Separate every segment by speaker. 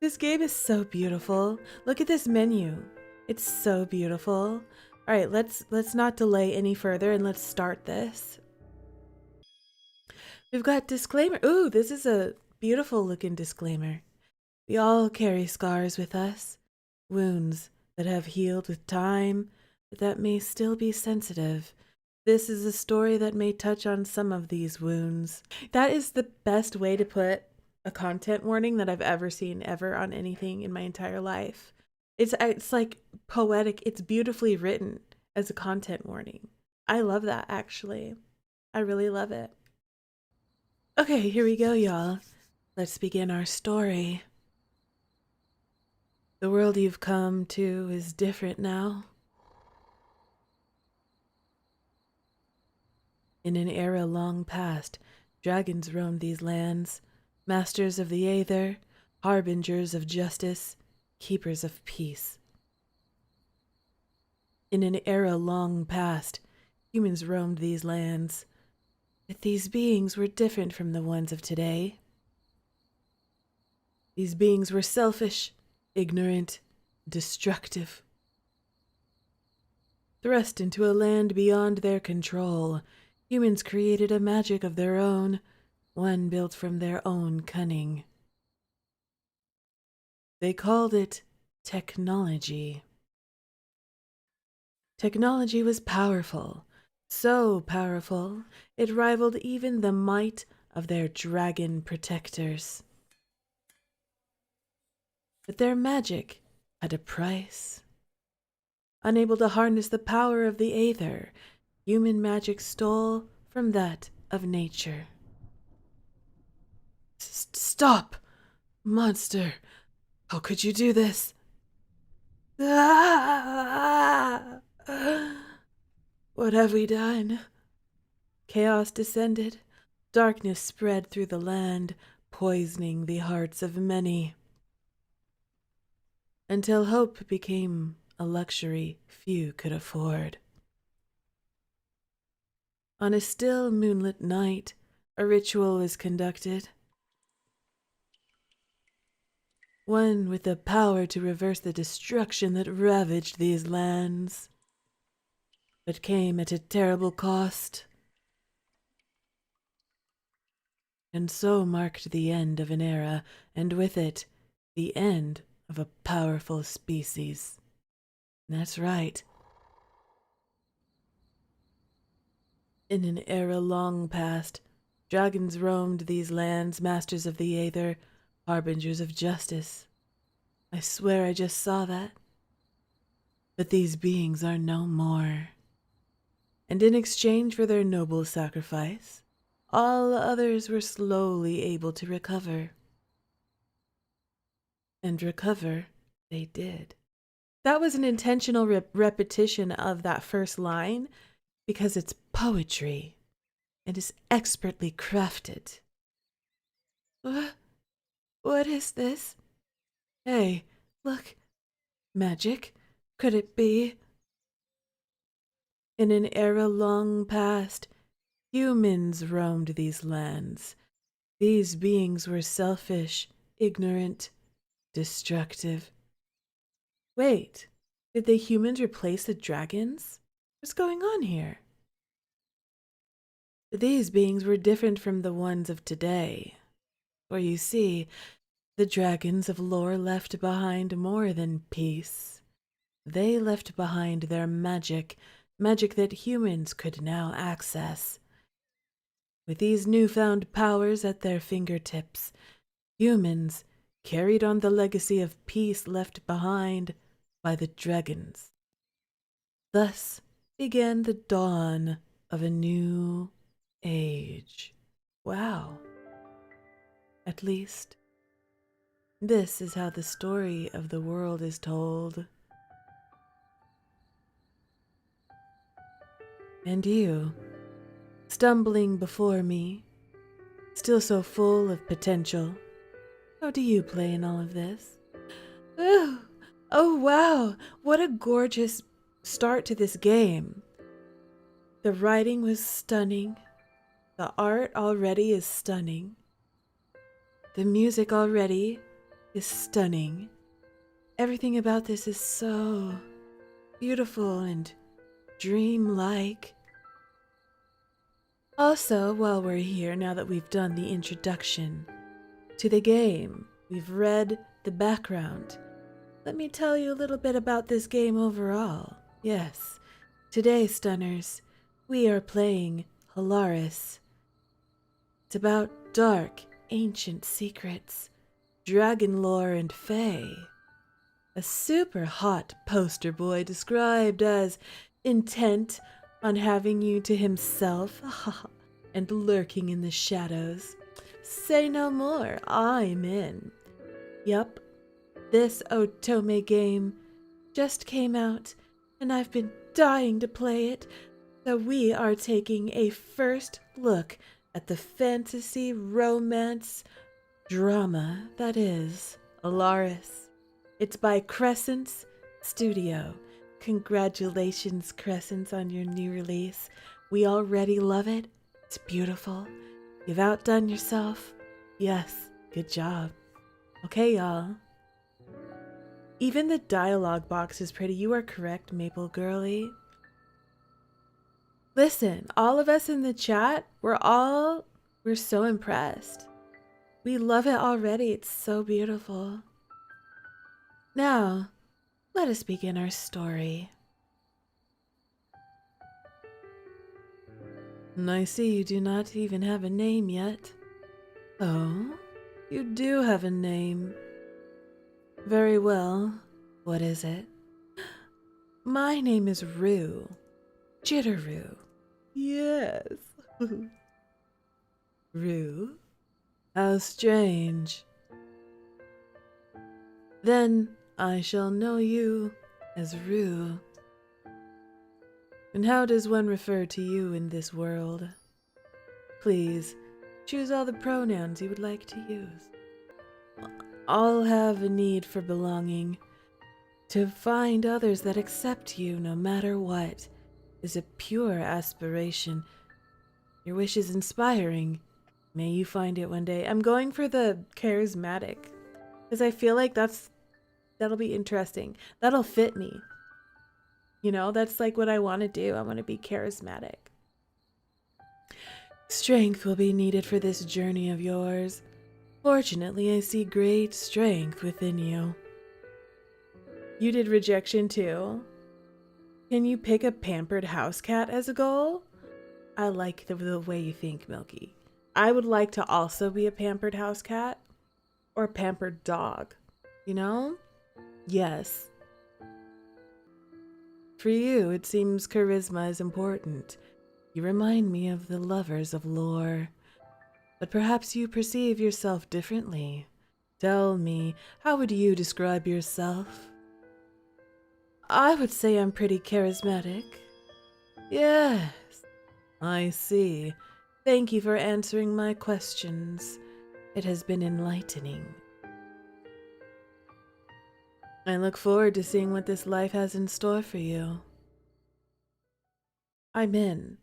Speaker 1: This game is so beautiful. Look at this menu. It's so beautiful. All right, let's not delay any further and let's start this. We've got disclaimer. Ooh, this is a beautiful looking disclaimer. We all carry scars with us, wounds that have healed with time, but that may still be sensitive. This is a story that may touch on some of these wounds. That is the best way to put a content warning that I've ever seen ever on anything in my entire life. It's like poetic. It's beautifully written as a content warning. I love that, actually. I really love it. Okay, here we go, y'all. Let's begin our story. The world you've come to is different now. In an era long past, dragons roamed these lands, masters of the aether, harbingers of justice, keepers of peace. In an era long past, humans roamed these lands, but these beings were different from the ones of today. These beings were selfish, ignorant, destructive. Thrust into a land beyond their control, humans created a magic of their own, one built from their own cunning. They called it technology. Technology was powerful, so powerful it rivaled even the might of their dragon protectors. But their magic had a price. Unable to harness the power of the aether, human magic stole from that of nature. Stop! Monster! How could you do this? Ah! What have we done? Chaos descended. Darkness spread through the land, poisoning the hearts of many. Until hope became a luxury few could afford. On a still moonlit night, a ritual was conducted. One with the power to reverse the destruction that ravaged these lands, but came at a terrible cost. And so marked the end of an era, and with it, the end of a powerful species. That's right. In an era long past, dragons roamed these lands, masters of the aether, harbingers of justice. I swear I just saw that. But these beings are no more. And in exchange for their noble sacrifice, all others were slowly able to recover. And recover they did. That was an intentional repetition of that first line because it's poetry and is expertly crafted. What is this? Hey, look. Magic? Could it be? In an era long past, humans roamed these lands. These beings were selfish, ignorant, destructive. Wait, did the humans replace the dragons? What's going on here? These beings were different from the ones of today. For you see, the dragons of lore left behind more than peace. They left behind their magic that humans could now access. With these newfound powers at their fingertips, humans carried on the legacy of peace left behind by the dragons. Thus began the dawn of a new age. Wow. At least, this is how the story of the world is told. And you, stumbling before me, still so full of potential, how do you play in all of this? Oh wow, what a gorgeous start to this game. The writing was stunning. The art already is stunning. The music already is stunning. Everything about this is so beautiful and dreamlike. Also, while we're here, now that we've done the introduction to the game, we've read the background, let me tell you a little bit about this game overall. Yes, today, Stunners, we are playing Alaris. It's about dark, ancient secrets, dragon lore and fae. A super hot poster boy described as intent on having you to himself and lurking in the shadows. Say no more, I'm in. Yup, this Otome game just came out and I've been dying to play it, so we are taking a first look at the fantasy romance drama that is Alaris. It's by Crescence Studio. Congratulations, Crescence, on your new release. We already love it. It's beautiful. You've outdone yourself. Yes, good job. Okay, y'all. Even the dialogue box is pretty. You are correct, Maple Girly. Listen, all of us in the chat, we're so impressed. We love it already. It's so beautiful. Now, let us begin our story. And I see you do not even have a name yet. Oh, you do have a name. Very well. What is it? My name is Rue. Jitteroo. Yes. Rue? How strange. Then I shall know you as Rue. And how does one refer to you in this world? Please, choose all the pronouns you would like to use. All have a need for belonging. To find others that accept you no matter what is a pure aspiration. Your wish is inspiring. May you find it one day. I'm going for the charismatic, because I feel like that'll be interesting. That'll fit me. You know, that's like what I want to do. I want to be charismatic. Strength will be needed for this journey of yours. Fortunately, I see great strength within you. You did rejection too. Can you pick a pampered house cat as a goal? I like the way you think, Milky. I would like to also be a pampered house cat or a pampered dog. You know? Yes. For you, it seems charisma is important. You remind me of the lovers of lore. But perhaps you perceive yourself differently. Tell me, how would you describe yourself? I would say I'm pretty charismatic. Yes, I see. Thank you for answering my questions. It has been enlightening. I look forward to seeing what this life has in store for you. I'm in.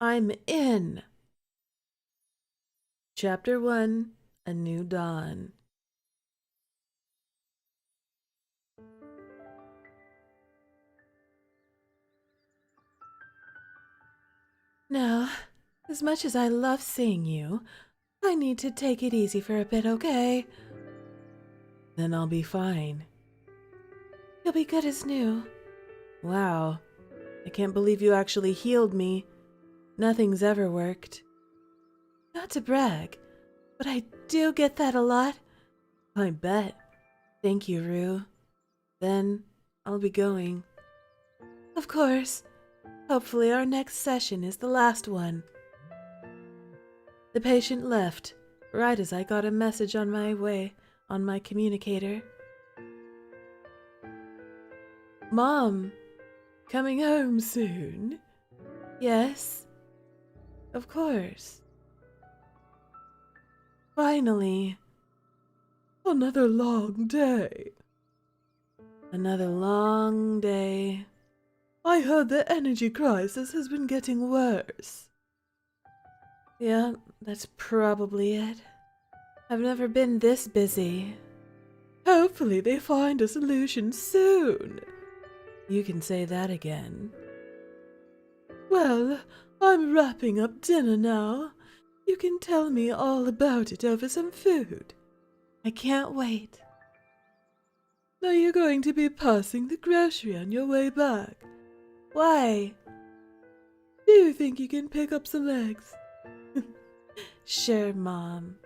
Speaker 1: I'm in! Chapter 1, A New Dawn. Now, as much as I love seeing you, I need to take it easy for a bit, okay? Then I'll be fine. You'll be good as new. Wow, I can't believe you actually healed me. Nothing's ever worked. Not to brag, but I do get that a lot. I bet. Thank you, Rue. Then I'll be going. Of course. Hopefully our next session is the last one. The patient left right as I got a message on my communicator. Mom, coming home soon? Yes, of course. Finally. Another long day. Another long day. I heard the energy crisis has been getting worse. Yeah, that's probably it. I've never been this busy. Hopefully they find a solution soon. You can say that again. Well, I'm wrapping up dinner now. You can tell me all about it over some food. I can't wait. Are you going to be passing the grocery on your way back? Why? Do you think you can pick up some eggs? Sure, Mom.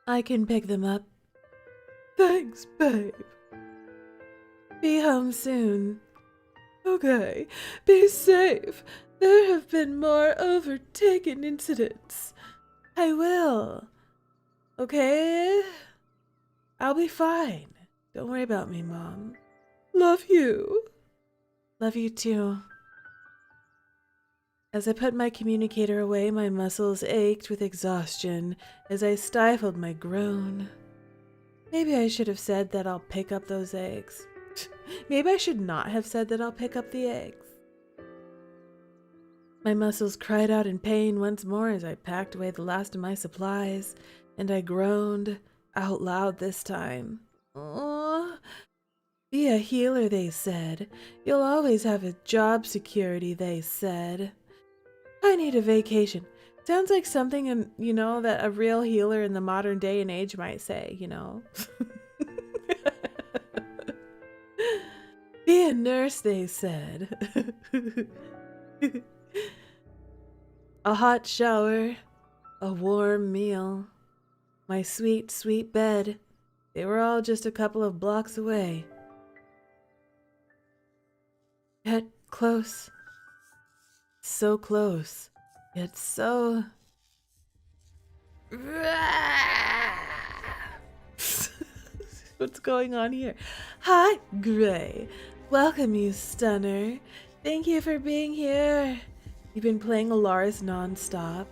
Speaker 1: I can pick them up. Thanks, babe. Be home soon. Okay, be safe. There have been more overtaken incidents. I will. Okay? I'll be fine. Don't worry about me, Mom. Love you. Love you too. As I put my communicator away, my muscles ached with exhaustion as I stifled my groan. Maybe I should have said that I'll pick up those eggs. Maybe I should not have said that I'll pick up the eggs. My muscles cried out in pain once more as I packed away the last of my supplies, and I groaned out loud this time. Oh, be a healer, they said. You'll always have a job security, they said. I need a vacation. Sounds like something, that a real healer in the modern day and age might say, Be a nurse, they said. A hot shower, a warm meal, my sweet, sweet bed. They were all just a couple of blocks away. Yet close. So close, yet so... What's going on here? Hi, Gray. Welcome, you stunner. Thank you for being here. You've been playing Alaris non-stop.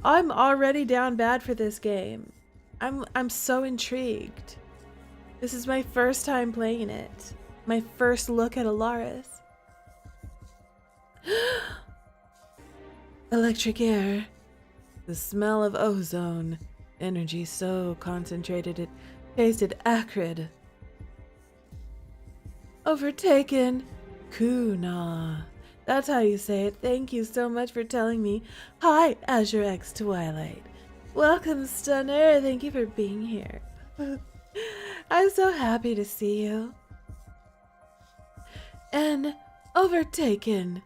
Speaker 1: I'm already down bad for this game. I'm so intrigued. This is my first time playing it. My first look at Alaris. Electric air. The smell of ozone. Energy so concentrated it tasted acrid. Overtaken. Kuna. That's how you say it. Thank you so much for telling me. Hi, Azure X Twilight. Welcome, Stunner. Thank you for being here. I'm so happy to see you. And overtaken.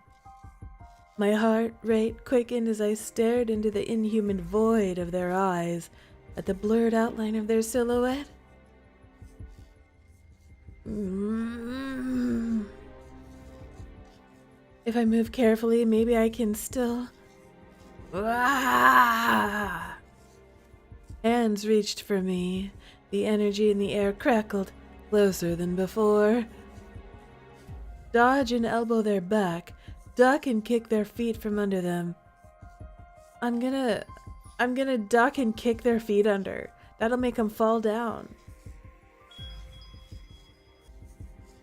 Speaker 1: My heart rate quickened as I stared into the inhuman void of their eyes, at the blurred outline of their silhouette. If I move carefully, maybe I can still... Hands reached for me. The energy in the air crackled, closer than before. Dodge and elbow their back. Duck and kick their feet from under them. I'm gonna duck and kick their feet under. That'll make them fall down.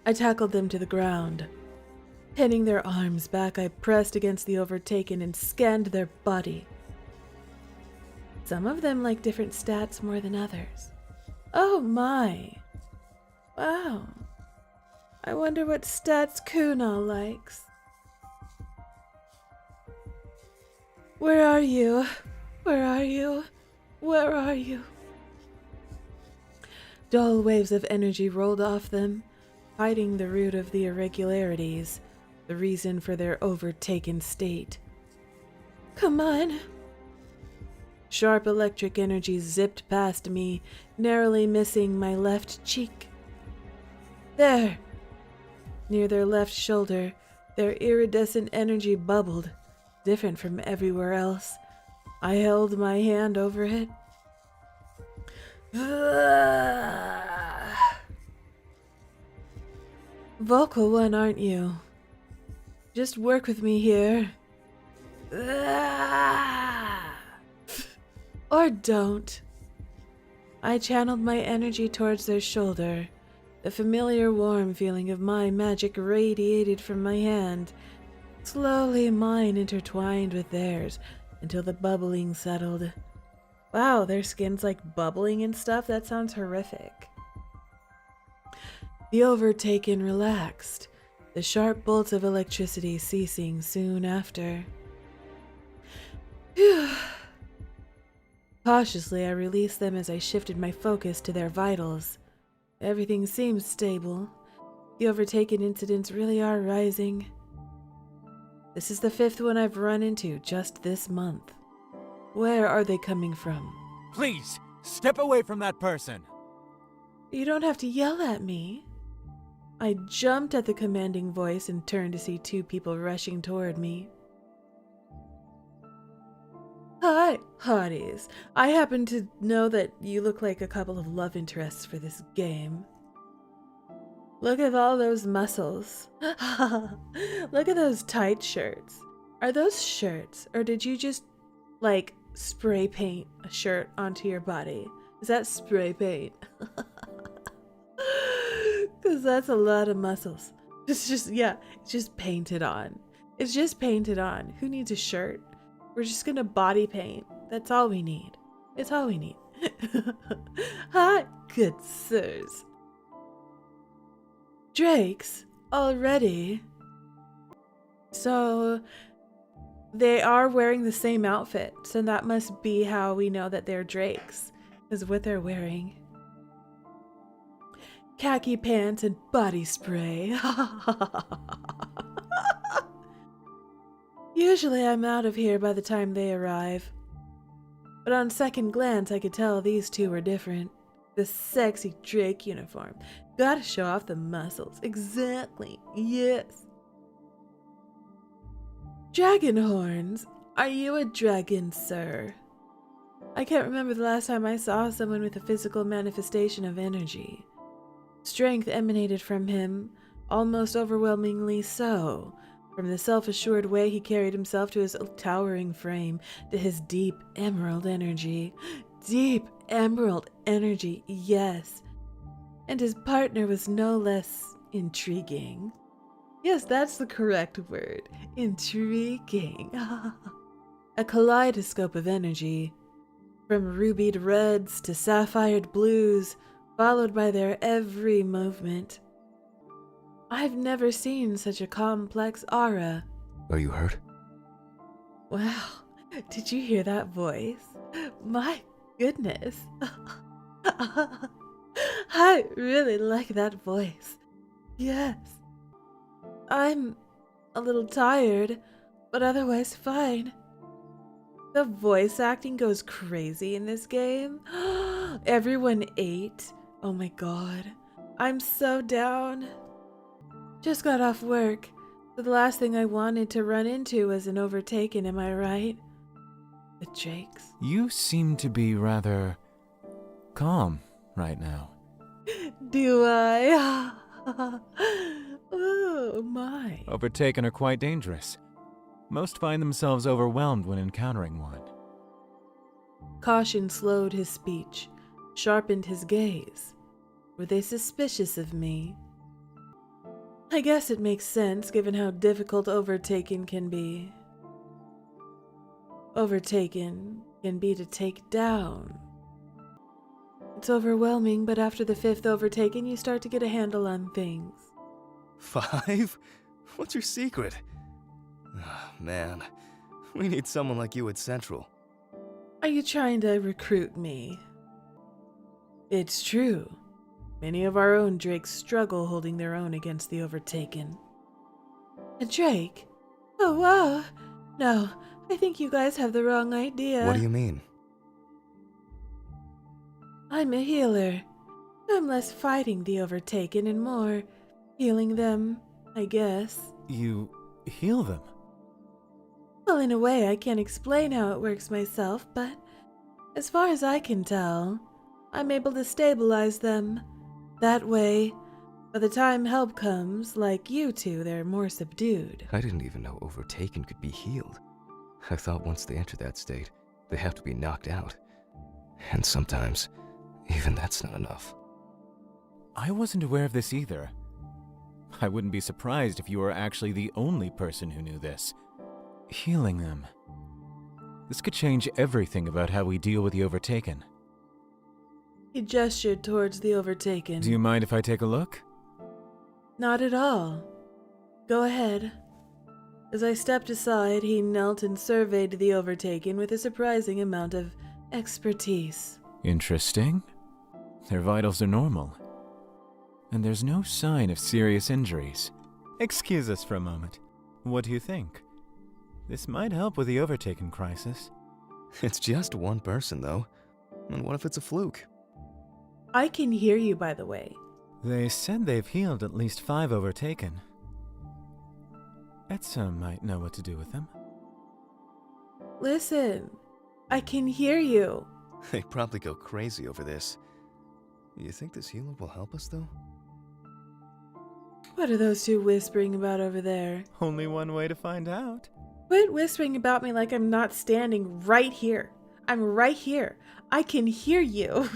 Speaker 1: I tackled them to the ground. Pinning their arms back, I pressed against the overtaken and scanned their body. Some of them like different stats more than others. Oh my. Wow. I wonder what stats Kuna likes. Where are you? Where are you? Where are you? Dull waves of energy rolled off them, hiding the root of the irregularities, the reason for their overtaken state. Come on. Sharp electric energy zipped past me, narrowly missing my left cheek. There! Near their left shoulder, their iridescent energy bubbled, different from everywhere else. I held my hand over it. Vocal one, aren't you? Just work with me here. Or don't. I channeled my energy towards their shoulder. The familiar warm feeling of my magic radiated from my hand. Slowly mine intertwined with theirs until the bubbling settled. Wow, their skin's like bubbling and stuff? That sounds horrific. The overtaken relaxed, the sharp bolts of electricity ceasing soon after. Phew. Cautiously, I released them as I shifted my focus to their vitals. Everything seems stable. The overtaken incidents really are rising. This is the 5th one I've run into just this month. Where are they coming from?
Speaker 2: Please, step away from that person!
Speaker 1: You don't have to yell at me. I jumped at the commanding voice and turned to see 2 people rushing toward me. Hi, hotties. I happen to know that you look like a couple of love interests for this game. Look at all those muscles. Look at those tight shirts. Are those shirts, or did you just, like, spray paint a shirt onto your body? Is that spray paint? Because that's a lot of muscles. It's just painted on. It's just painted on. Who needs a shirt? We're just gonna body paint. That's all we need. It's all we need. Hi, good sirs. Drakes? Already? So, they are wearing the same outfit, so that must be how we know that they're drakes, is what they're wearing. Khaki pants and body spray. Usually I'm out of here by the time they arrive. But on second glance I could tell these 2 were different. The sexy Drake uniform. Gotta show off the muscles. Exactly. Yes. Dragon horns. Are you a dragon, sir? I can't remember the last time I saw someone with a physical manifestation of energy. Strength emanated from him, almost overwhelmingly so, from the self-assured way he carried himself to his towering frame, to his deep emerald energy. Deep emerald energy, yes. And his partner was no less intriguing. Yes, that's the correct word. Intriguing. A kaleidoscope of energy, from rubied reds to sapphired blues, followed by their every movement. I've never seen such a complex aura.
Speaker 3: Are you hurt?
Speaker 1: Wow, did you hear that voice? My goodness. I really like that voice. Yes. I'm a little tired, but otherwise fine. The voice acting goes crazy in this game. Everyone ate. Oh my god. I'm so down. Just got off work, so the last thing I wanted to run into was an overtaken, am I right? The Drakes.
Speaker 2: You seem to be rather calm right now.
Speaker 1: Do I? Oh my.
Speaker 2: Overtaken are quite dangerous. Most find themselves overwhelmed when encountering one.
Speaker 1: Caution slowed his speech, sharpened his gaze. Were they suspicious of me? I guess it makes sense given how difficult overtaken can be. Overtaken can be to take down. It's overwhelming, but after the 5th overtaken, you start to get a handle on things.
Speaker 3: 5? What's your secret? Oh, man, we need someone like you at Central.
Speaker 1: Are you trying to recruit me? It's true. Many of our own Drakes struggle holding their own against the overtaken. A Drake? Oh wow. No, I think you guys have the wrong idea.
Speaker 3: What do you mean?
Speaker 1: I'm a healer. I'm less fighting the overtaken and more healing them, I guess.
Speaker 2: You heal them?
Speaker 1: Well, in a way, I can't explain how it works myself, but as far as I can tell, I'm able to stabilize them. That way, by the time help comes, like you 2, they're more subdued.
Speaker 3: I didn't even know Overtaken could be healed. I thought once they enter that state, they have to be knocked out. And sometimes, even that's not enough.
Speaker 2: I wasn't aware of this either. I wouldn't be surprised if you were actually the only person who knew this. Healing them. This could change everything about how we deal with the Overtaken.
Speaker 1: He gestured towards the Overtaken.
Speaker 2: Do you mind if I take a look?
Speaker 1: Not at all. Go ahead. As I stepped aside, he knelt and surveyed the Overtaken with a surprising amount of expertise.
Speaker 2: Interesting. Their vitals are normal. And there's no sign of serious injuries. Excuse us for a moment. What do you think? This might help with the Overtaken crisis.
Speaker 3: It's just one person, though. And what if it's a fluke?
Speaker 1: I can hear you, by the way.
Speaker 2: They said they've healed at least 5 Overtaken. Etsa might know what to do with them.
Speaker 1: Listen, I can hear you.
Speaker 3: They'd probably go crazy over this. You think this healer will help us, though?
Speaker 1: What are those two whispering about over there?
Speaker 2: Only one way to find out.
Speaker 1: Quit whispering about me like I'm not standing right here. I'm right here. I can hear you.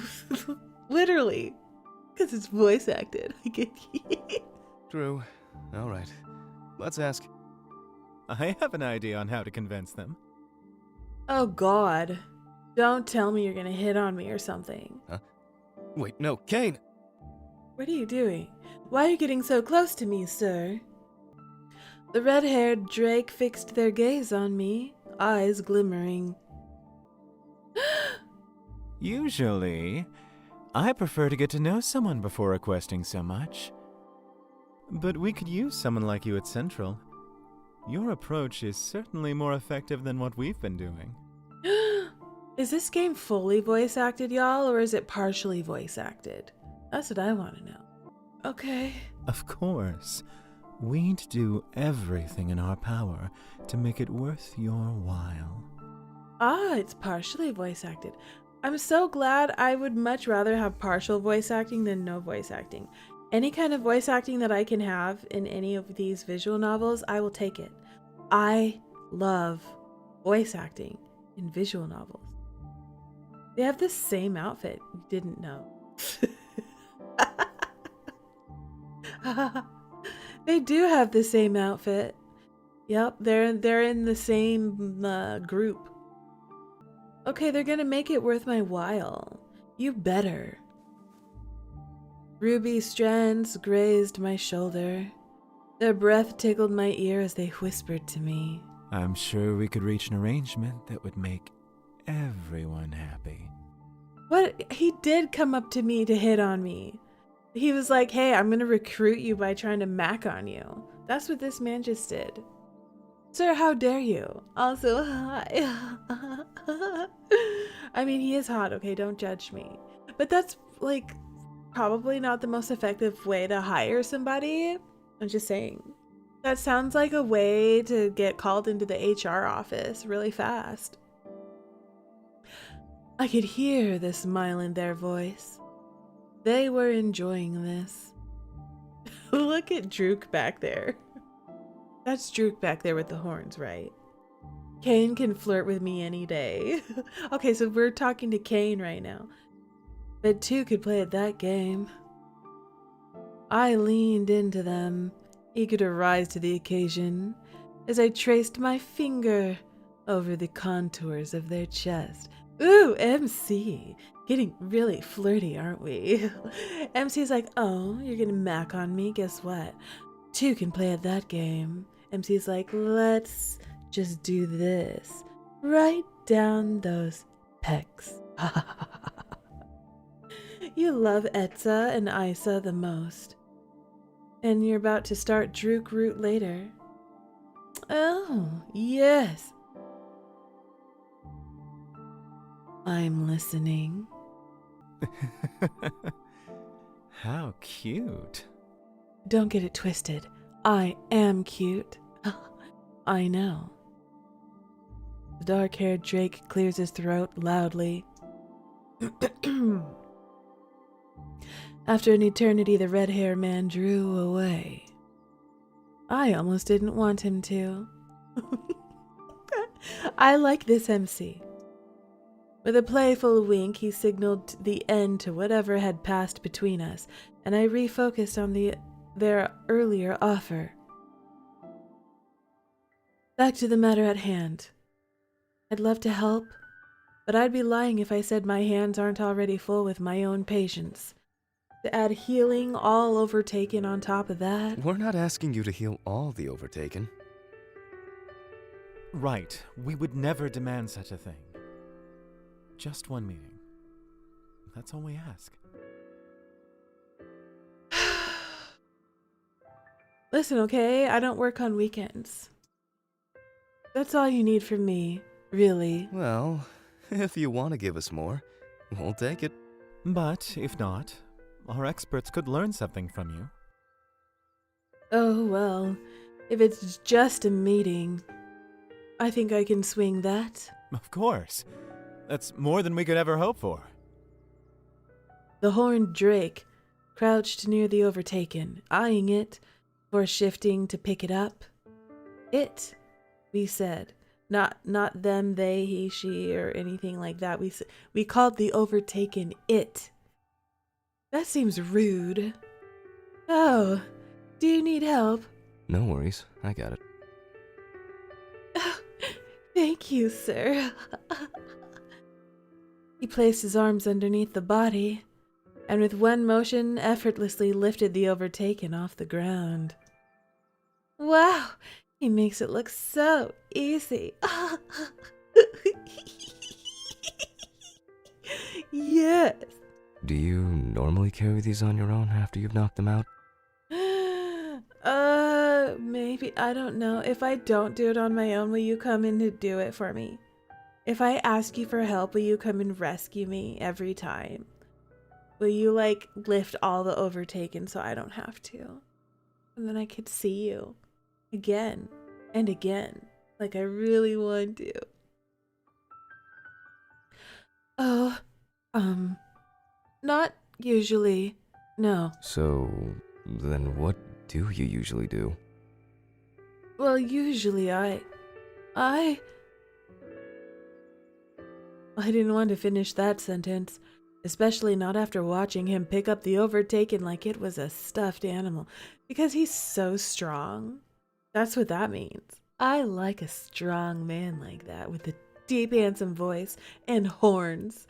Speaker 1: Literally. Because it's voice acted. I can hear.
Speaker 3: True. All right. Let's ask.
Speaker 2: I have an idea on how to convince them.
Speaker 1: Oh, God. Don't tell me you're going to hit on me or something.
Speaker 3: Huh? Wait, no, Kane!
Speaker 1: What are you doing? Why are you getting so close to me, sir? The red-haired Drake fixed their gaze on me, eyes glimmering.
Speaker 2: Usually, I prefer to get to know someone before requesting so much. But we could use someone like you at Central. Your approach is certainly more effective than what we've been doing.
Speaker 1: Is this game fully voice acted, y'all, or is it partially voice acted? That's what I want to know. Okay.
Speaker 2: Of course. We'd do everything in our power to make it worth your while.
Speaker 1: Ah, it's partially voice acted. I'm so glad. I would much rather have partial voice acting than no voice acting. Any kind of voice acting that I can have in any of these visual novels, I will take it. I love voice acting in visual novels. They have the same outfit. You didn't know. They do have the same outfit. Yep, they're in the same group. Okay, they're gonna make it worth my while. You better. Ruby strands grazed my shoulder. Their breath tickled my ear as they whispered to me.
Speaker 2: I'm sure we could reach an arrangement that would make everyone happy.
Speaker 1: What? He did come up to me to hit on me. He was like, hey, I'm going to recruit you by trying to mac on you. That's what this man just did. Sir, how dare you? Also, hi. I mean, he is hot, okay? Don't judge me. But that's, like, probably not the most effective way to hire somebody. I'm just saying. That sounds like a way to get called into the HR office really fast. I could hear the smile in their voice. They were enjoying this. Look at Drook back there. That's Drook back there with the horns, right? Kane can flirt with me any day. Okay, so we're talking to Kane right now. But two could play at that game. I leaned into them, eager to rise to the occasion, as I traced my finger over the contours of their chest. Ooh, MC. Getting really flirty, aren't we? MC's like, oh, you're gonna mac on me? Guess what? Two can play at that game. MC's like, let's just do this. Right down those pecs. You love Etsa and Isa the most. And you're about to start Drook Root later. Oh, yes. I'm listening.
Speaker 2: How cute.
Speaker 1: Don't get it twisted. I am cute. I know. The dark-haired Drake clears his throat loudly. After an eternity, the red-haired man drew away. I almost didn't want him to. I like this MC. With a playful wink, he signaled the end to whatever had passed between us, and I refocused on their earlier offer. Back to the matter at hand. I'd love to help, but I'd be lying if I said my hands aren't already full with my own patients. To add healing all overtaken on top of that.
Speaker 3: We're not asking you to heal all the Overtaken.
Speaker 2: Right, we would never demand such a thing. Just one meeting. That's all we ask.
Speaker 1: Listen, okay? I don't work on weekends. That's all you need from me, really.
Speaker 3: Well, if you want to give us more, we'll take it.
Speaker 2: But if not, our experts could learn something from you.
Speaker 1: Oh, well, if it's just a meeting, I think I can swing that.
Speaker 2: Of course. That's more than we could ever hope for.
Speaker 1: The horned drake crouched near the Overtaken, eyeing it before shifting to pick it up. It, we said. Not them, they, he, she, or anything like that. We called the Overtaken it. That seems rude. Oh, do you need help?
Speaker 3: No worries, I got it.
Speaker 1: Thank you, sir. He placed his arms underneath the body, and with one motion effortlessly lifted the Overtaken off the ground. Wow, he makes it look so easy. Yes.
Speaker 3: Do you normally carry these on your own after you've knocked them out?
Speaker 1: Maybe. I don't know. If I don't do it on my own, will you come in to do it for me? If I ask you for help, will you come and rescue me every time? Will you, like, lift all the Overtaken so I don't have to? And then I could see you again and again, like I really want to. Oh, not usually. No.
Speaker 3: So, then what do you usually do?
Speaker 1: Well, usually I didn't want to finish that sentence, especially not after watching him pick up the Overtaken like it was a stuffed animal, because he's so strong. That's what that means. I like a strong man like that with a deep, handsome voice and horns.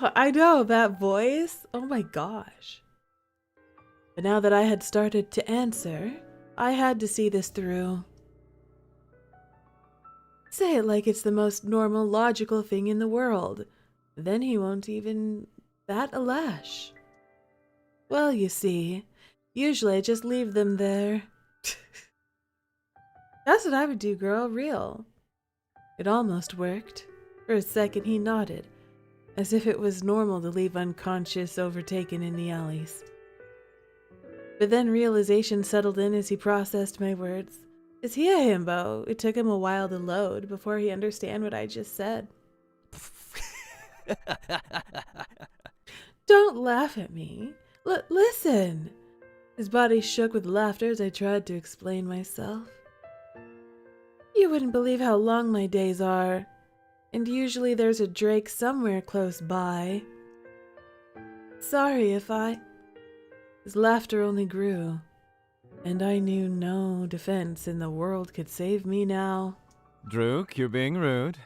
Speaker 1: I know, that voice. Oh my gosh. But now that I had started to answer, I had to see this through. Say it like it's the most normal, logical thing in the world. Then he won't even bat a lash. Well, you see, usually I just leave them there. That's what I would do, girl, real. It almost worked. For a second he nodded, as if it was normal to leave unconscious Overtaken in the alleys. But then realization settled in as he processed my words. Is he a himbo? It took him a while to load before he understand what I just said. Don't laugh at me. Listen. His body shook with laughter as I tried to explain myself. You wouldn't believe how long my days are, and usually there's a drake somewhere close by. Sorry if I... His laughter only grew, and I knew no defense in the world could save me now.
Speaker 2: Drook, you're being rude.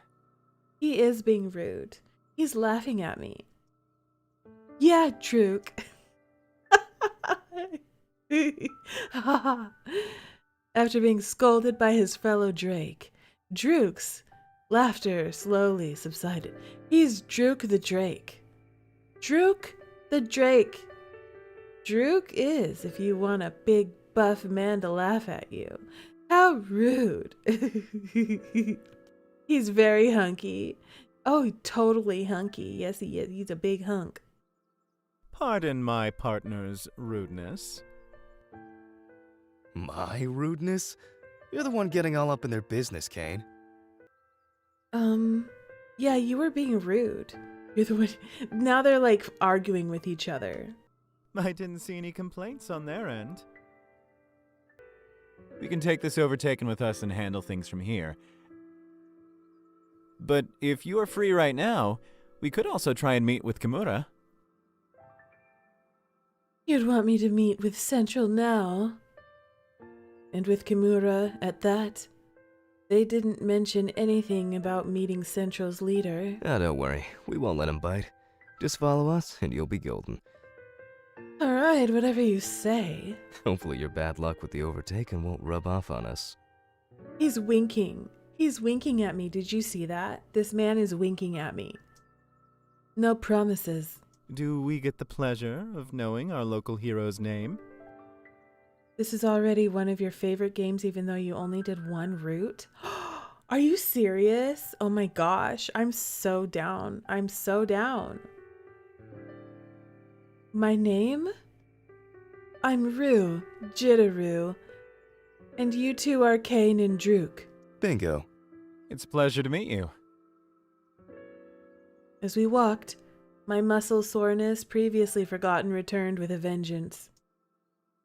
Speaker 1: He is being rude. He's laughing at me. Yeah, Drook. After being scolded by his fellow drake, Drook's laughter slowly subsided. He's Drook the Drake. Drook the Drake. Drook is, if you want a big buff man to laugh at you. How rude. He's very hunky. Oh, totally hunky. Yes, he is. He's a big hunk.
Speaker 2: Pardon my partner's rudeness.
Speaker 3: My rudeness? You're the one getting all up in their business, Kane.
Speaker 1: Yeah, you were being rude. You're the one. Now they're like arguing with each other.
Speaker 2: I didn't see any complaints on their end. We can take this Overtaken with us and handle things from here. But if you are free right now, we could also try and meet with Kimura.
Speaker 1: You'd want me to meet with Central now? And with Kimura at that? They didn't mention anything about meeting Central's leader.
Speaker 3: Ah, don't worry. We won't let him bite. Just follow us, and you'll be golden.
Speaker 1: Alright, whatever you say.
Speaker 3: Hopefully your bad luck with the Overtaken won't rub off on us.
Speaker 1: He's winking. He's winking at me. Did you see that? This man is winking at me. No promises.
Speaker 2: Do we get the pleasure of knowing our local hero's name?
Speaker 1: This is already one of your favorite games, even though you only did one route. Are you serious? Oh my gosh. I'm so down. I'm so down. My name? I'm Rue, Jitteru. And you two are Kane and Druk.
Speaker 3: Bingo.
Speaker 2: It's a pleasure to meet you.
Speaker 1: As we walked, my muscle soreness, previously forgotten, returned with a vengeance.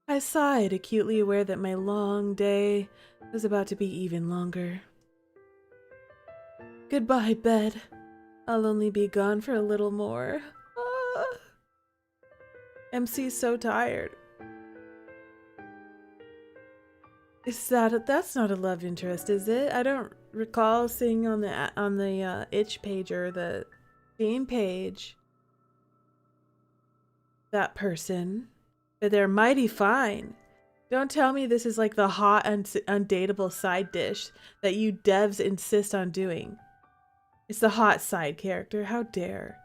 Speaker 1: I sighed, acutely aware that my long day was about to be even longer. Goodbye, bed. I'll only be gone for a little more. MC's so tired. That's not a love interest, is it? I don't recall seeing on the itch page or the game page that person, but they're mighty fine. Don't tell me this is like the hot undateable side dish that you devs insist on doing. It's the hot side character. How dare?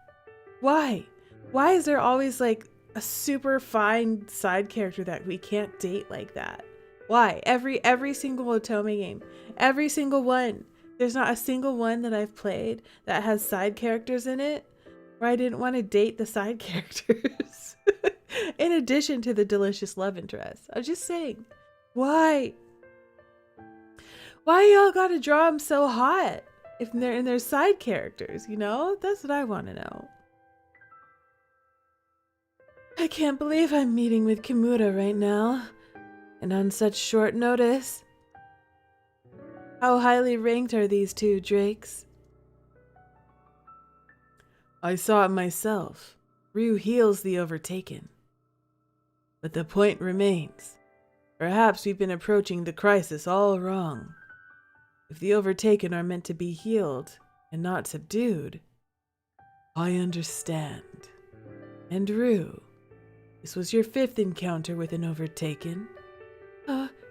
Speaker 1: Why? Why is there always like a super fine side character that we can't date like that? Why? Every single Otome game, every single one. There's not a single one that I've played that has side characters in it where I didn't want to date the side characters. In addition to the delicious love interest. I'm just saying. Why? Why y'all gotta draw them so hot if they're side characters, you know? That's what I want to know. I can't believe I'm meeting with Kimura right now. And on such short notice. How highly ranked are these two drakes? I saw it myself. Ryu heals the Overtaken. But the point remains. Perhaps we've been approaching the crisis all wrong. If the Overtaken are meant to be healed and not subdued, I understand. And Rue, this was your 5th encounter with an Overtaken.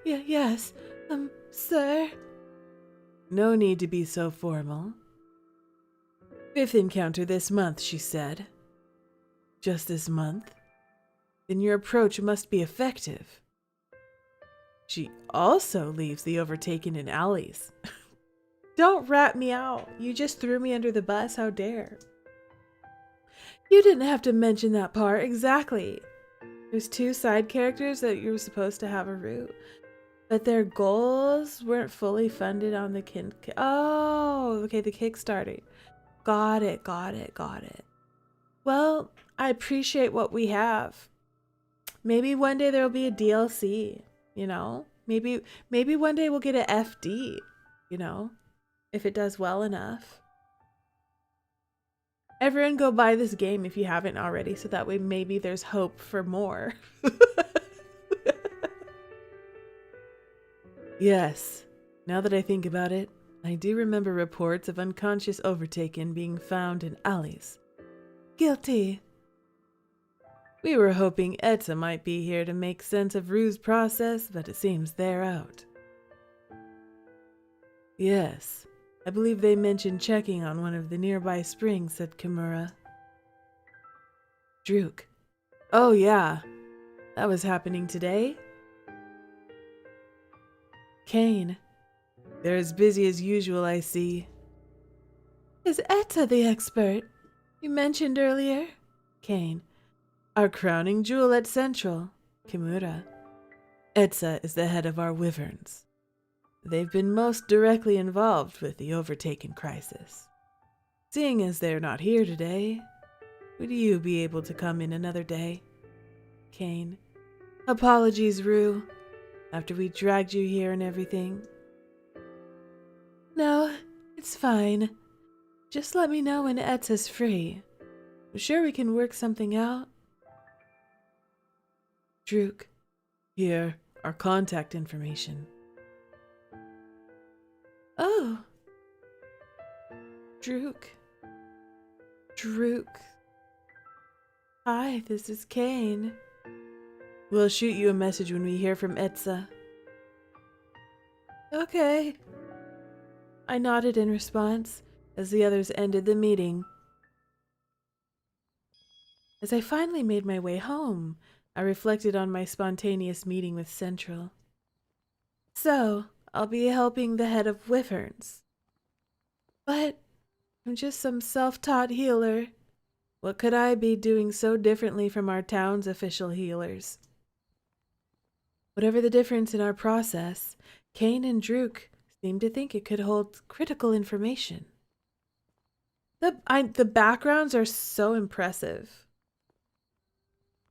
Speaker 1: Yes, sir. No need to be so formal. 5th encounter this month, she said. Just this month? Then your approach must be effective. She also leaves the Overtaken in alleys. Don't rat me out. You just threw me under the bus. How dare. You didn't have to mention that part. Exactly. There's 2 side characters that you're supposed to have a route, but their goals weren't fully funded on the the Kickstarter. Got it. Well, I appreciate what we have. Maybe one day there'll be a DLC, you know? Maybe one day we'll get an FD, you know? If it does well enough. Everyone go buy this game if you haven't already, so that way maybe there's hope for more. Yes, now that I think about it, I do remember reports of unconscious Overtaken being found in alleys. Guilty. We were hoping Etza might be here to make sense of Rue's process, but it seems they're out. Yes, I believe they mentioned checking on one of the nearby springs, said Kimura. Druk. Oh yeah, that was happening today? Kane. They're as busy as usual, I see. Is Etta the expert you mentioned earlier? Kane. Our crowning jewel at Central. Kimura. Etza is the head of our wyverns. They've been most directly involved with the Overtaken crisis. Seeing as they're not here today, would you be able to come in another day? Kane. Apologies, Rue, after we dragged you here and everything. No, it's fine. Just let me know when Etza's free. I'm sure we can work something out. Druk. Here, our contact information. Oh. Drook. Drook. Hi, this is Kane. We'll shoot you a message when we hear from Etza. Okay. I nodded in response as the others ended the meeting. As I finally made my way home, I reflected on my spontaneous meeting with Central. So, I'll be helping the head of Wyverns. But I'm just some self-taught healer. What could I be doing so differently from our town's official healers? Whatever the difference in our process, Kane and Drook seemed to think it could hold critical information. The backgrounds are so impressive.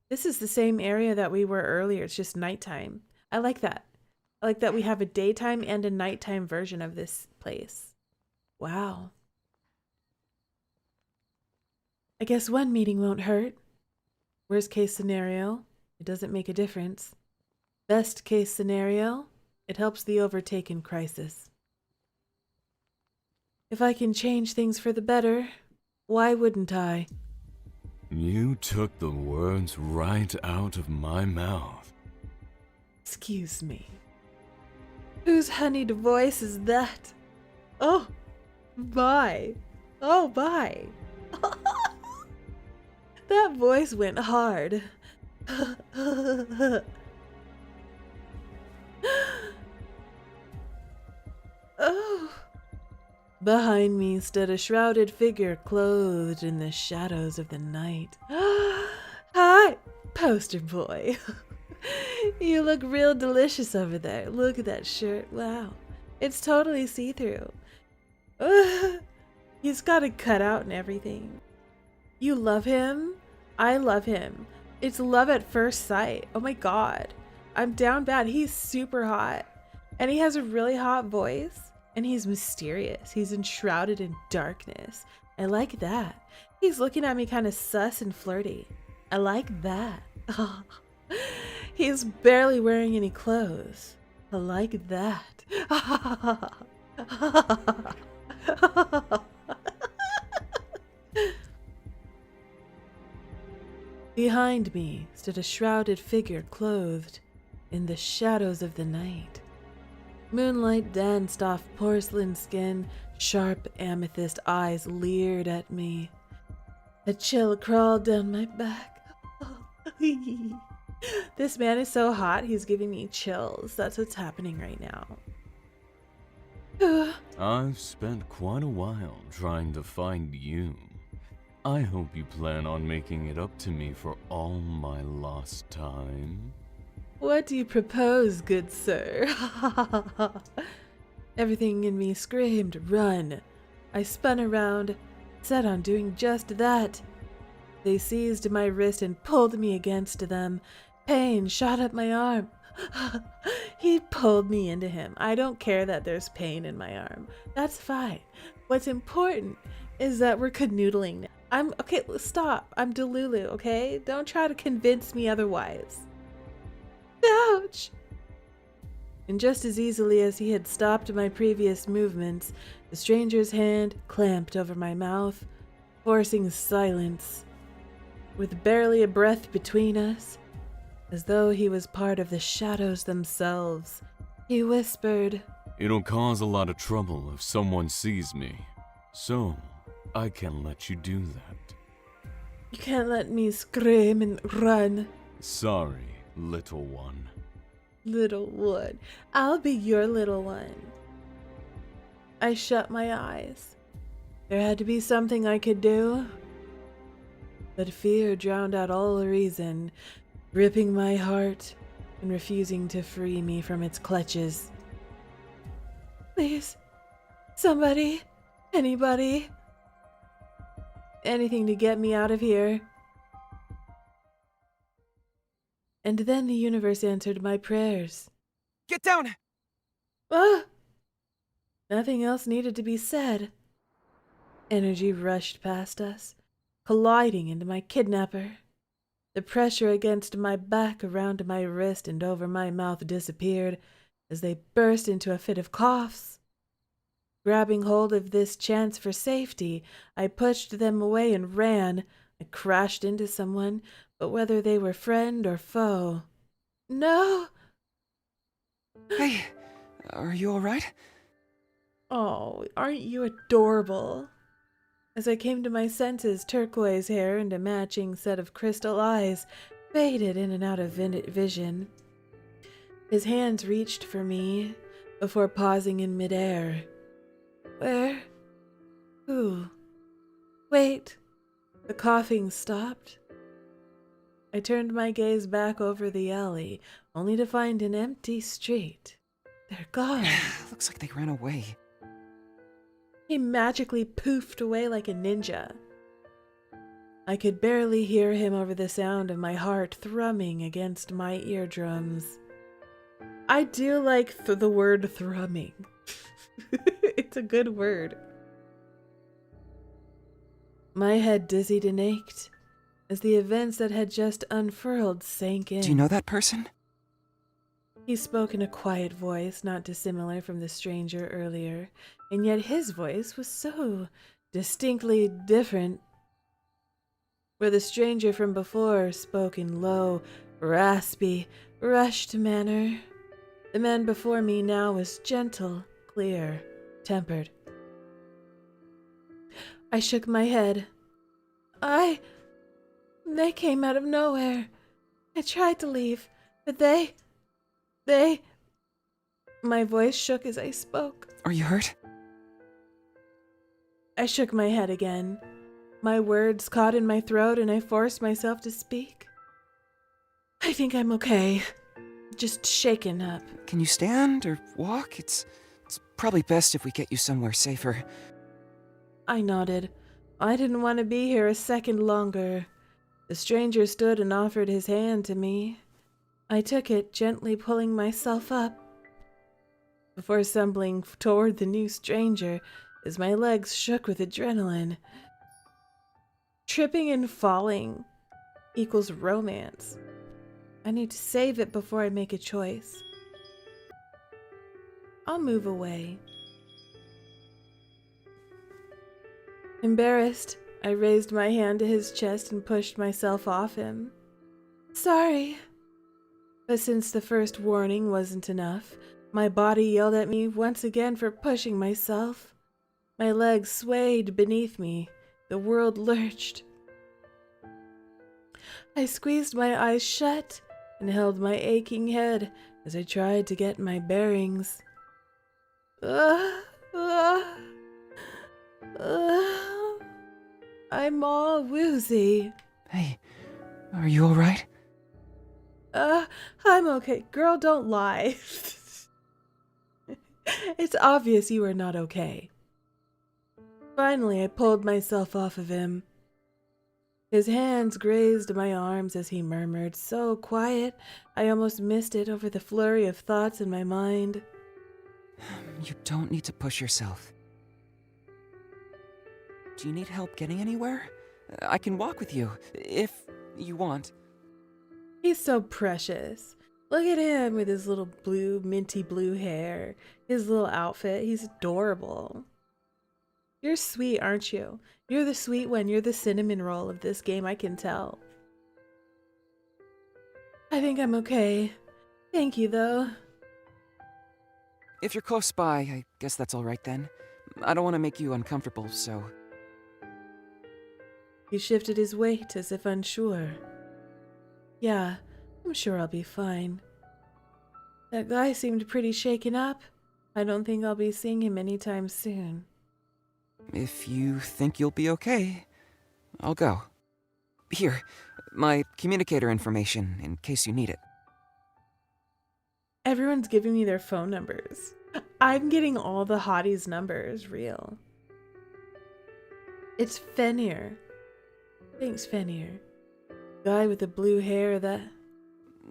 Speaker 1: This is the same area that we were earlier. It's just nighttime. I like that. I like that we have a daytime and a nighttime version of this place. Wow. I guess one meeting won't hurt. Worst case scenario, it doesn't make a difference. Best case scenario, it helps the overtaken crisis. If I can change things for the better, why wouldn't I?
Speaker 4: You took the words right out of my mouth.
Speaker 1: Excuse me. Whose honeyed voice is that? Oh, bye. Oh, bye. That voice went hard. Oh. Behind me stood a shrouded figure clothed in the shadows of the night. Hi, poster boy. You look real delicious over there. Look at that shirt. Wow. It's totally see-through. He's got a cutout and everything. You love him? I love him. It's love at first sight. Oh my god. I'm down bad. He's super hot. And he has a really hot voice. And he's mysterious. He's enshrouded in darkness. I like that. He's looking at me kind of sus and flirty. I like that. He's barely wearing any clothes. I like that. Behind me stood a shrouded figure clothed in the shadows of the night. Moonlight danced off porcelain skin, sharp amethyst eyes leered at me. A chill crawled down my back. This man is so hot, he's giving me chills. That's what's happening right now.
Speaker 4: I've spent quite a while trying to find you. I hope you plan on making it up to me for all my lost time.
Speaker 1: What do you propose, good sir? Everything in me screamed, run. I spun around, set on doing just that. They seized my wrist and pulled me against them. Pain shot up my arm. He pulled me into him. I don't care that there's pain in my arm. That's fine. What's important is that we're canoodling. Okay, stop. I'm Delulu, okay? Don't try to convince me otherwise. Ouch! And just as easily as he had stopped my previous movements, the stranger's hand clamped over my mouth, forcing silence. With barely a breath between us, as though he was part of the shadows themselves, he whispered,
Speaker 4: It'll cause a lot of trouble if someone sees me, so I can let you do that.
Speaker 1: You can't let me scream and run.
Speaker 4: Sorry, little one.
Speaker 1: Little one. I'll be your little one. I shut my eyes. There had to be something I could do. But fear drowned out all reason, gripping my heart and refusing to free me from its clutches. Please, somebody, anybody, anything to get me out of here. And then the universe answered my prayers.
Speaker 5: Get down!
Speaker 1: Ah! Nothing else needed to be said. Energy rushed past us, colliding into my kidnapper. The pressure against my back, around my wrist, and over my mouth disappeared as they burst into a fit of coughs. Grabbing hold of this chance for safety, I pushed them away and ran. I crashed into someone, but whether they were friend or foe. No!
Speaker 5: Hey, are you alright?
Speaker 1: Oh, aren't you adorable? As I came to my senses, turquoise hair and a matching set of crystal eyes faded in and out of vision. His hands reached for me before pausing in midair. Where? Who? Wait! The coughing stopped. I turned my gaze back over the alley, only to find an empty street. They're gone.
Speaker 5: Looks like they ran away.
Speaker 1: He magically poofed away like a ninja. I could barely hear him over the sound of my heart thrumming against my eardrums. I do like the word thrumming. It's a good word. My head dizzied and ached as the events that had just unfurled sank in.
Speaker 5: Do you know that person?
Speaker 1: He spoke in a quiet voice, not dissimilar from the stranger earlier, and yet his voice was so distinctly different. Where the stranger from before spoke in low, raspy, rushed manner, the man before me now was gentle, clear, tempered. I shook my head. They came out of nowhere. I tried to leave, but they... My voice shook as I spoke.
Speaker 5: Are you hurt?
Speaker 1: I shook my head again. My words caught in my throat and I forced myself to speak. I think I'm okay. Just shaken up.
Speaker 5: Can you stand or walk? It's probably best if we get you somewhere safer.
Speaker 1: I nodded. I didn't want to be here a second longer. The stranger stood and offered his hand to me. I took it, gently pulling myself up. Before stumbling toward the new stranger, as my legs shook with adrenaline. Tripping and falling equals romance. I need to save it before I make a choice. I'll move away. Embarrassed, I raised my hand to his chest and pushed myself off him. Sorry. But since the first warning wasn't enough, my body yelled at me once again for pushing myself. My legs swayed beneath me. The world lurched. I squeezed my eyes shut and held my aching head as I tried to get my bearings. I'm all woozy.
Speaker 5: Hey, are you alright?
Speaker 1: I'm okay. Girl, don't lie. It's obvious you are not okay. Finally, I pulled myself off of him. His hands grazed my arms as he murmured, so quiet I almost missed it over the flurry of thoughts in my mind.
Speaker 5: You don't need to push yourself. Do you need help getting anywhere? I can walk with you, if you want.
Speaker 1: He's so precious. Look at him with his little blue, minty blue hair, his little outfit. He's adorable. You're sweet, aren't you? You're the sweet one. You're the cinnamon roll of this game, I can tell. I think I'm okay. Thank you, though.
Speaker 5: If you're close by, I guess that's alright then. I don't want to make you uncomfortable, so...
Speaker 1: He shifted his weight as if unsure. Yeah, I'm sure I'll be fine. That guy seemed pretty shaken up. I don't think I'll be seeing him anytime soon.
Speaker 5: If you think you'll be okay, I'll go. Here, my communicator information, in case you need it.
Speaker 1: Everyone's giving me their phone numbers. I'm getting all the hotties' numbers, real. It's Fenrir. Thanks, Fenrir. Guy with the blue hair that...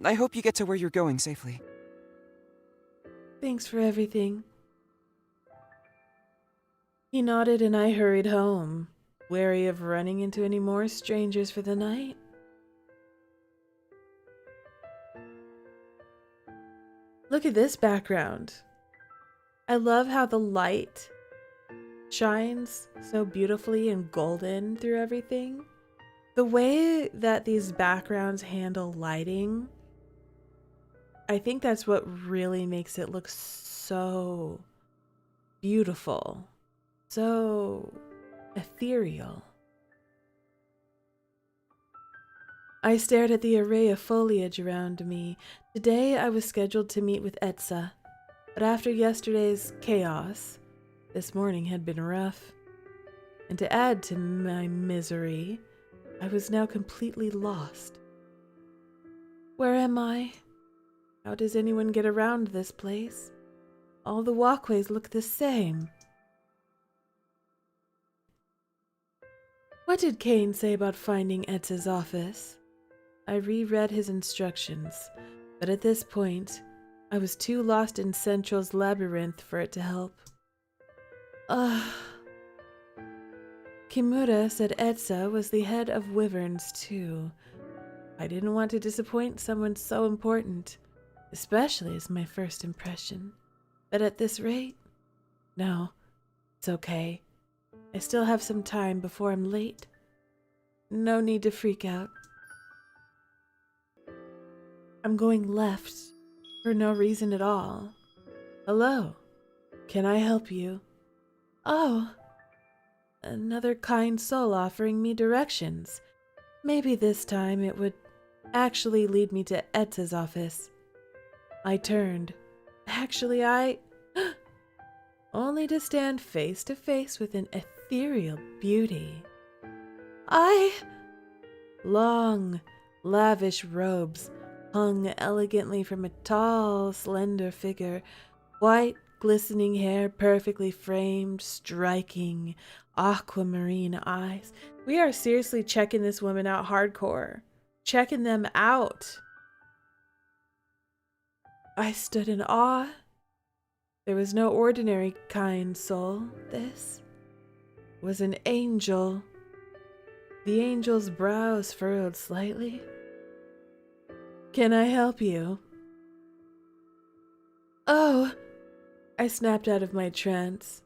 Speaker 5: I hope you get to where you're going safely.
Speaker 1: Thanks for everything. He nodded and I hurried home, wary of running into any more strangers for the night. Look at this background. I love how the light shines so beautifully and golden through everything. The way that these backgrounds handle lighting, I think that's what really makes it look so beautiful, so ethereal. I stared at the array of foliage around me. Today I was scheduled to meet with Etza, but after yesterday's chaos, this morning had been rough. And to add to my misery, I was now completely lost. Where am I? How does anyone get around this place? All the walkways look the same. What did Kane say about finding Etza's office? I reread his instructions, but at this point, I was too lost in Central's labyrinth for it to help. Kimura said Etza was the head of Wyverns too. I didn't want to disappoint someone so important, especially as my first impression. But at this rate, no, it's okay. I still have some time before I'm late. No need to freak out. I'm going left for no reason at all. Hello, can I help you? Oh, another kind soul offering me directions. Maybe this time it would actually lead me to Etza's office. I turned. Actually, only to stand face to face with an ethereal beauty. Long, lavish robes hung elegantly from a tall, slender figure, white, glistening hair perfectly framed, striking, aquamarine eyes. We are seriously checking this woman out hardcore. Checking them out. I stood in awe. There was no ordinary kind soul. This was an angel. The angel's brows furrowed slightly. Can I help you? Oh, I snapped out of my trance.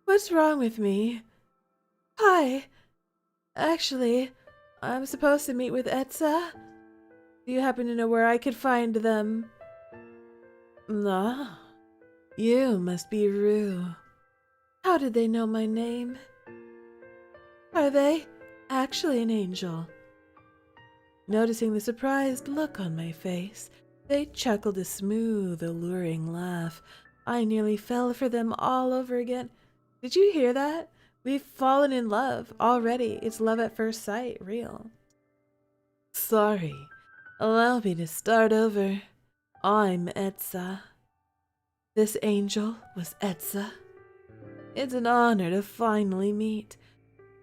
Speaker 1: What's wrong with me? Hi. Actually, I'm supposed to meet with Etza. Do you happen to know where I could find them? Nah. You must be Rue. How did they know my name? Are they actually an angel? Noticing the surprised look on my face, they chuckled a smooth, alluring laugh. I nearly fell for them all over again. Did you hear that? We've fallen in love already. It's love at first sight, real. Sorry. Allow me to start over. I'm Etza. This angel was Etza. It's an honor to finally meet.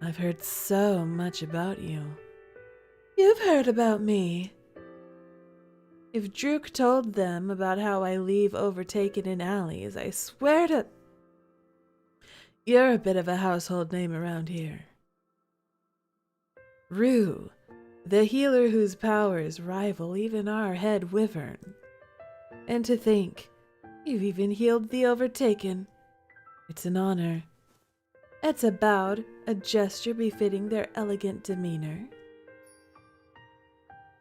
Speaker 1: I've heard so much about you. You've heard about me. If Druk told them about how I leave overtaken in alleys, I swear to... You're a bit of a household name around here. Rue, the healer whose powers rival even our head wyvern. And to think, you've even healed the overtaken. It's an honor. Etza bowed, a gesture befitting their elegant demeanor.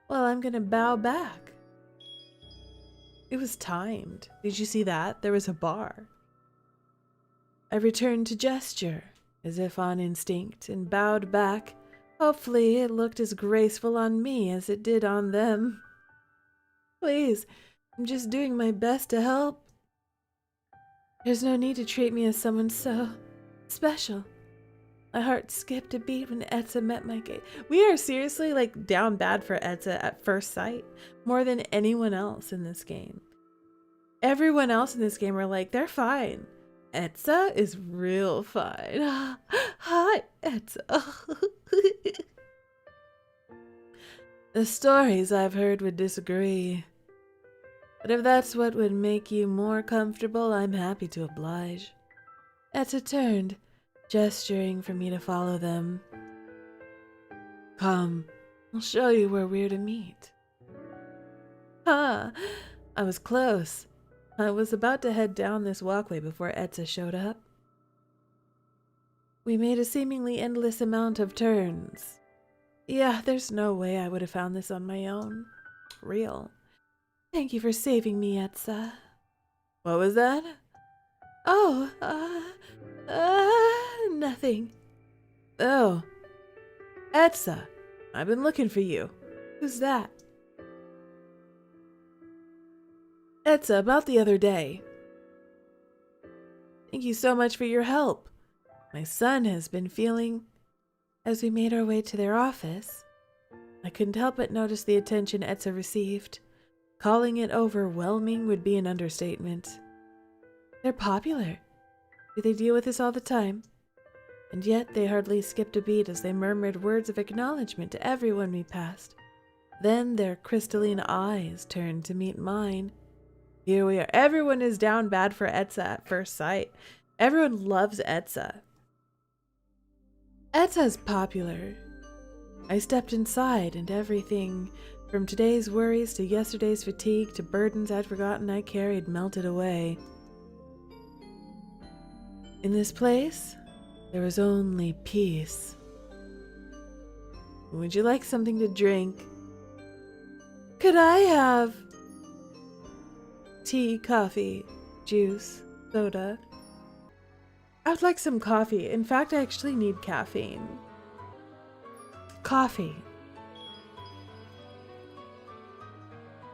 Speaker 1: Well, I'm gonna bow back. It was timed. Did you see that? There was a bar. I returned to gesture, as if on instinct, and bowed back. Hopefully it looked as graceful on me as it did on them. Please, I'm just doing my best to help. There's no need to treat me as someone so special. My heart skipped a beat when Etza met my gaze. We are seriously like down bad for Etza at first sight, more than anyone else in this game. Everyone else in this game are like, they're fine. Etza is real fine. Hi, Etza. The stories I've heard would disagree. But if that's what would make you more comfortable, I'm happy to oblige. Etza turned, gesturing for me to follow them. Come, I'll show you where we're to meet. I was close. I was about to head down this walkway before Etza showed up. We made a seemingly endless amount of turns. Yeah, there's no way I would have found this on my own. Real. Thank you for saving me, Etsa. What was that? Oh, nothing. Oh, Etsa, I've been looking for you. Who's that? Etsa, about the other day. Thank you so much for your help. My son has been feeling... As we made our way to their office, I couldn't help but notice the attention Etsa received. Calling it overwhelming would be an understatement. They're popular. Do they deal with this all the time? And yet they hardly skipped a beat as they murmured words of acknowledgement to everyone we passed. Then their crystalline eyes turned to meet mine. Here we are. Everyone is down bad for Etsa at first sight. Everyone loves Etsa. Etsa's popular. I stepped inside and everything, from today's worries to yesterday's fatigue to burdens I'd forgotten I carried, melted away. In this place, there was only peace. Would you like something to drink? Could I have tea, coffee, juice, soda? I would like some coffee. In fact, I actually need caffeine. Coffee.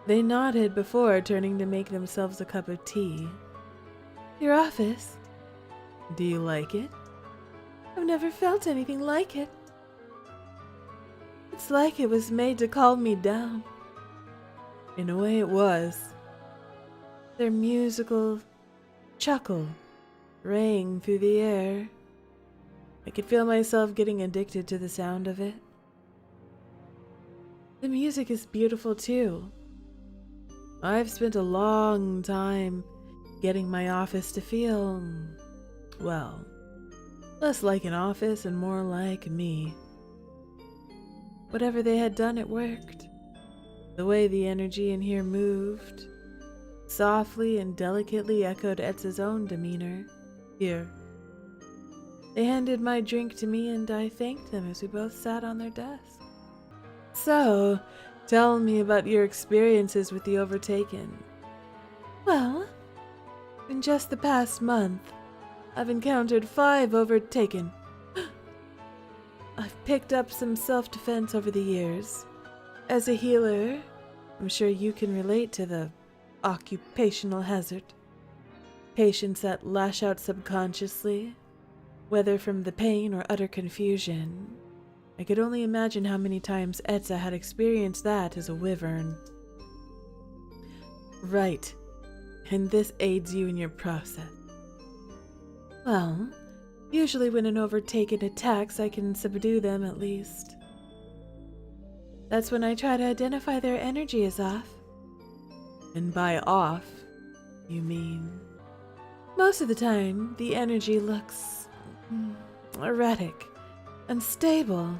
Speaker 1: They nodded before turning to make themselves a cup of tea. Your office? Do you like it? I've never felt anything like it. It's like it was made to calm me down. In a way it was. Their musical chuckle rang through the air. I could feel myself getting addicted to the sound of it. The music is beautiful too. I've spent a long time getting my office to feel, well, less like an office and more like me. Whatever they had done, it worked. The way the energy in here moved, softly and delicately echoed Etsa's own demeanor. Here. They handed my drink to me and I thanked them as we both sat on their desks. So, tell me about your experiences with the Overtaken. Well, in just the past month, I've encountered 5 Overtaken. I've picked up some self-defense over the years. As a healer, I'm sure you can relate to the occupational hazard. Patients that lash out subconsciously, whether from the pain or utter confusion. I could only imagine how many times Etsa had experienced that as a wyvern. Right, and this aids you in your process. Well, usually when an Overtaken attacks, I can subdue them at least. That's when I try to identify their energy is off. And by off, you mean... Most of the time, the energy looks erratic, unstable.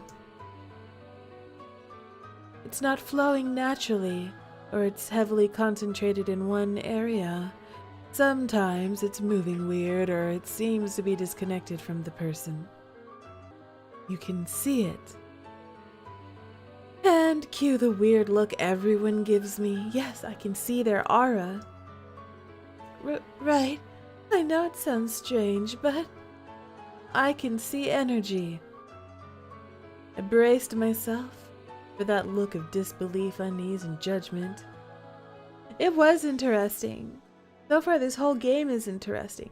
Speaker 1: It's not flowing naturally, or it's heavily concentrated in one area. Sometimes it's moving weird, or it seems to be disconnected from the person. You can see it. And cue the weird look everyone gives me. Yes, I can see their aura. Right. I know it sounds strange, but I can see energy. I braced myself for that look of disbelief, unease, and judgment. It was interesting. So far, this whole game is interesting.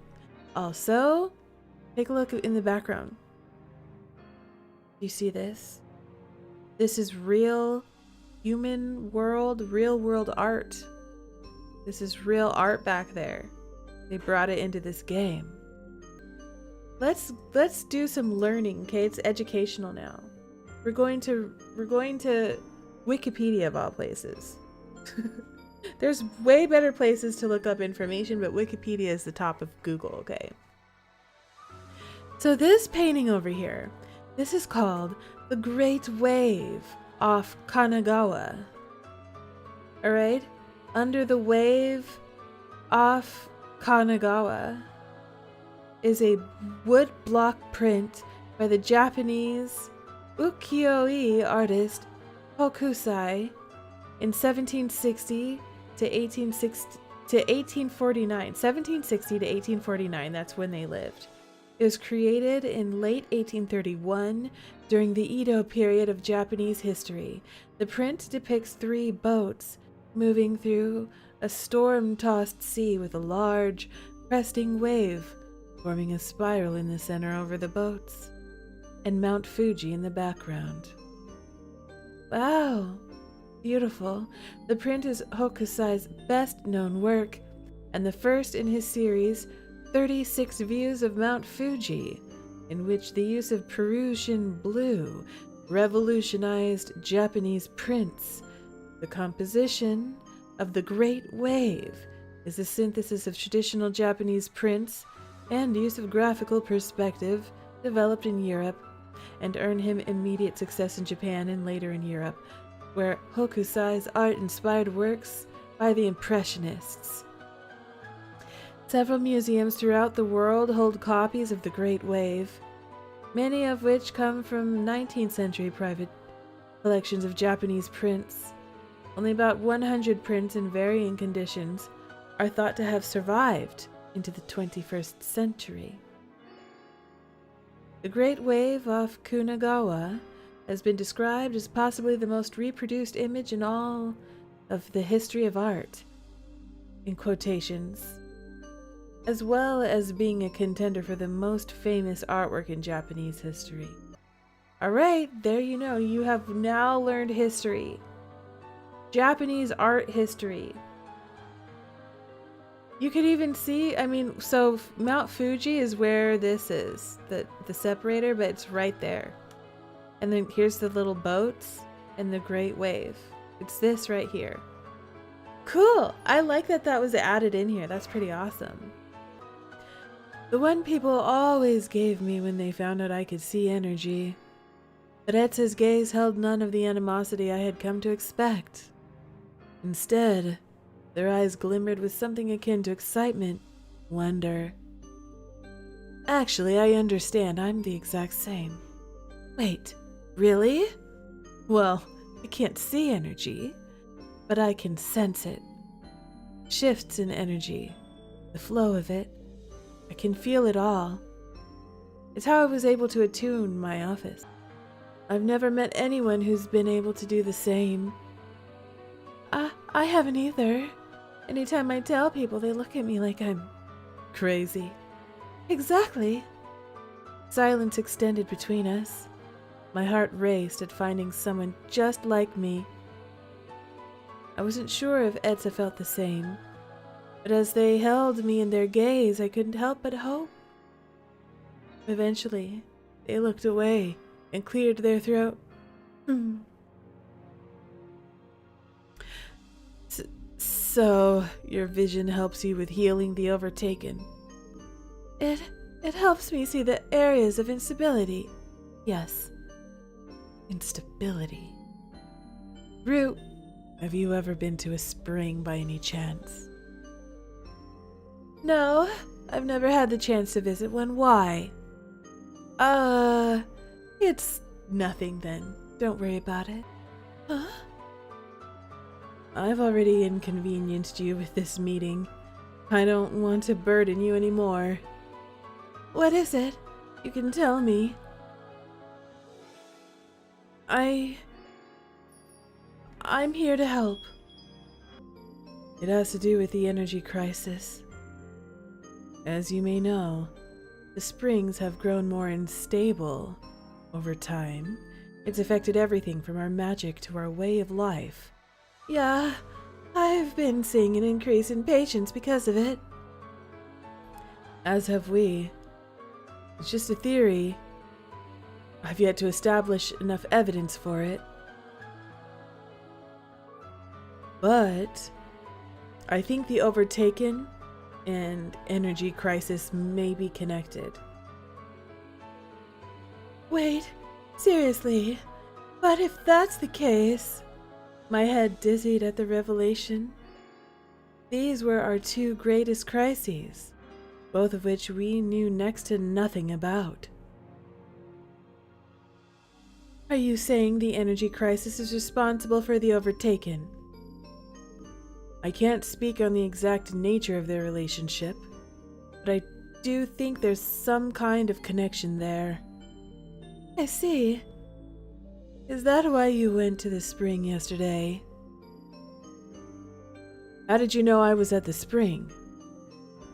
Speaker 1: Also, take a look in the background. Do you see this? This is real human world, real world art. This is real art back there. They brought it into this game. Let's do some learning, okay? It's educational now. We're going to Wikipedia of all places. There's way better places to look up information, but Wikipedia is the top of Google, okay? So this painting over here, this is called The Great Wave off Kanagawa. Alright? Under the Wave off Kanagawa. is a wood block print by the Japanese ukiyo-e artist Hokusai in 1760 to 1849. 1760 to 1849, that's when they lived. It was created in late 1831 during the Edo period of Japanese history. The print depicts 3 boats moving through a storm-tossed sea with a large, cresting wave forming a spiral in the center over the boats, and Mount Fuji in the background. Wow! Beautiful. The print is Hokusai's best-known work, and the first in his series, 36 Views of Mount Fuji, in which the use of Peruvian blue revolutionized Japanese prints. The composition of the Great Wave is a synthesis of traditional Japanese prints and use of graphical perspective developed in Europe, and earned him immediate success in Japan and later in Europe, where Hokusai's art inspired works by the Impressionists. Several museums throughout the world hold copies of the Great Wave, many of which come from 19th century private collections of Japanese prints. Only about 100 prints in varying conditions are thought to have survived into the 21st century. The Great Wave off Kunagawa has been described as possibly the most reproduced image in all of the history of art, in quotations, as well as being a contender for the most famous artwork in Japanese history. Alright, there you know, you have now learned history. Japanese art history. You could even see, so Mount Fuji is where this is, the separator, but it's right there. And then here's the little boats and the Great Wave. It's this right here. Cool! I like that was added in here. That's pretty awesome. The one people always gave me when they found out I could see energy. But Etza's gaze held none of the animosity I had come to expect. Instead, their eyes glimmered with something akin to excitement, wonder. Actually, I understand. I'm the exact same. Wait, really? Well, I can't see energy, but I can sense it. Shifts in energy, the flow of it. I can feel it all. It's how I was able to attune my office. I've never met anyone who's been able to do the same. I haven't either. Anytime I tell people, they look at me like I'm crazy. Exactly. Silence extended between us. My heart raced at finding someone just like me. I wasn't sure if Etza felt the same, but as they held me in their gaze, I couldn't help but hope. Eventually, they looked away and cleared their throat. So, your vision helps you with healing the overtaken? It helps me see the areas of instability. Yes. Instability. Root, have you ever been to a spring by any chance? No, I've never had the chance to visit one. Why? It's nothing then. Don't worry about it. Huh? I've already inconvenienced you with this meeting. I don't want to burden you anymore. What is it? You can tell me. I'm here to help. It has to do with the energy crisis. As you may know, the springs have grown more unstable over time. It's affected everything from our magic to our way of life. Yeah, I've been seeing an increase in patients because of it. As have we. It's just a theory. I've yet to establish enough evidence for it. But I think the overtaken and energy crisis may be connected. Wait, seriously? But if that's the case... My head dizzied at the revelation. These were our 2 greatest crises. both of which we knew next to nothing about. Are you saying the energy crisis is responsible for the Overtaken? I can't speak on the exact nature of their relationship, but I do think there's some kind of connection there. I see. Is that why you went to the spring yesterday? How did you know I was at the spring?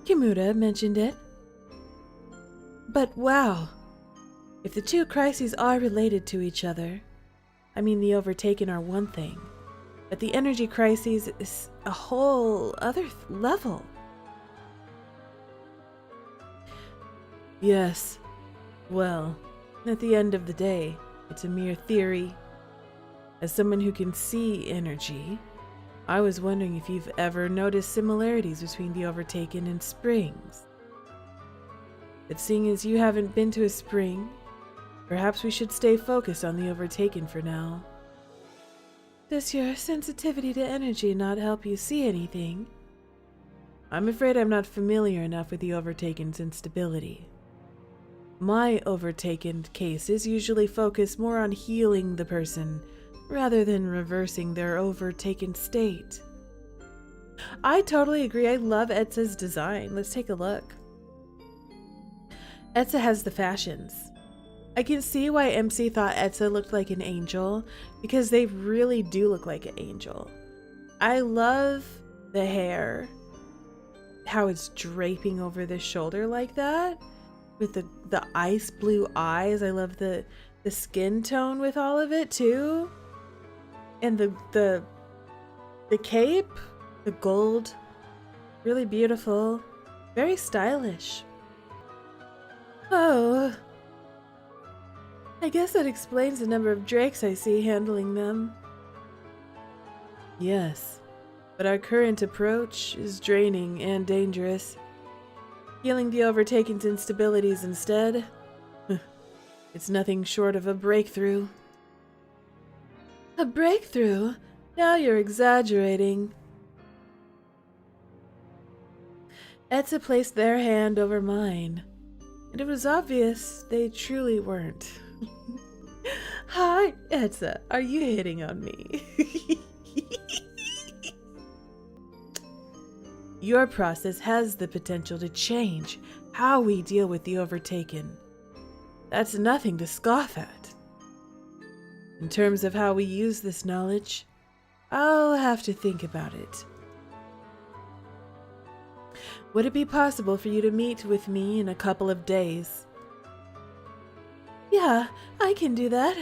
Speaker 1: Kimura mentioned it. But wow, if the two crises are related to each other, I mean the Overtaken are one thing, but the energy crises is a whole other level. Yes, well, at the end of the day, it's a mere theory. As someone who can see energy, I was wondering if you've ever noticed similarities between the Overtaken and springs. But seeing as you haven't been to a spring, perhaps we should stay focused on the Overtaken for now. Does your sensitivity to energy not help you see anything? I'm afraid I'm not familiar enough with the Overtaken's instability. My Overtaken cases usually focus more on healing the person rather than reversing their overtaken state. I totally agree. I love Etsa's design. Let's take a look. Etsa has the fashions. I can see why MC thought Etsa looked like an angel, because they really do look like an angel. I love the hair, how it's draping over the shoulder like that, with the ice blue eyes. I love the skin tone with all of it too. And the cape, the gold, really beautiful, very stylish. Oh, I guess that explains the number of drakes I see handling them. Yes, but our current approach is draining and dangerous. Healing the Overtaken's instabilities instead, it's nothing short of a breakthrough. A breakthrough? Now you're exaggerating. Etsa placed their hand over mine, and it was obvious they truly weren't. Hi, Etsa, are you hitting on me? Your process has the potential to change how we deal with the Overtaken. That's nothing to scoff at. In terms of how we use this knowledge, I'll have to think about it. Would it be possible for you to meet with me in a couple of days? Yeah, I can do that.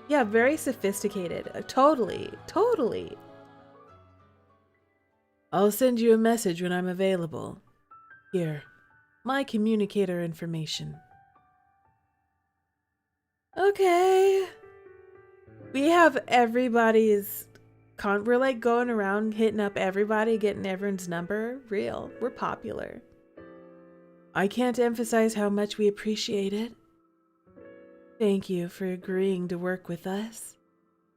Speaker 1: Yeah, very sophisticated. Totally. I'll send you a message when I'm available. Here, my communicator information. Okay. We have everybody's... we're like going around hitting up everybody, getting everyone's number. Real. We're popular. I can't emphasize how much we appreciate it. Thank you for agreeing to work with us.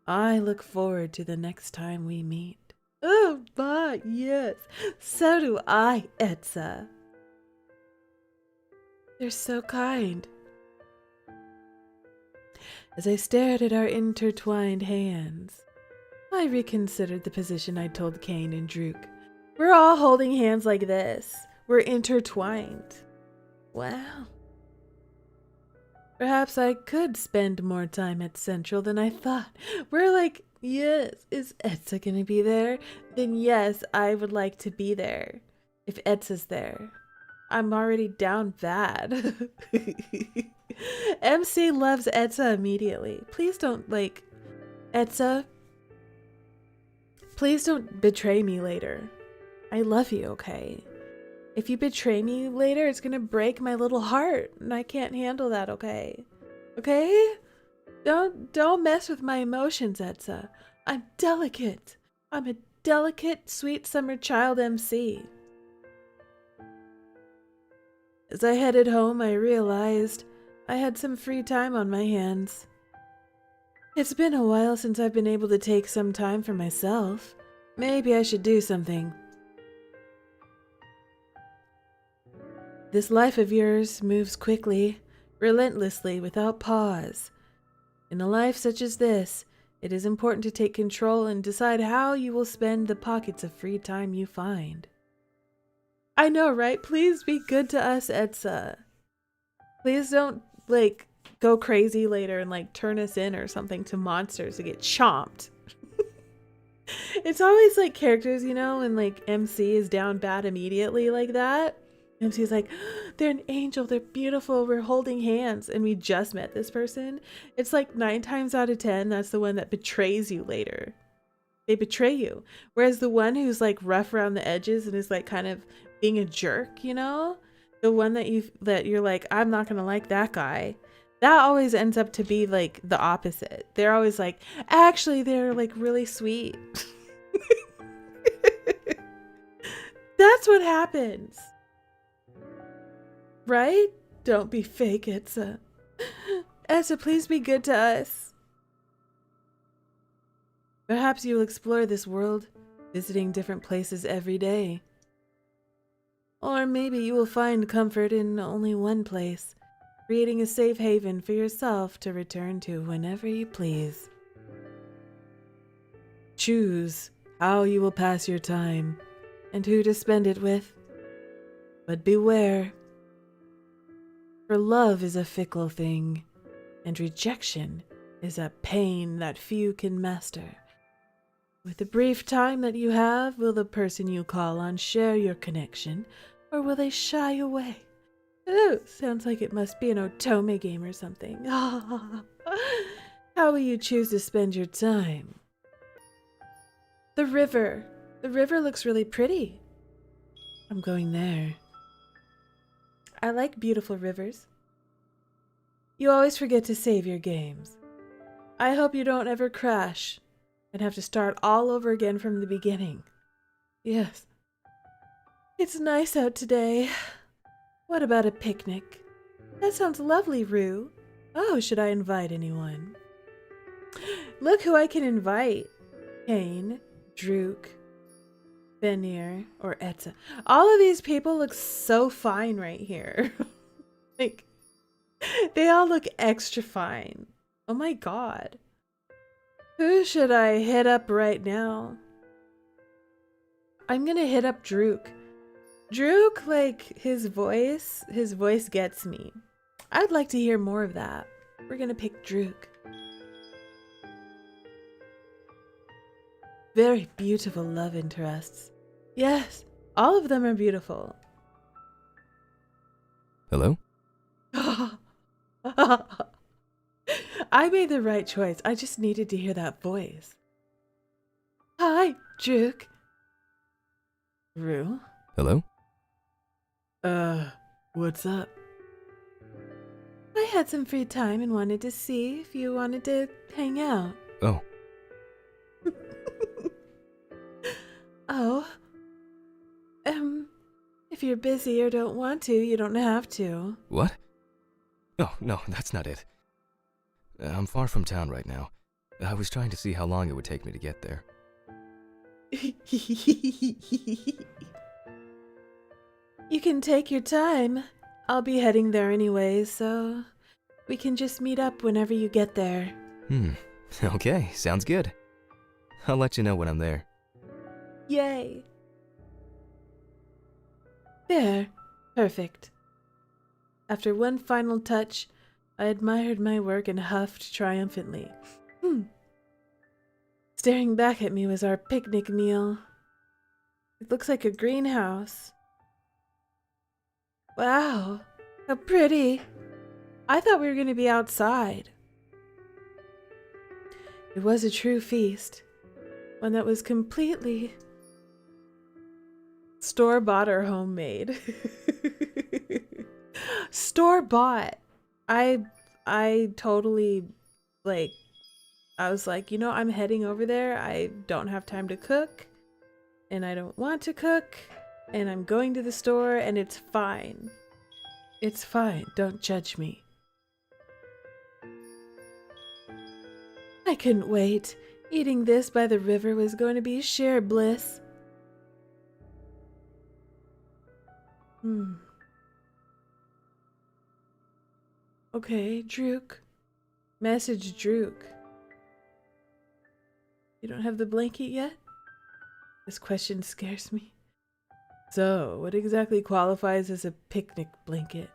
Speaker 1: I look forward to the next time we meet. Oh, my, yes. So do I, Etsa. They're so kind. As I stared at our intertwined hands, I reconsidered the position I told Kane and Druk. We're all holding hands like this. We're intertwined. Wow. Perhaps I could spend more time at Central than I thought. We're like, yes, is Etsa gonna be there? Then yes, I would like to be there. If Etsa's there. I'm already down bad. MC loves Etsa immediately. Please don't, like, Etsa, please don't betray me later. I love you, okay? If you betray me later, it's gonna break my little heart, and I can't handle that, okay? Okay? Don't mess with my emotions, Etsa. I'm delicate. I'm a delicate, sweet summer child MC. As I headed home, I realized I had some free time on my hands. It's been a while since I've been able to take some time for myself. Maybe I should do something. This life of yours moves quickly, relentlessly, without pause. In a life such as this, it is important to take control and decide how you will spend the pockets of free time you find. I know, right? Please be good to us, Etsa. Please don't, go crazy later and, turn us in or something to monsters to get chomped. It's always, characters, when, MC is down bad immediately like that. MC's like, they're an angel, they're beautiful, we're holding hands, and we just met this person. It's 9 times out of 10, that's the one that betrays you later. They betray you. Whereas the one who's rough around the edges and is kind of being a jerk, the one that you're like, I'm not gonna like that guy, that always ends up to be the opposite. They're always actually they're really sweet. That's what happens. Right? Don't be fake, Etsa. Etsa, please be good to us. Perhaps you'll explore this world, visiting different places every day. Or maybe you will find comfort in only one place, creating a safe haven for yourself to return to whenever you please. Choose how you will pass your time and who to spend it with. But beware, for love is a fickle thing, and rejection is a pain that few can master. With the brief time that you have, will the person you call on share your connection, or will they shy away? Ooh, sounds like it must be an Otome game or something. How will you choose to spend your time? The river. The river looks really pretty. I'm going there. I like beautiful rivers. You always forget to save your games. I hope you don't ever crash and have to start all over again from the beginning. Yes. It's nice out today. What about a picnic? That sounds lovely, Rue. Oh, should I invite anyone? Look who I can invite. Kane, Drook, Benir, or Etsa. All of these people look so fine right here. They all look extra fine. Oh my god. Who should I hit up right now? I'm gonna hit up Drook. Drook, his voice gets me. I'd like to hear more of that. We're gonna pick Drook. Very beautiful love interests. Yes, all of them are beautiful.
Speaker 3: Hello?
Speaker 1: I made the right choice. I just needed to hear that voice. Hi, Drook. Rue?
Speaker 3: Hello?
Speaker 1: What's up? I had some free time and wanted to see if you wanted to hang out.
Speaker 3: Oh.
Speaker 1: Oh. If you're busy or don't want to, you don't have to.
Speaker 3: What? Oh, no, that's not it. I'm far from town right now. I was trying to see how long it would take me to get there.
Speaker 1: You can take your time. I'll be heading there anyway, so we can just meet up whenever you get there.
Speaker 3: Okay, sounds good. I'll let you know when I'm there.
Speaker 1: Yay. There. Perfect. After one final touch, I admired my work and huffed triumphantly. Staring back at me was our picnic meal. It looks like a greenhouse. Wow, how pretty. I thought we were going to be outside. It was a true feast, one that was completely store-bought or homemade. Store-bought. I totally, I was like, I'm heading over there. I don't have time to cook, and I don't want to cook, and I'm going to the store, and it's fine. It's fine. Don't judge me. I couldn't wait. Eating this by the river was going to be sheer bliss. Okay, Drook. Message Drook. You don't have the blanket yet? This question scares me. So, what exactly qualifies as a picnic blanket?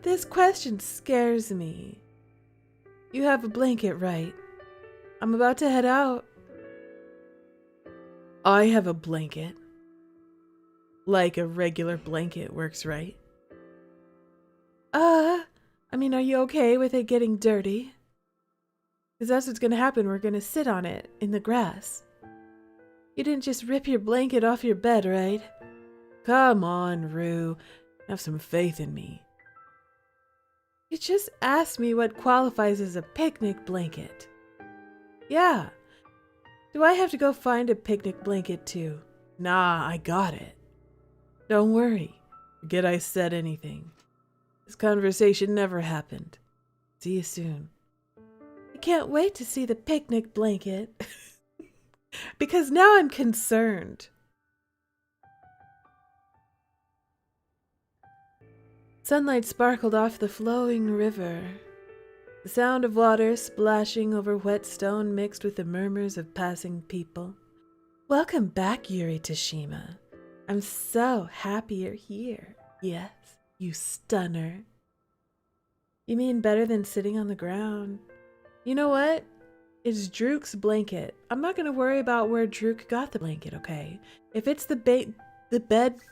Speaker 1: This question scares me. You have a blanket, right? I'm about to head out. I have a blanket. Like a regular blanket works, right? Are you okay with it getting dirty? Because that's what's gonna happen. We're gonna sit on it in the grass. You didn't just rip your blanket off your bed, right? Come on, Rue. Have some faith in me. You just asked me what qualifies as a picnic blanket. Yeah. Do I have to go find a picnic blanket too? Nah, I got it. Don't worry. Forget I said anything. This conversation never happened. See you soon. I can't wait to see the picnic blanket. Because now I'm concerned. Sunlight sparkled off the flowing river. The sound of water splashing over wet stone mixed with the murmurs of passing people. Welcome back, Yuri Tashima. I'm so happy you're here. Yes, you stunner. You mean better than sitting on the ground? You know what? It's Drook's blanket. I'm not going to worry about where Drook got the blanket, okay? If it's the bed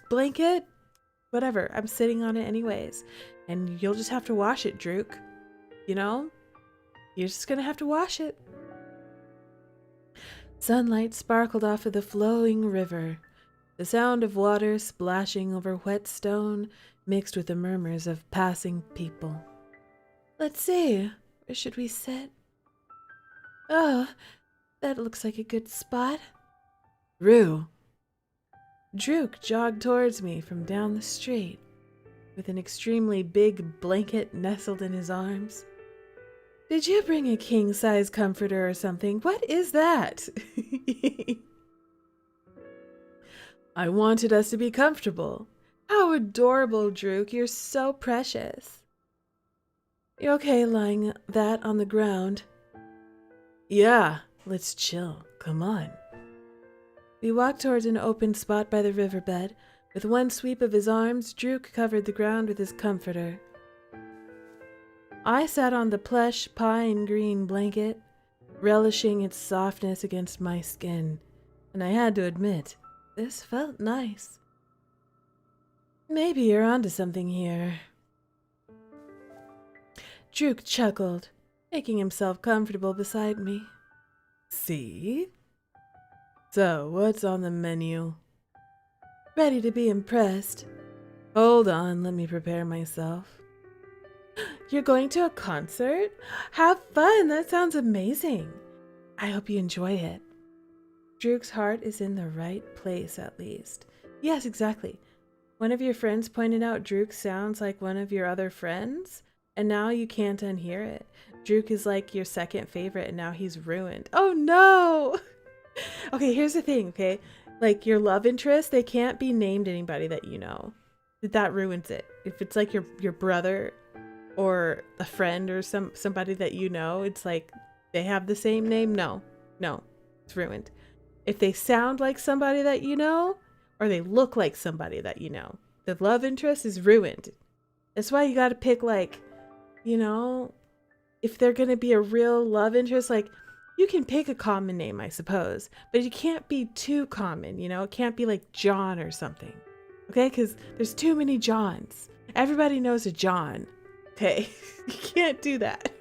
Speaker 1: blanket, whatever. I'm sitting on it anyways. And you'll just have to wash it, Drook. You know? You're just going to have to wash it. Sunlight sparkled off of the flowing river. The sound of water splashing over wet stone mixed with the murmurs of passing people. Let's see. Where should we sit? Oh, that looks like a good spot. Rue. Drook jogged towards me from down the street, with an extremely big blanket nestled in his arms. Did you bring a king-size comforter or something? What is that? I wanted us to be comfortable. How adorable, Drook. You're so precious. You okay lying that on the ground? Yeah, let's chill. Come on. We walked towards an open spot by the riverbed. With one sweep of his arms, Drook covered the ground with his comforter. I sat on the plush pine green blanket, relishing its softness against my skin, and I had to admit, this felt nice. Maybe you're onto something here. Drook chuckled, making himself comfortable beside me. See? So, what's on the menu? Ready to be impressed. Hold on, let me prepare myself. You're going to a concert? Have fun, that sounds amazing. I hope you enjoy it. Drook's heart is in the right place, at least. Yes, exactly. One of your friends pointed out Drook sounds like one of your other friends, and now you can't unhear it. Drook is like your second favorite, and now he's ruined. Oh no! Okay, here's the thing, okay? Like, your love interest, they can't be named anybody that you know. That ruins it. If it's like your brother or a friend or somebody that you know, it's like they have the same name. No, it's ruined. If they sound like somebody that you know, or they look like somebody that you know, the love interest is ruined. That's why you gotta pick, like, you know, if they're gonna be a real love interest, like, you can pick a common name, I suppose, but you can't be too common, you know? It can't be like John or something, okay? Because there's too many Johns. Everybody knows a John, okay? You can't do that.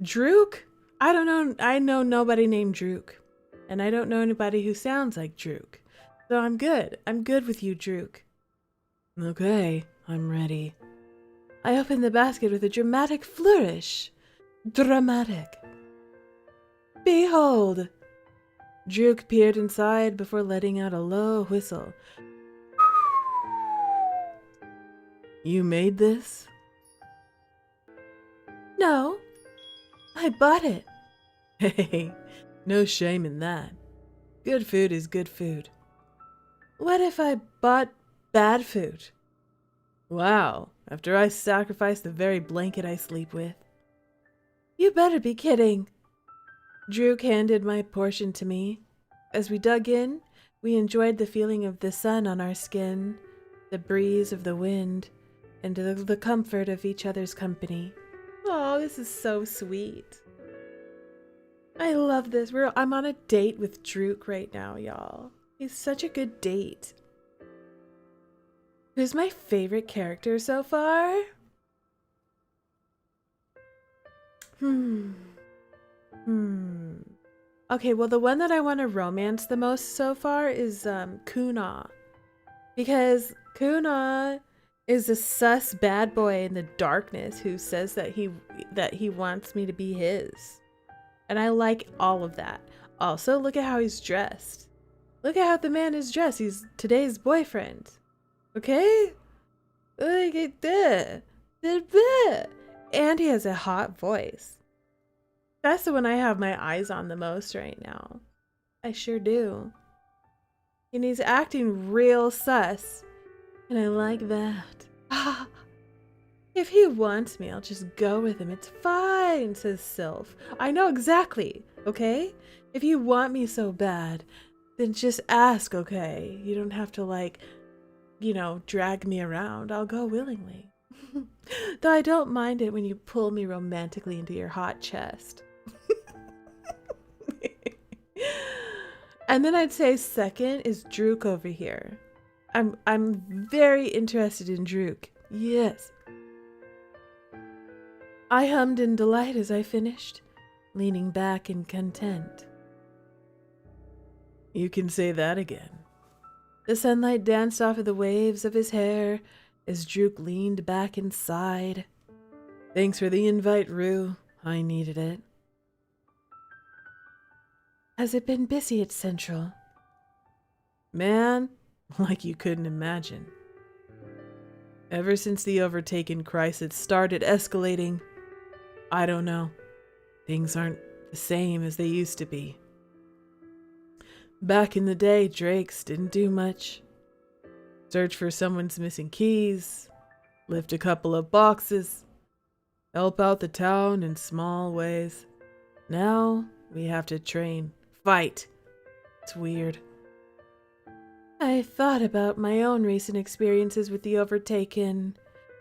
Speaker 1: Drook? I don't know. I know nobody named Drook. And I don't know anybody who sounds like Drook. So I'm good. I'm good with you, Drook. Okay, I'm ready. I opened the basket with a dramatic flourish. Dramatic. Behold! Drook peered inside before letting out a low whistle. You made this? No, I bought it. Hey, no shame in that. Good food is good food. What if I bought Bad food. Wow, after I sacrificed the very blanket I sleep with. You better be kidding. Druk handed my portion to me. As we dug in, we enjoyed the feeling of the sun on our skin, the breeze of the wind, and the comfort of each other's company. Oh, this is so sweet. I love this. I'm on a date with Druk right now, y'all. He's such a good date. Who's my favorite character so far? Okay, well, the one that I want to romance the most so far is Kuna. Because Kuna is a sus bad boy in the darkness who says that he wants me to be his. And I like all of that. Also, look at how he's dressed. Look at how the man is dressed. He's today's boyfriend. Okay? Look at that. And he has a hot voice. That's the one I have my eyes on the most right now. I sure do. And he's acting real sus. And I like that. If he wants me, I'll just go with him. It's fine, says Sylph. I know exactly, okay? If you want me so bad, then just ask, okay? You don't have to, like, you know, drag me around. I'll go willingly. Though I don't mind it when you pull me romantically into your hot chest. And then I'd say second is Druk over here. I'm very interested in Druk. Yes. I hummed in delight as I finished, leaning back in content. You can say that again. The sunlight danced off of the waves of his hair as Druk leaned back and sighed. Thanks for the invite, Rue. I needed it. Has it been busy at Central? Man, like you couldn't imagine. Ever since the overtaken crisis started escalating, I don't know. Things aren't the same as they used to be. Back in the day, Drakes didn't do much. Search for someone's missing keys, lift a couple of boxes, help out the town in small ways. Now we have to train, fight. It's weird. I thought about my own recent experiences with the Overtaken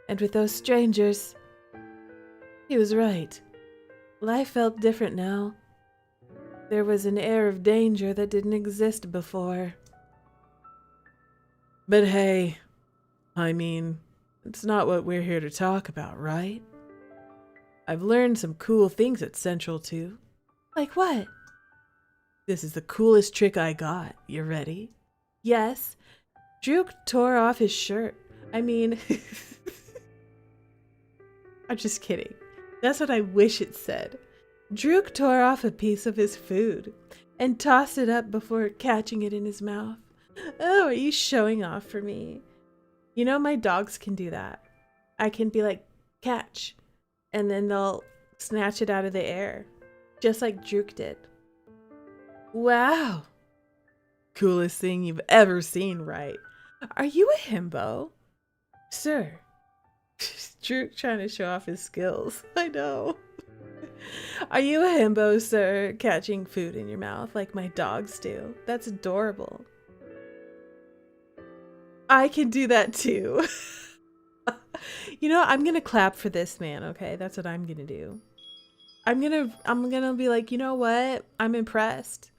Speaker 1: and with those strangers. He was right. Life felt different now. There was an air of danger that didn't exist before. But hey, I mean, it's not what we're here to talk about, right? I've learned some cool things at Central too. Like what? This is the coolest trick I got. You ready? Yes. Druk tore off his shirt. I mean, I'm just kidding. That's what I wish it said. Druk tore off a piece of his food and tossed it up before catching it in his mouth. Oh, are you showing off for me? You know, my dogs can do that. I can be like, catch, and then they'll snatch it out of the air, just like Druk did. Wow. Coolest thing you've ever seen, right? Are you a himbo? Sir. Druk trying to show off his skills. I know. Are you a himbo, sir, catching food in your mouth like my dogs do? That's adorable. I can do that too. You know, I'm gonna clap for this man, okay? That's what I'm gonna do. I'm gonna be like, you know what? I'm impressed.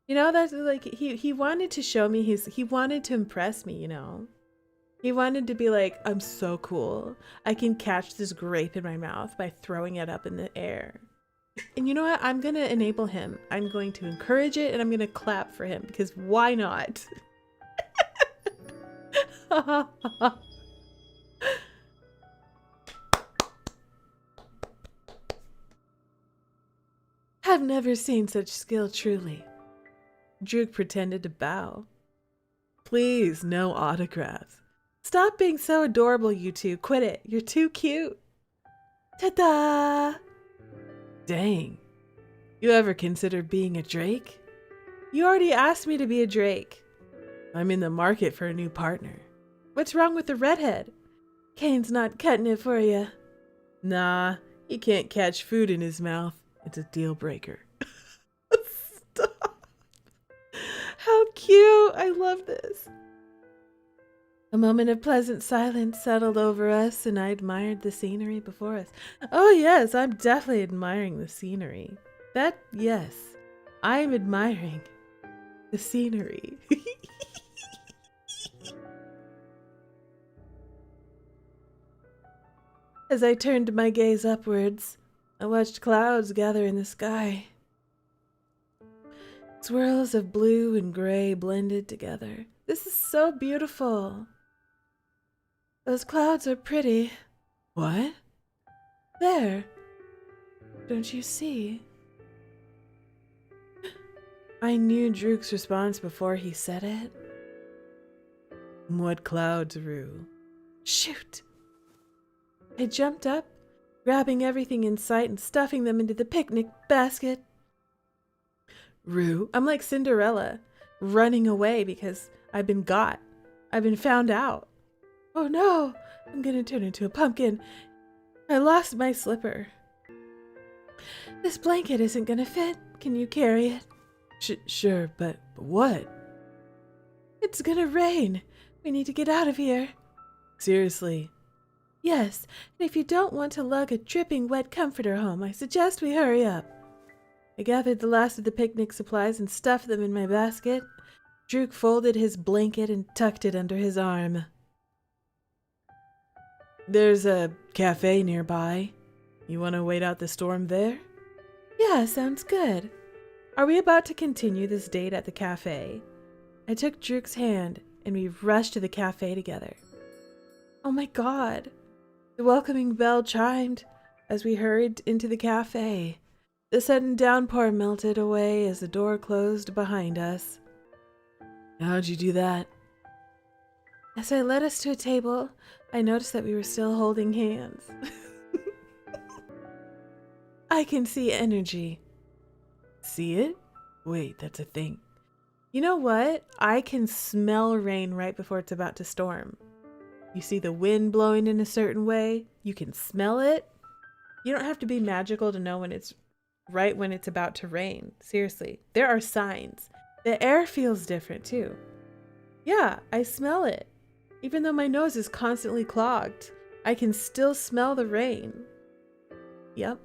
Speaker 1: You know, that's like he wanted to show me he wanted to impress me, you know. He wanted to be like, I'm so cool. I can catch this grape in my mouth by throwing it up in the air. And you know what? I'm gonna enable him. I'm going to encourage it and I'm gonna clap for him because why not? I've never seen such skill, truly. Druk pretended to bow. Please, no autographs. Stop being so adorable, you two. Quit it. You're too cute. Ta-da! Dang. You ever considered being a Drake? You already asked me to be a Drake. I'm in the market for a new partner. What's wrong with the redhead? Kane's not cutting it for you. Nah, he can't catch food in his mouth. It's a deal breaker. Stop. How cute. I love this. A moment of pleasant silence settled over us, and I admired the scenery before us. Oh, yes, I'm definitely admiring the scenery. Yes, I'm admiring the scenery. As I turned my gaze upwards, I watched clouds gather in the sky. Swirls of blue and gray blended together. This is so beautiful. Those clouds are pretty. What? There. Don't you see? I knew Drook's response before he said it. What clouds, Rue? Shoot! I jumped up, grabbing everything in sight and stuffing them into the picnic basket. Rue, I'm like Cinderella, running away because I've been got. I've been found out. Oh no, I'm gonna turn into a pumpkin. I lost my slipper. This blanket isn't gonna fit. Can you carry it? Sure, but what? It's gonna rain. We need to get out of here. Seriously? Yes, and if you don't want to lug a dripping wet comforter home, I suggest we hurry up. I gathered the last of the picnic supplies and stuffed them in my basket. Drook folded his blanket and tucked it under his arm. There's a cafe nearby. You want to wait out the storm there? Yeah, sounds good. Are we about to continue this date at the cafe? I took Drook's hand and we rushed to the cafe together. Oh my god. The welcoming bell chimed as we hurried into the cafe. The sudden downpour melted away as the door closed behind us. How'd you do that? As I led us to a table, I noticed that we were still holding hands. I can see energy. See it? Wait, that's a thing. You know what? I can smell rain right before it's about to storm. You see the wind blowing in a certain way. You can smell it. You don't have to be magical to know when it's right when it's about to rain. Seriously, there are signs. The air feels different too. Yeah, I smell it. Even though my nose is constantly clogged, I can still smell the rain. Yep.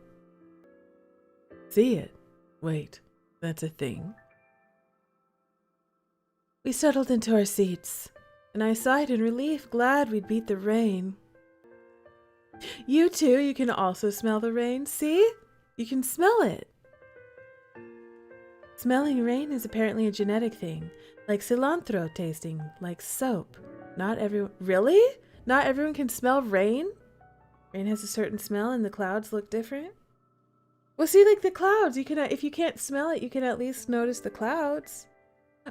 Speaker 1: See it? Wait, that's a thing. We settled into our seats, and I sighed in relief, glad we'd beat the rain. You too, you can also smell the rain. See? You can smell it. Smelling rain is apparently a genetic thing, like cilantro tasting, like soap. Not everyone... Really? Not everyone can smell rain? Rain has a certain smell and the clouds look different? Well, see, like the clouds, you can, if you can't smell it, you can at least notice the clouds.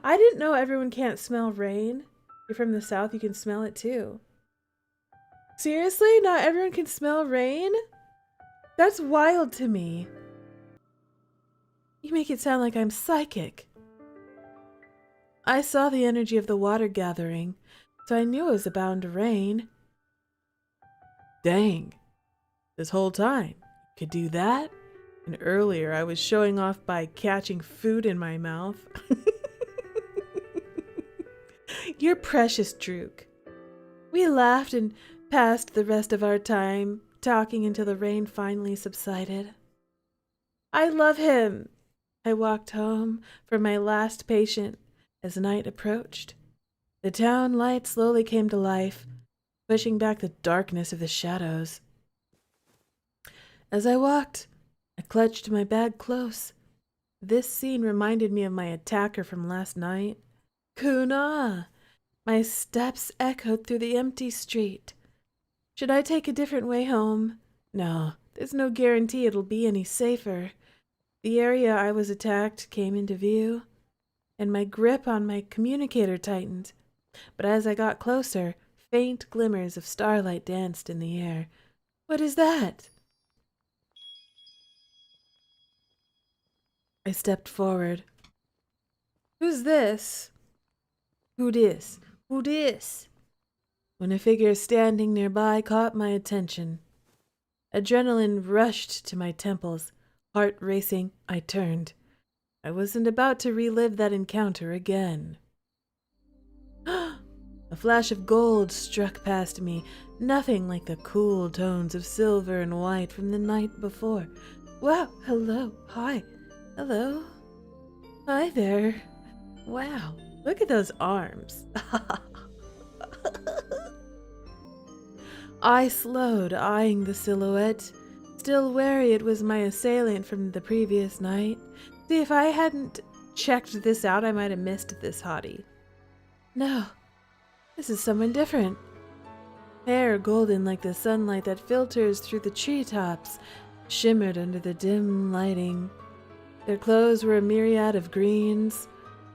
Speaker 1: I didn't know everyone can't smell rain. You're from the south, you can smell it too. Seriously? Not everyone can smell rain? That's wild to me. You make it sound like I'm psychic. I saw the energy of the water gathering, so I knew it was bound to rain. Dang. This whole time, you could do that? And earlier I was showing off by catching food in my mouth. You're precious, Drook. We laughed and passed the rest of our time talking until the rain finally subsided. I love him. I walked home from my last patient as night approached. The town light slowly came to life, pushing back the darkness of the shadows. As I walked, I clutched my bag close. This scene reminded me of my attacker from last night. Kuna! My steps echoed through the empty street. Should I take a different way home? No, there's no guarantee it'll be any safer. The area I was attacked came into view, and my grip on my communicator tightened. But as I got closer, faint glimmers of starlight danced in the air. What is that? I stepped forward. Who's this? Who dis? Who dis? when a figure standing nearby caught my attention. Adrenaline rushed to my temples. Heart racing, I turned. I wasn't about to relive that encounter again. A flash of gold struck past me, nothing like the cool tones of silver and white from the night before. Wow, hello, hi, hello, hi there. Wow, look at those arms. I slowed, eyeing the silhouette, still wary it was my assailant from the previous night. See, if I hadn't checked this out, I might have missed this hottie. No, this is someone different. Hair golden like the sunlight that filters through the treetops, shimmered under the dim lighting. Their clothes were a myriad of greens,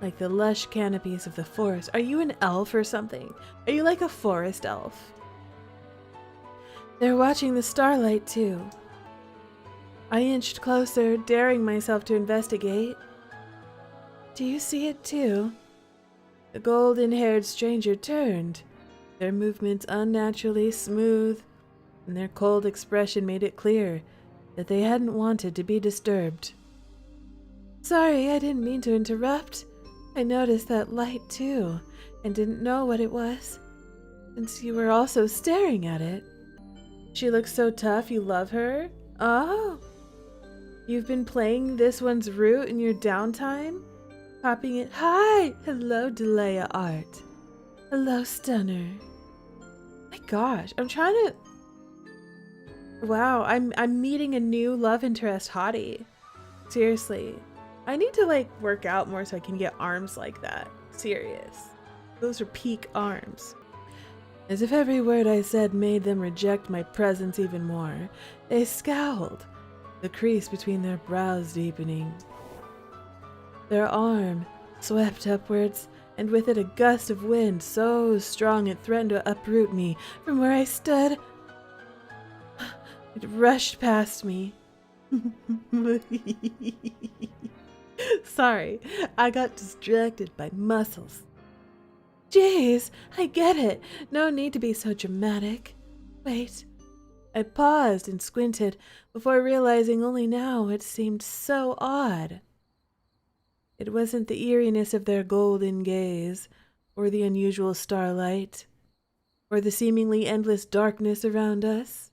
Speaker 1: like the lush canopies of the forest. Are you an elf or something? Are you like a forest elf? They're watching the starlight too. I inched closer, daring myself to investigate. Do you see it too? The golden-haired stranger turned, their movements unnaturally smooth, and their cold expression made it clear that they hadn't wanted to be disturbed. Sorry, I didn't mean to interrupt. I noticed that light too, and didn't know what it was, since you were also staring at it. She looks so tough, you love her? Oh, you've been playing this one's route in your downtime? Popping it. Hi! Hello, Delia Art. Hello, Stunner. My gosh, I'm trying to... Wow, I'm meeting a new love interest hottie. Seriously. I need to like work out more so I can get arms like that. Serious. Those are peak arms. As if every word I said made them reject my presence even more, they scowled, the crease between their brows deepening. Their arm swept upwards, and with it a gust of wind so strong it threatened to uproot me from where I stood. It rushed past me. Sorry, I got distracted by muscles. Jeez, I get it. No need to be so dramatic. Wait. I paused and squinted before realizing only now it seemed so odd. It wasn't the eeriness of their golden gaze, or the unusual starlight, or the seemingly endless darkness around us.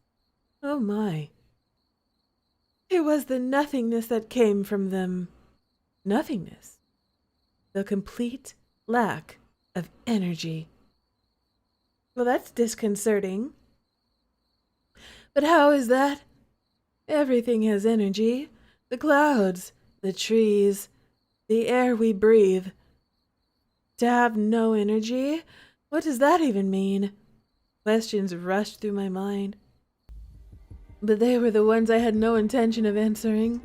Speaker 1: Oh my. It was the nothingness that came from them. Nothingness. The complete lack of energy. Well, that's disconcerting. But how is that? Everything has energy. The clouds, the trees, the air we breathe. To have no energy? What does that even mean? Questions rushed through my mind. But they were the ones I had no intention of answering.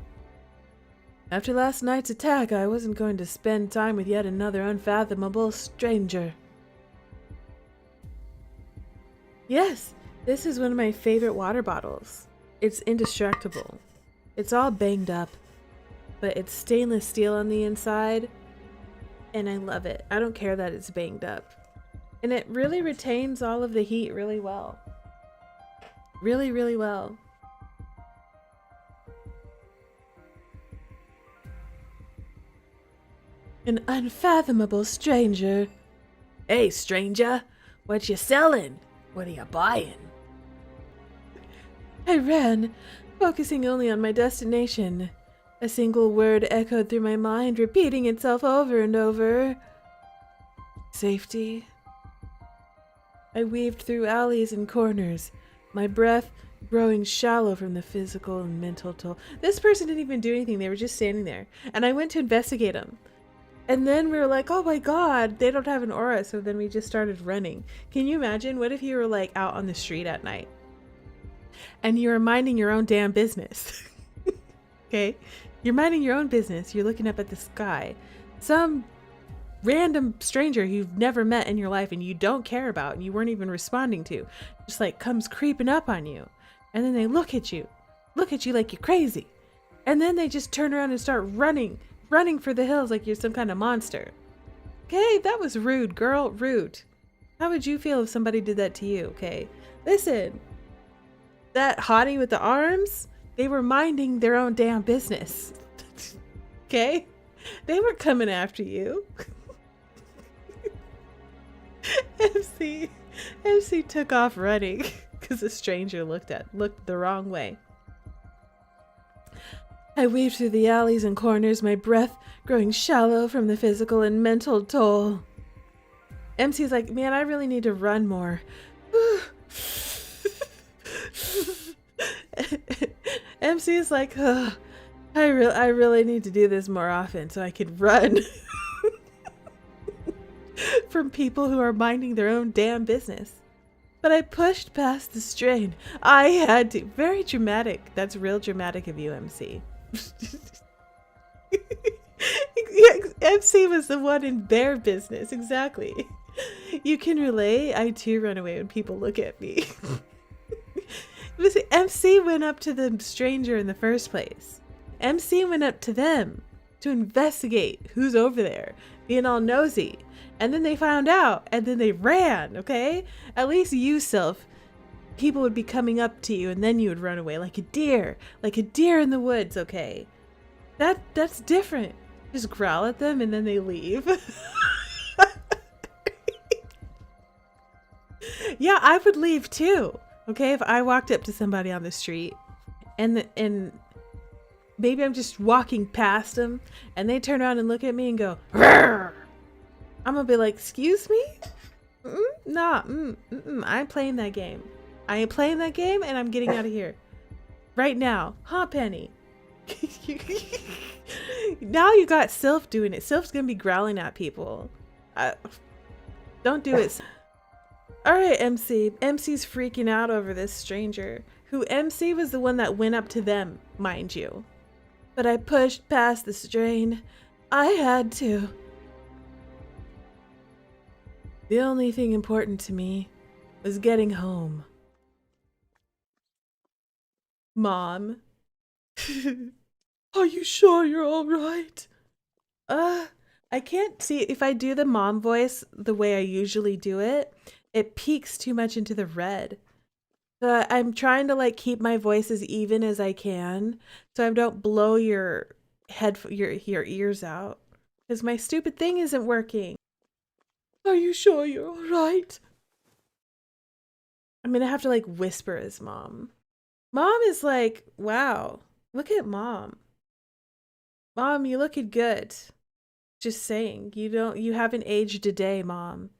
Speaker 1: After last night's attack, I wasn't going to spend time with yet another unfathomable stranger. Yes, this is one of my favorite water bottles. It's indestructible. It's all banged up, but it's stainless steel on the inside, and I love it. I don't care that it's banged up. And it really retains all of the heat really well. Really, really well. An unfathomable stranger. Hey, stranger, what you selling? What are you buying? I ran, focusing only on my destination. A single word echoed through my mind, repeating itself over and over. Safety. I weaved through alleys and corners, my breath growing shallow from the physical and mental toll. This person didn't even do anything. They were just standing there. And I went to investigate them. And then we were like, oh my god, they don't have an aura, so then we just started running. Can you imagine? What if you were like out on the street at night? And you were minding your own damn business. Okay? You're minding your own business. You're looking up at the sky. Some random stranger you've never met in your life and you don't care about and you weren't even responding to, just like comes creeping up on you. And then they look at you like you're crazy. And then they just turn around and start running for the hills like you're some kind of monster. Okay, that was rude, girl, rude. How would you feel if somebody did that to you, okay? Listen, that hottie with the arms, they were minding their own damn business. Okay? They were coming after you. MC took off running because the stranger looked the wrong way. I weaved through the alleys and corners, my breath growing shallow from the physical and mental toll. MC's like, man, I really need to run more. MC is like, I really need to do this more often so I can run from people who are minding their own damn business. But I pushed past the strain. I had to. Very dramatic. That's real dramatic of you, MC. MC was the one in their business. Exactly. You can relate. I too run away when people look at me. MC went up to the stranger in the first place. MC went up to them to investigate who's over there, being all nosy. And then they found out, and then they ran, okay? At least you, Sylph, people would be coming up to you, and then you would run away like a deer in the woods, okay? That's different. Just growl at them, and then they leave. Yeah, I would leave too, okay? If I walked up to somebody on the street, and maybe I'm just walking past them, and they turn around and look at me and go, "Rrr!" I'm gonna be like, excuse me? I ain't playing that game. I ain't playing that game, and I'm getting out of here. Right now. Huh, Penny? Now you got Sylph doing it. Sylph's gonna be growling at people. Don't do it. Alright, MC. MC's freaking out over this stranger, who MC was the one that went up to them, mind you. But I pushed past the strain. I had to. The only thing important to me was getting home. Mom. Are you sure you're all right? I can't see if I do the mom voice the way I usually do it. It peaks too much into the red. So I'm trying to like keep my voice as even as I can, so I don't blow your ears out. Because my stupid thing isn't working. Are you sure you're all right? I'm gonna have to like whisper as mom. Mom is like, wow, look at mom. Mom, you looking good. Just saying, you haven't aged a day, mom.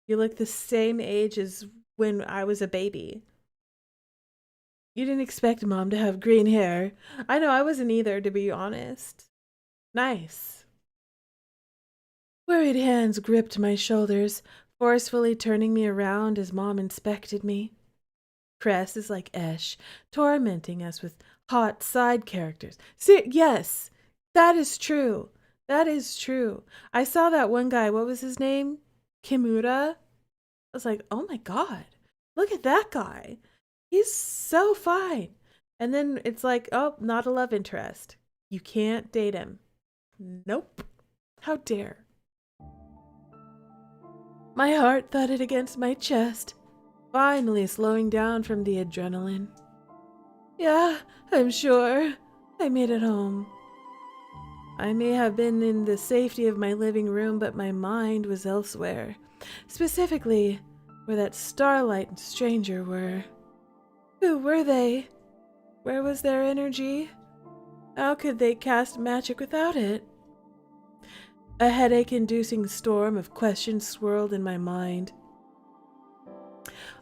Speaker 1: You look the same age as when I was a baby. You didn't expect mom to have green hair. I know, I wasn't either, to be honest. Nice. Worried hands gripped my shoulders, forcefully turning me around as mom inspected me. Cress is like Esh, tormenting us with hot side characters. Yes, that is true. That is true. I saw that one guy, what was his name? Kimura? I was like, oh my god, look at that guy. He's so fine. And then it's like, oh, not a love interest. You can't date him. Nope. How dare. My heart thudded against my chest, finally slowing down from the adrenaline. Yeah, I'm sure. I made it home. I may have been in the safety of my living room, but my mind was elsewhere. Specifically, where that starlight and stranger were. Who were they? Where was their energy? How could they cast magic without it? A headache-inducing storm of questions swirled in my mind.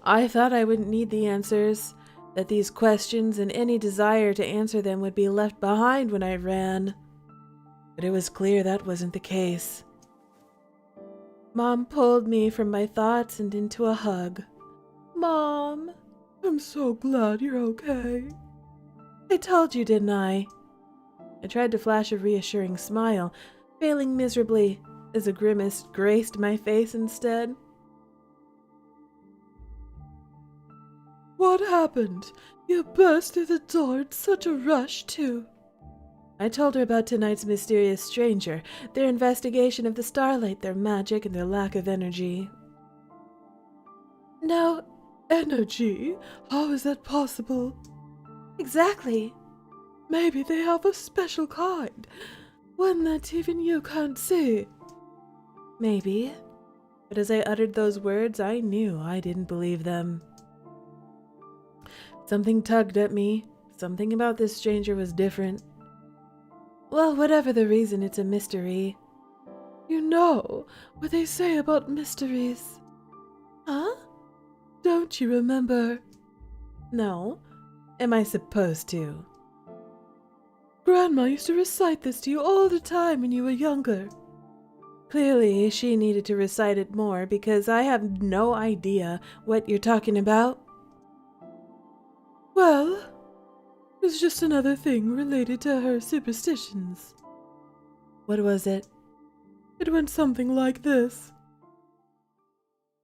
Speaker 1: I thought I wouldn't need the answers, that these questions and any desire to answer them would be left behind when I ran. But it was clear that wasn't the case. Mom pulled me from my thoughts and into a hug. Mom, I'm so glad you're okay. I told you, didn't I? I tried to flash a reassuring smile, failing miserably as a grimace graced my face instead. What happened? You burst through the door in such a rush, too. I told her about tonight's mysterious stranger, their investigation of the starlight, their magic, and their lack of energy. No energy? How is that possible? Exactly. Maybe they have a special kind, one that even you can't see. Maybe. But as I uttered those words, I knew I didn't believe them. Something tugged at me. Something about this stranger was different. Well, whatever the reason, it's a mystery. You know what they say about mysteries. Huh? Don't you remember? No. Am I supposed to? Grandma used to recite this to you all the time when you were younger. Clearly, she needed to recite it more because I have no idea what you're talking about. Well, it's just another thing related to her superstitions. What was it? It went something like this.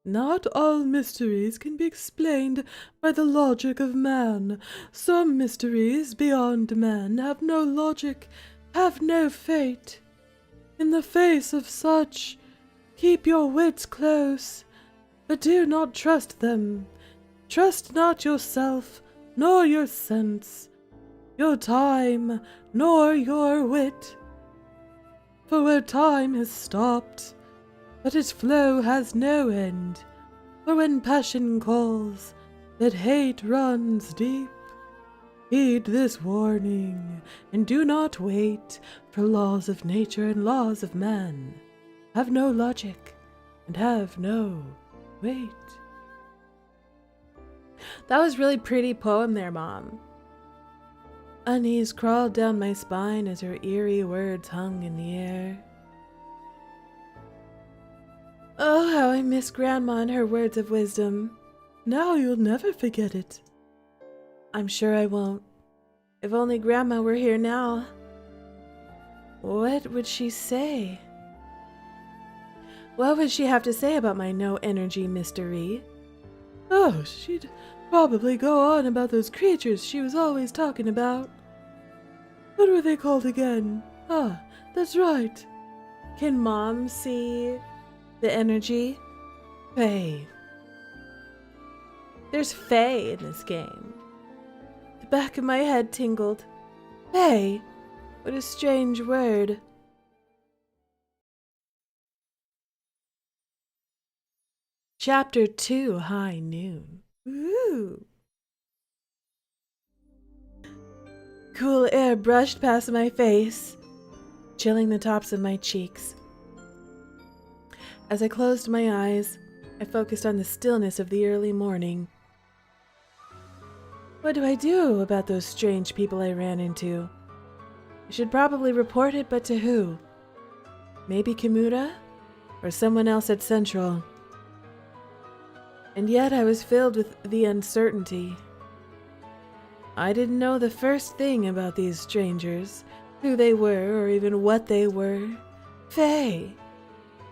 Speaker 1: Not all mysteries can be explained by the logic of man. Some mysteries beyond man have no logic, have no fate. In the face of such, keep your wits close, but do not trust them. Trust not yourself, nor your sense, your time, nor your wit. For where time has stopped, but its flow has no end, for when passion calls, that hate runs deep. Heed this warning, and do not wait, for laws of nature and laws of man have no logic and have no weight. That was really pretty poem there, Mom. Unease crawled down my spine as her eerie words hung in the air. Oh, how I miss Grandma and her words of wisdom. Now you'll never forget it. I'm sure I won't. If only Grandma were here now. What would she say? What would she have to say about my no-energy mystery? Oh, she'd probably go on about those creatures she was always talking about. What were they called again? Ah, that's right. Can Mom see the energy? Fae. There's Fae in this game. The back of my head tingled. Fae? What a strange word. Chapter 2, High Noon. Ooh. Cool air brushed past my face, chilling the tops of my cheeks. As I closed my eyes, I focused on the stillness of the early morning. What do I do about those strange people I ran into? I should probably report it, but to who? Maybe Kimura? Or someone else at Central? And yet I was filled with the uncertainty. I didn't know the first thing about these strangers, who they were, or even what they were. Fae!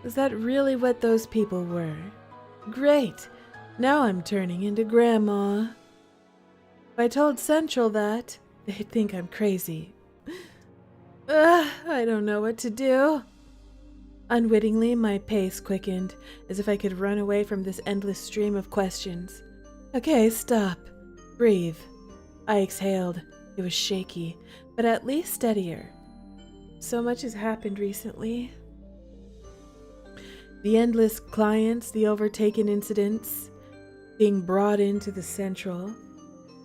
Speaker 1: Was that really what those people were? Great! Now I'm turning into Grandma. If I told Central that, they'd think I'm crazy. I don't know what to do. Unwittingly, my pace quickened, as if I could run away from this endless stream of questions. Okay, stop. Breathe. I exhaled. It was shaky, but at least steadier. So much has happened recently. The endless clients, the overtaken incidents, being brought into the Central,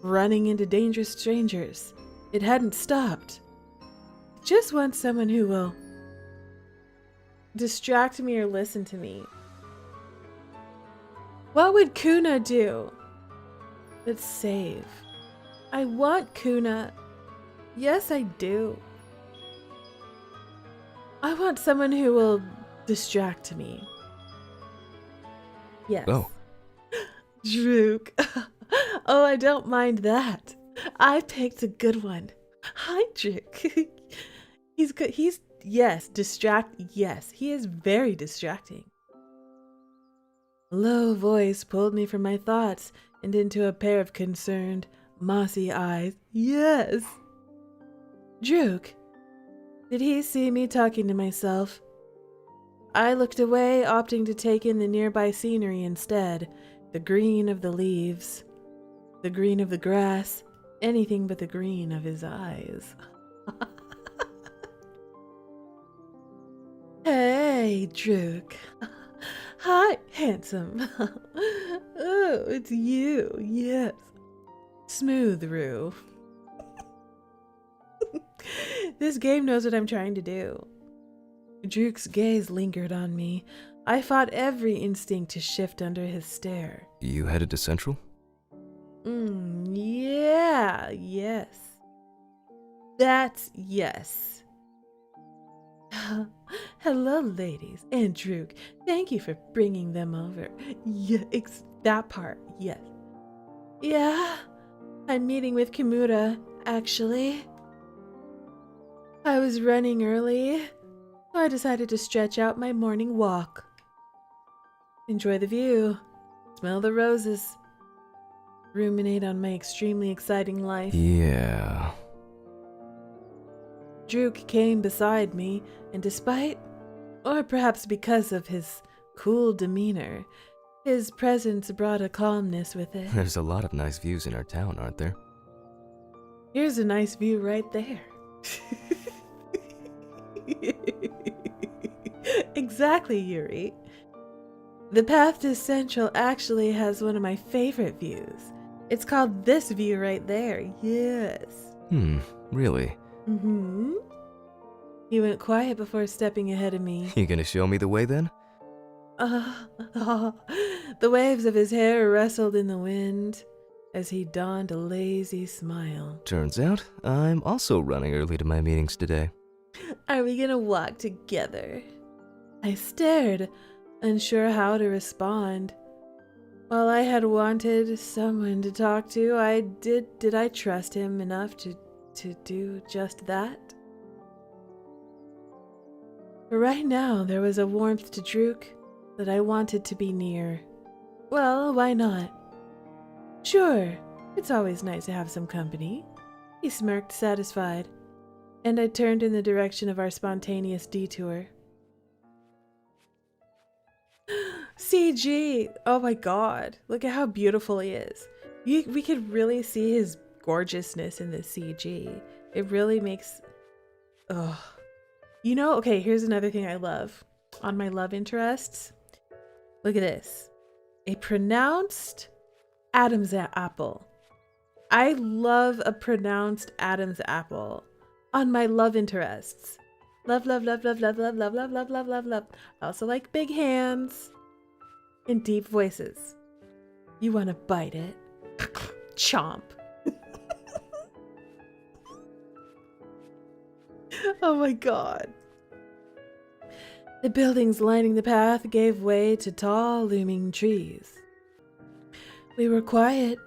Speaker 1: running into dangerous strangers. It hadn't stopped. I just want someone who will distract me or listen to me. What would Kuna do? Let's save. I want Kuna. Yes, I do. I want someone who will distract me. Yes.
Speaker 3: Oh.
Speaker 1: Drook. Oh, I don't mind that. I picked a good one. Hi, Drook. He's good. Yes, he is very distracting. A low voice pulled me from my thoughts and into a pair of concerned, mossy eyes. Yes. Drook. Did he see me talking to myself? I looked away, opting to take in the nearby scenery instead, the green of the leaves, the green of the grass, anything but the green of his eyes. Hey, Druk. Hi, handsome. Oh, it's you, yes. Smooth Roo. This game knows what I'm trying to do. Druk's gaze lingered on me. I fought every instinct to shift under his stare.
Speaker 3: You headed to Central?
Speaker 1: Yeah, yes. That's yes. Hello, ladies. And Druk, thank you for bringing them over. Yeah, that part, yes. Yeah, I'm meeting with Kimura, actually. I was running early, so I decided to stretch out my morning walk. Enjoy the view, smell the roses, ruminate on my extremely exciting life.
Speaker 3: Yeah.
Speaker 1: Druk came beside me, and despite, or perhaps because of his cool demeanor, his presence brought a calmness with it.
Speaker 3: There's a lot of nice views in our town, aren't there?
Speaker 1: Here's a nice view right there. Exactly, Yuri. The path to Central actually has one of my favorite views. It's called this view right there. Yes.
Speaker 3: Really?
Speaker 1: Mm-hmm. He went quiet before stepping ahead of me.
Speaker 3: You gonna show me the way then?
Speaker 1: The waves of his hair rustled in the wind as he donned a lazy smile.
Speaker 3: Turns out, I'm also running early to my meetings today.
Speaker 1: Are we gonna walk together? I stared, unsure how to respond. While I had wanted someone to talk to, did I trust him enough to do just that? But right now, there was a warmth to Druk that I wanted to be near. Well, why not? Sure, it's always nice to have some company. He smirked, satisfied, and I turned in the direction of our spontaneous detour. CG! Oh my god, look at how beautiful he is. We could really see his gorgeousness in this CG. It really makes... Ugh. You know, okay, here's another thing I love. On my love interests, look at this. A pronounced Adam's apple. I love a pronounced Adam's apple on my love interests. Love, love, love, love, love, love, love, love, love, love, love, love. I also like big hands and deep voices. You want to bite it? Chomp. Oh my god. The buildings lining the path gave way to tall, looming trees. We were quiet,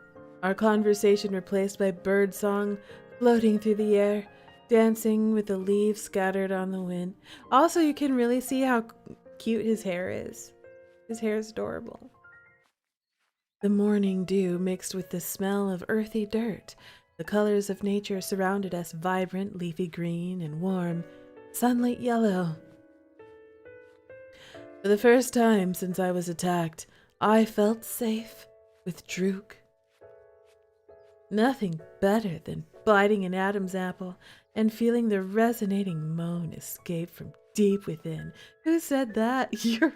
Speaker 1: our conversation replaced by birdsong floating through the air, dancing with the leaves scattered on the wind. Also, you can really see how cute his hair is. His hair is adorable. The morning dew mixed with the smell of earthy dirt. The colors of nature surrounded us, vibrant, leafy green and warm, sunlit yellow. For the first time since I was attacked, I felt safe with Druk. Nothing better than biting an Adam's apple and feeling the resonating moan escape from deep within. Who said that? Yuri.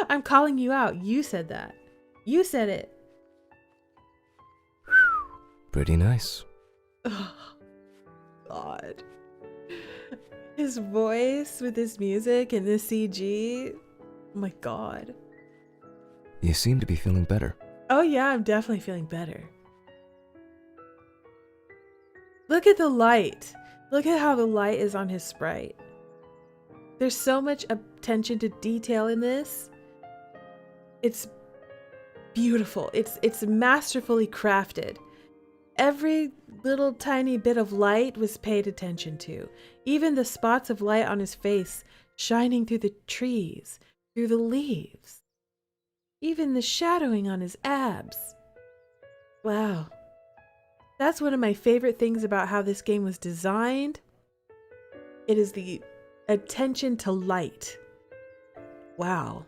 Speaker 1: I'm calling you out. You said that. You said it.
Speaker 3: Pretty nice.
Speaker 1: Oh, God. His voice with this music and this CG. Oh my God.
Speaker 3: You seem to be feeling better.
Speaker 1: Oh yeah, I'm definitely feeling better. Look at the light. Look at how the light is on his sprite. There's so much attention to detail in this. It's beautiful. It's masterfully crafted. Every little tiny bit of light was paid attention to. Even the spots of light on his face shining through the trees, through the leaves. Even the shadowing on his abs. Wow. That's one of my favorite things about how this game was designed. It is the attention to light. Wow.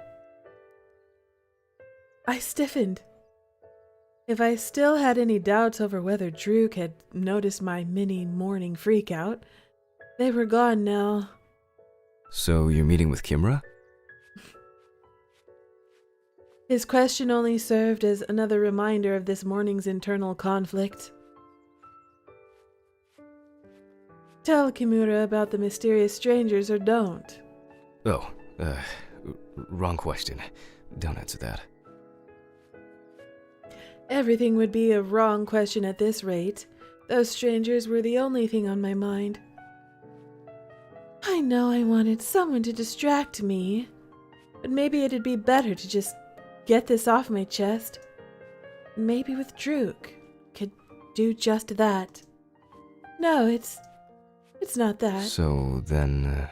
Speaker 1: I stiffened. If I still had any doubts over whether Druk had noticed my mini morning freakout, they were gone now.
Speaker 3: So you're meeting with Kimura?
Speaker 1: His question only served as another reminder of this morning's internal conflict. Tell Kimura about the mysterious strangers or don't.
Speaker 3: Oh, wrong question. Don't answer that.
Speaker 1: Everything would be a wrong question at this rate. Those strangers were the only thing on my mind. I know I wanted someone to distract me, but maybe it'd be better to just get this off my chest. Maybe with Druk could do just that. No, it's not that.
Speaker 3: So then,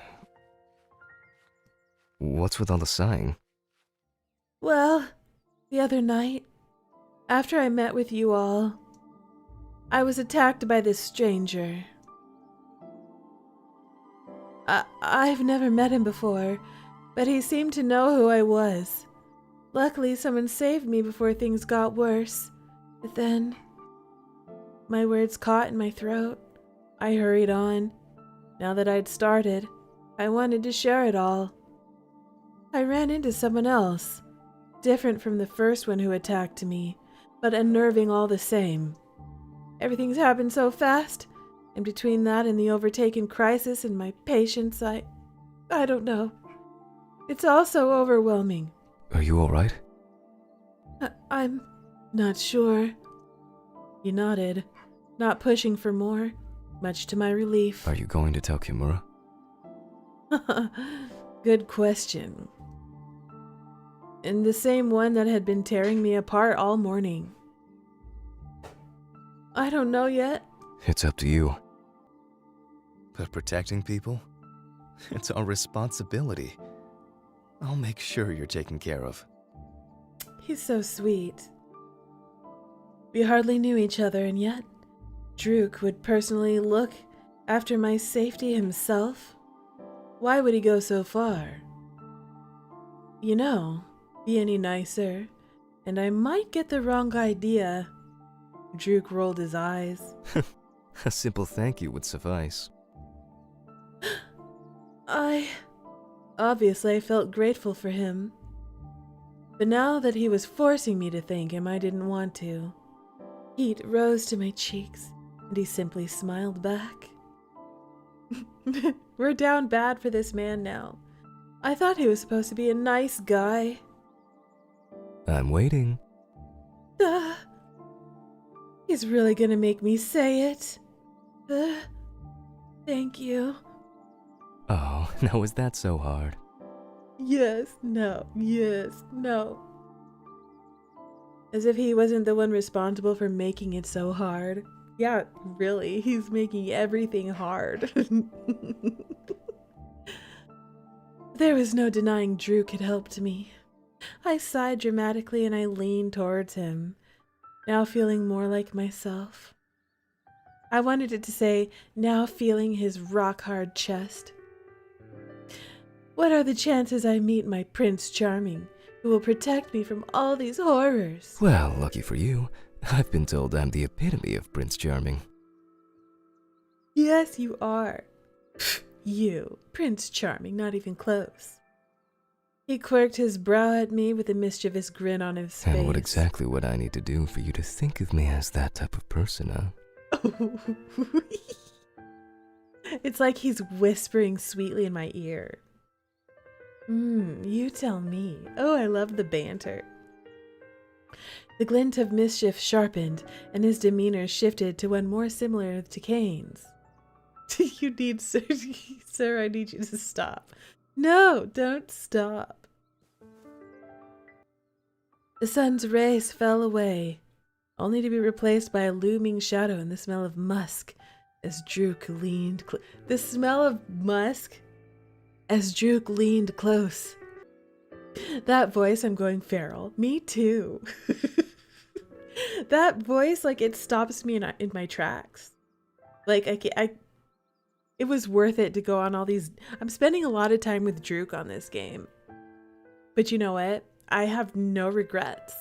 Speaker 3: what's with all the sighing?
Speaker 1: Well, the other night, after I met with you all, I was attacked by this stranger. I've never met him before, but he seemed to know who I was. Luckily, someone saved me before things got worse. But then, my words caught in my throat. I hurried on. Now that I'd started, I wanted to share it all. I ran into someone else, different from the first one who attacked me, but unnerving all the same. Everything's happened so fast, and between that and the overtaken crisis and my patience, I don't know. It's all so overwhelming.
Speaker 3: Are you alright?
Speaker 1: I'm not sure. He nodded, not pushing for more, much to my relief.
Speaker 3: Are you going to tell Kimura?
Speaker 1: Good question. And the same one that had been tearing me apart all morning. I don't know yet.
Speaker 3: It's up to you. But protecting people? It's our responsibility. I'll make sure you're taken care of.
Speaker 1: He's so sweet. We hardly knew each other, and yet Druk would personally look after my safety himself. Why would he go so far? You know, be any nicer, and I might get the wrong idea. Druk rolled his eyes.
Speaker 3: A simple thank you would suffice.
Speaker 1: Obviously, I felt grateful for him. But now that he was forcing me to thank him, I didn't want to. Heat rose to my cheeks, and he simply smiled back. We're down bad for this man now. I thought he was supposed to be a nice guy.
Speaker 3: I'm waiting.
Speaker 1: He's really gonna make me say it. Thank you.
Speaker 3: Oh, now is that so hard?
Speaker 1: Yes, no. As if he wasn't the one responsible for making it so hard. Yeah, really, he's making everything hard. There was no denying Druk had helped me. I sighed dramatically and I leaned towards him, now feeling more like myself. I wanted it to say, now feeling his rock-hard chest. What are the chances I meet my Prince Charming, who will protect me from all these horrors?
Speaker 3: Well, lucky for you, I've been told I'm the epitome of Prince Charming.
Speaker 1: Yes, you are. You, Prince Charming, not even close. He quirked his brow at me with a mischievous grin on his face.
Speaker 3: And what exactly would I need to do for you to think of me as that type of person, huh?
Speaker 1: It's like he's whispering sweetly in my ear. You tell me. Oh, I love the banter. The glint of mischief sharpened, and his demeanor shifted to one more similar to Kane's. You need, sir, I need you to stop. No, don't stop. The sun's rays fell away, only to be replaced by a looming shadow and the smell of musk as Druk leaned the smell of musk as Druk leaned close. That voice, I'm going feral. Me too. That voice, like, it stops me in my tracks. Like, it was worth it to go on all these. I'm spending a lot of time with Druk on this game. But you know what? I have no regrets.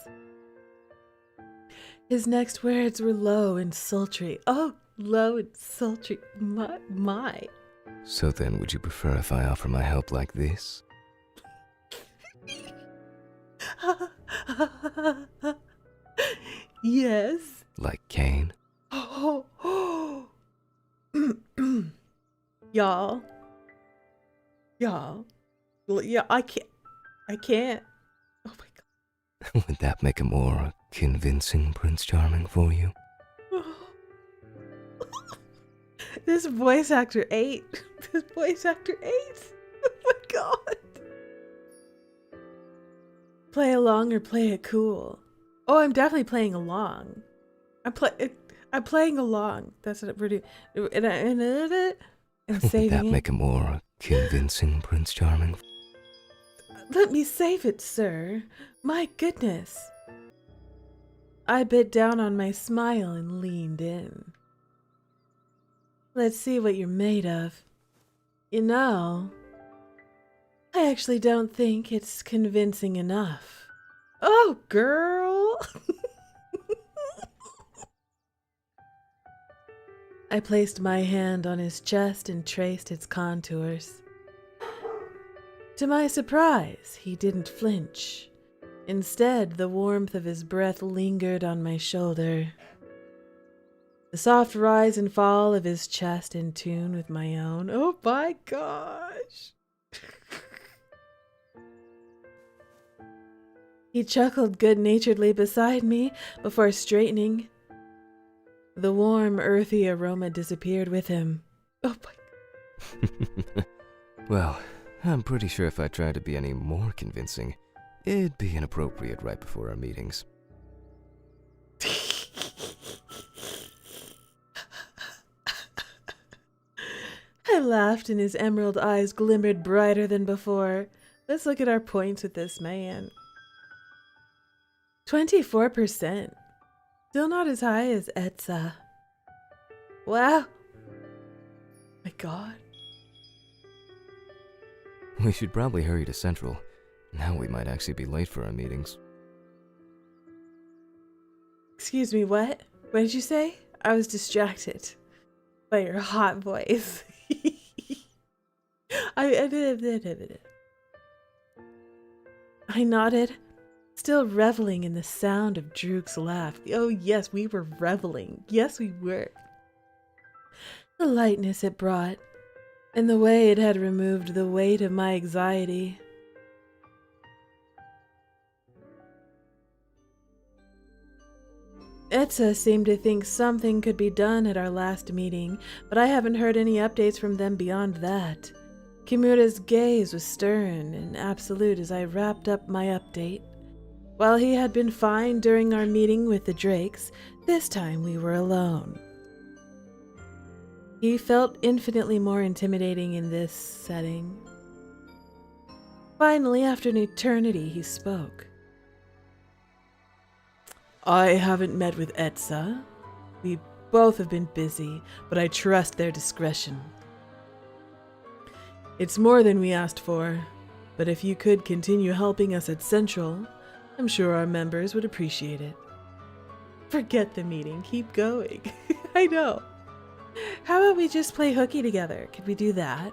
Speaker 1: His next words were low and sultry. Oh, low and sultry. My.
Speaker 3: So then, would you prefer if I offer my help like this?
Speaker 1: Yes.
Speaker 3: Like Cain?
Speaker 1: Oh. Y'all. Yeah, I can't. Oh my god.
Speaker 3: Would that make a more convincing Prince Charming for you?
Speaker 1: This voice actor ate. This voice actor ate. Oh my god. Play along or play it cool. Oh, I'm definitely playing along. I'm playing along. That's what we're doing. And saving
Speaker 3: Would that
Speaker 1: it.
Speaker 3: make a more convincing Prince Charming?
Speaker 1: Let me save it, sir. My goodness. I bit down on my smile and leaned in. Let's see what you're made of. You know, I actually don't think it's convincing enough. Oh, girl! I placed my hand on his chest and traced its contours. To my surprise, he didn't flinch. Instead, the warmth of his breath lingered on my shoulder. The soft rise and fall of his chest in tune with my own. Oh my gosh! He chuckled good-naturedly beside me before straightening. The warm, earthy aroma disappeared with him. Oh my...
Speaker 3: Well, I'm pretty sure if I tried to be any more convincing, it'd be inappropriate right before our meetings.
Speaker 1: I laughed and his emerald eyes glimmered brighter than before. Let's look at our points with this man. 24%. Still not as high as Etza. Wow. My god.
Speaker 3: We should probably hurry to Central. Now we might actually be late for our meetings.
Speaker 1: Excuse me, what? What did you say? I was distracted by your hot voice. I nodded, still reveling in the sound of Drook's laugh. Oh yes, we were reveling. Yes, we were. The lightness it brought, and the way it had removed the weight of my anxiety. Etza seemed to think something could be done at our last meeting, but I haven't heard any updates from them beyond that. Kimura's gaze was stern and absolute as I wrapped up my update. While he had been fine during our meeting with the Drakes, this time we were alone. He felt infinitely more intimidating in this setting. Finally, after an eternity, he spoke. I haven't met with Etza. We both have been busy, but I trust their discretion. It's more than we asked for, but if you could continue helping us at Central, I'm sure our members would appreciate it. Forget the meeting, keep going. I know. How about we just play hooky together? Could we do that?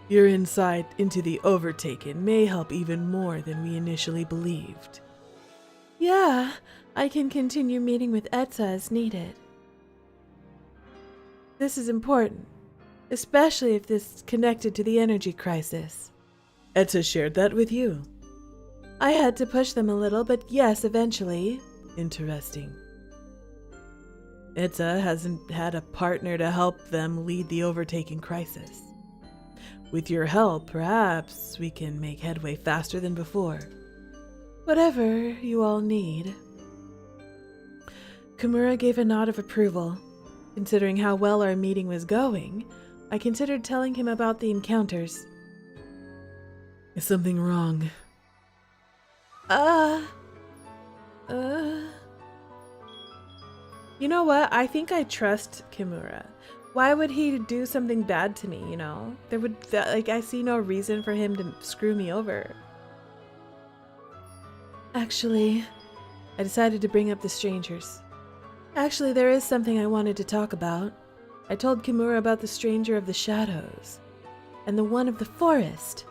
Speaker 1: Your insight into the Overtaken may help even more than we initially believed. Yeah, I can continue meeting with Etza as needed. This is important, especially if this is connected to the energy crisis. Etza shared that with you. I had to push them a little, but yes, eventually. Interesting. Etza hasn't had a partner to help them lead the Overtaken crisis. With your help, perhaps we can make headway faster than before. Whatever you all need. Kimura gave a nod of approval. Considering how well our meeting was going, I considered telling him about the encounters. Is something wrong? You know what? I think I trust Kimura. Why would he do something bad to me, you know? I see no reason for him to screw me over. Actually, I decided to bring up the strangers. Actually, there is something I wanted to talk about. I told Kimura about the stranger of the shadows and the one of the forest.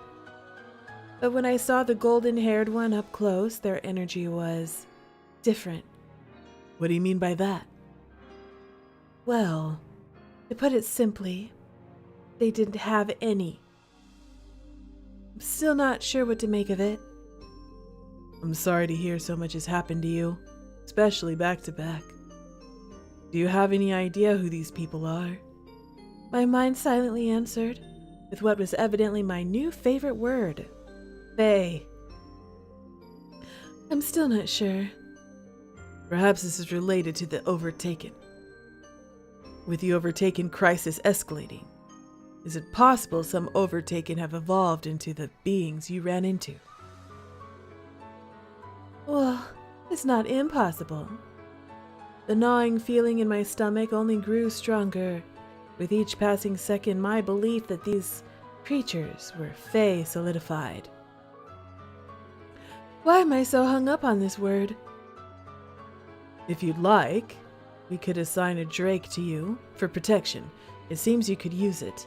Speaker 1: But when I saw the golden-haired one up close, their energy was different. What do you mean by that? Well, to put it simply, they didn't have any. I'm still not sure what to make of it. I'm sorry to hear so much has happened to you, especially back to back. Do you have any idea who these people are? My mind silently answered, with what was evidently my new favorite word, Fae. I'm still not sure. Perhaps this is related to the Overtaken. With the Overtaken crisis escalating, is it possible some Overtaken have evolved into the beings you ran into? Well, it's not impossible. The gnawing feeling in my stomach only grew stronger. With each passing second, my belief that these creatures were Fae solidified. Why am I so hung up on this word? If you'd like, we could assign a Drake to you for protection. It seems you could use it.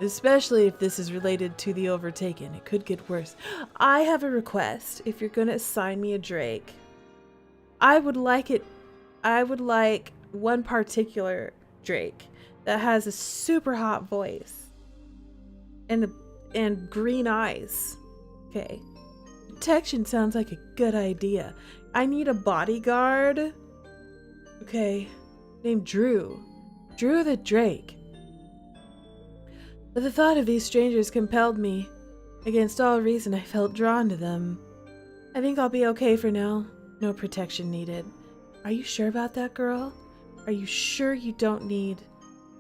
Speaker 1: Especially if this is related to the Overtaken. It could get worse. I have a request. If you're going to assign me a Drake, I would like one particular Drake that has a super hot voice and green eyes. Okay. Protection sounds like a good idea. I need a bodyguard. Okay. Named Drew. Drew the Drake. But the thought of these strangers compelled me. Against all reason, I felt drawn to them. I think I'll be okay for now. No protection needed. Are you sure about that, girl? Are you sure you don't need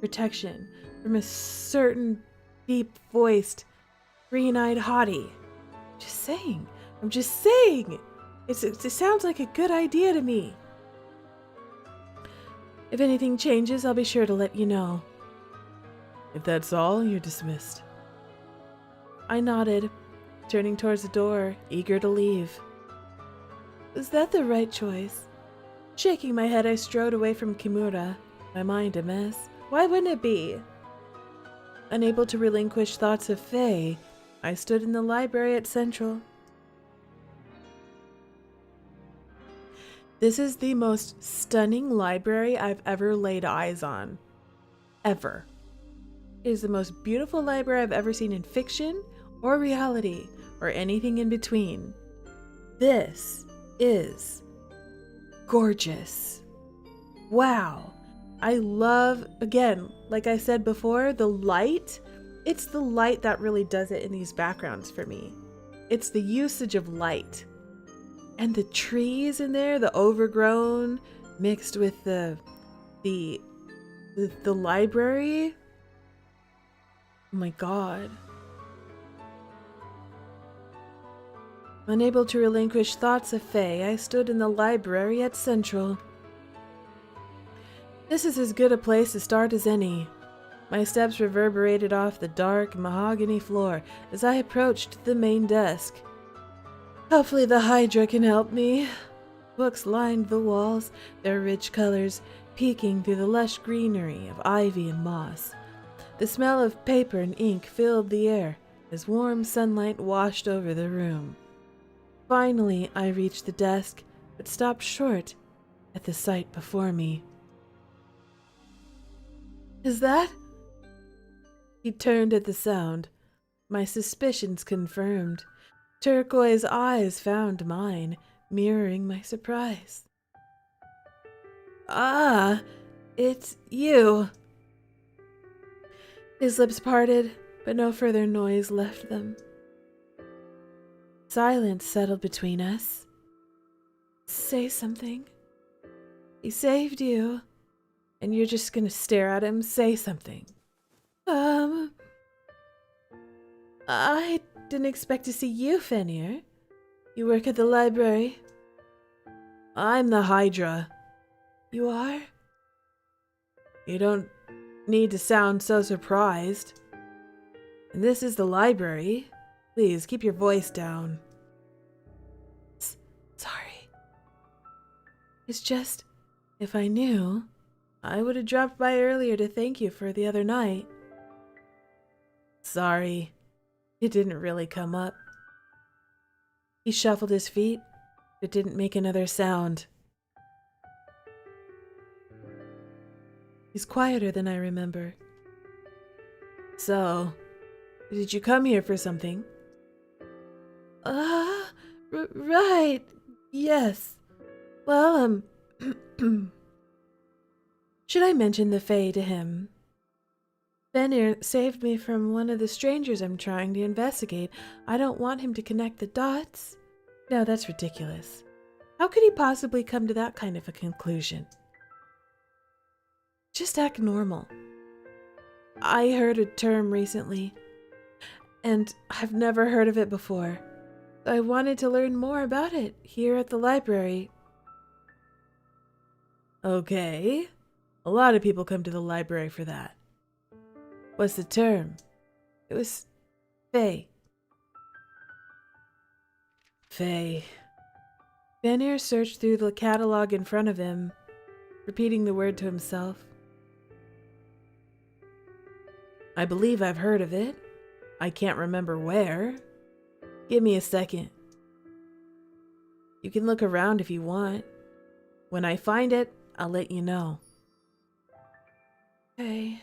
Speaker 1: protection from a certain deep-voiced, green-eyed hottie? Just saying. I'm just saying. It sounds like a good idea to me. If anything changes, I'll be sure to let you know. If that's all, you're dismissed. I nodded, turning towards the door, eager to leave. Was that the right choice? Shaking my head, I strode away from Kimura, my mind a mess. Why wouldn't it be? Unable to relinquish thoughts of Fae, I stood in the library at Central. This is the most stunning library I've ever laid eyes on. Ever. It is the most beautiful library I've ever seen in fiction or reality or anything in between. This is gorgeous. Wow. I love, again, like I said before, the light. It's the light that really does it in these backgrounds for me. It's the usage of light. And the trees in there, the overgrown, mixed with the library. Oh my god. Unable to relinquish thoughts of Fae, I stood in the library at Central. This is as good a place to start as any. My steps reverberated off the dark mahogany floor as I approached the main desk. Hopefully the Hydra can help me. Books lined the walls, their rich colors peeking through the lush greenery of ivy and moss. The smell of paper and ink filled the air as warm sunlight washed over the room. Finally, I reached the desk, but stopped short at the sight before me. Is that? He turned at the sound. My suspicions confirmed. Turquoise eyes found mine, mirroring my surprise. Ah, it's you. His lips parted, but no further noise left them. Silence settled between us. Say something. He saved you, and you're just gonna stare at him? Say something. I didn't expect to see you, Fenrir. You work at the library? I'm the Hydra. You are? You don't need to sound so surprised. And this is the library. Please, keep your voice down. It's just, if I knew, I would have dropped by earlier to thank you for the other night. Sorry, it didn't really come up. He shuffled his feet, but didn't make another sound. He's quieter than I remember. So, did you come here for something? Right, yes. Well, should I mention the Fae to him? Fenrir saved me from one of the strangers I'm trying to investigate. I don't want him to connect the dots. No, that's ridiculous. How could he possibly come to that kind of a conclusion? Just act normal. I heard a term recently, and I've never heard of it before. I wanted to learn more about it here at the library. Okay. A lot of people come to the library for that. What's the term? It was Fae. Fae. Fenrir searched through the catalog in front of him, repeating the word to himself. I believe I've heard of it. I can't remember where. Give me a second. You can look around if you want. When I find it, I'll let you know. Okay.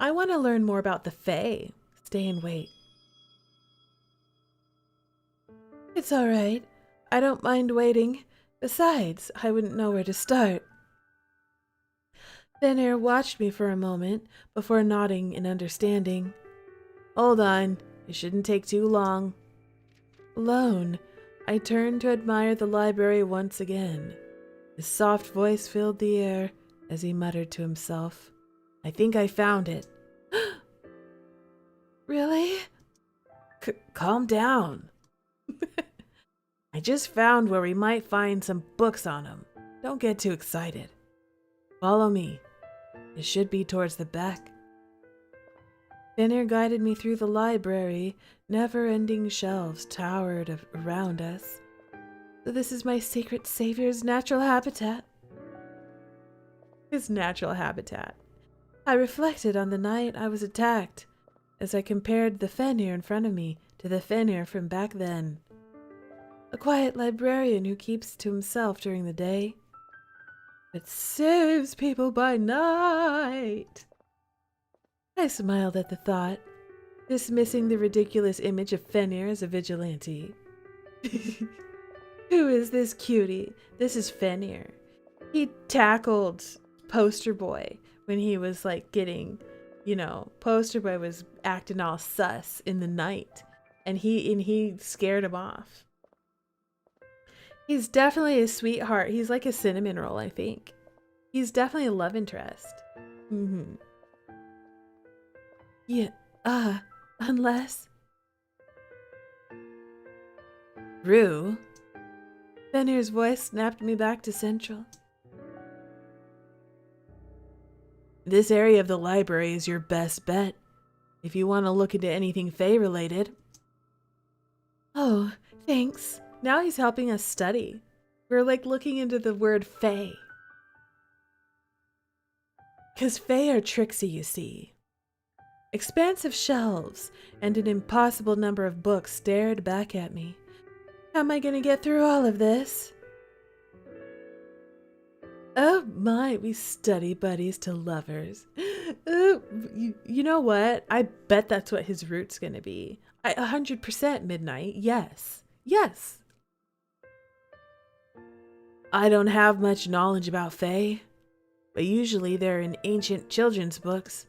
Speaker 1: I want to learn more about the Fae. Stay and wait. It's all right. I don't mind waiting. Besides, I wouldn't know where to start. Fenrir watched me for a moment before nodding in understanding. Hold on. It shouldn't take too long. Alone, I turned to admire the library once again. His soft voice filled the air as he muttered to himself. I think I found it. Really? Calm down. I just found where we might find some books on them. Don't get too excited. Follow me. It should be towards the back. Fenrir guided me through the library. Never-ending shelves towered around us. So this is my secret savior's natural habitat. His natural habitat. I reflected on the night I was attacked as I compared the Fenrir in front of me to the Fenrir from back then. A quiet librarian who keeps to himself during the day, but saves people by night. I smiled at the thought, dismissing the ridiculous image of Fenrir as a vigilante. Who is this cutie? This is Fenrir. He tackled Poster Boy when he was like getting, Poster Boy was acting all sus in the night, and he scared him off. He's definitely a sweetheart. He's like a cinnamon roll, I think. He's definitely a love interest. Yeah, unless... Rue? Fenrir's voice snapped me back to Central. This area of the library is your best bet, if you want to look into anything Fae related. Oh, thanks. Now he's helping us study. We're like looking into the word Fae. 'Cause Fae are tricksy, you see. Expansive shelves and an impossible number of books stared back at me. How am I going to get through all of this? Oh my, we study buddies to lovers. You know what? I bet that's what his route's going to be. 100% midnight, yes. Yes. I don't have much knowledge about Fae, but usually they're in ancient children's books.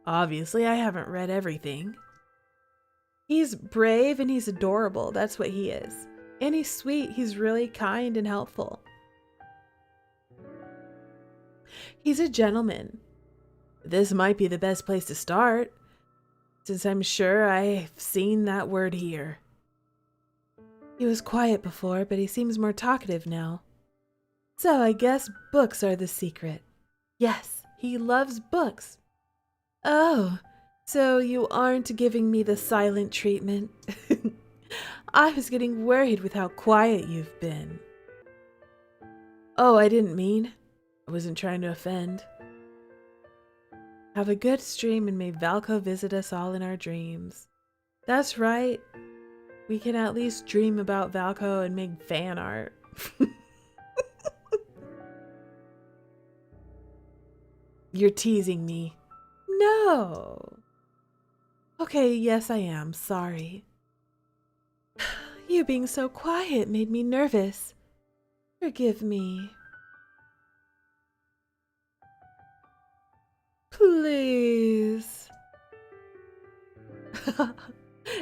Speaker 1: Obviously, I haven't read everything. He's brave and he's adorable, that's what he is. And he's sweet, he's really kind and helpful. He's a gentleman. This might be the best place to start, since I'm sure I've seen that word here. He was quiet before, but he seems more talkative now. So I guess books are the secret. Yes, he loves books. Oh, so you aren't giving me the silent treatment. I was getting worried with how quiet you've been. Oh, I didn't mean. I wasn't trying to offend. Have a good stream and may Valco visit us all in our dreams. That's right. We can at least dream about Valco and make fan art. You're teasing me. No. Okay, yes I am. Sorry. You being so quiet made me nervous. Forgive me. Please.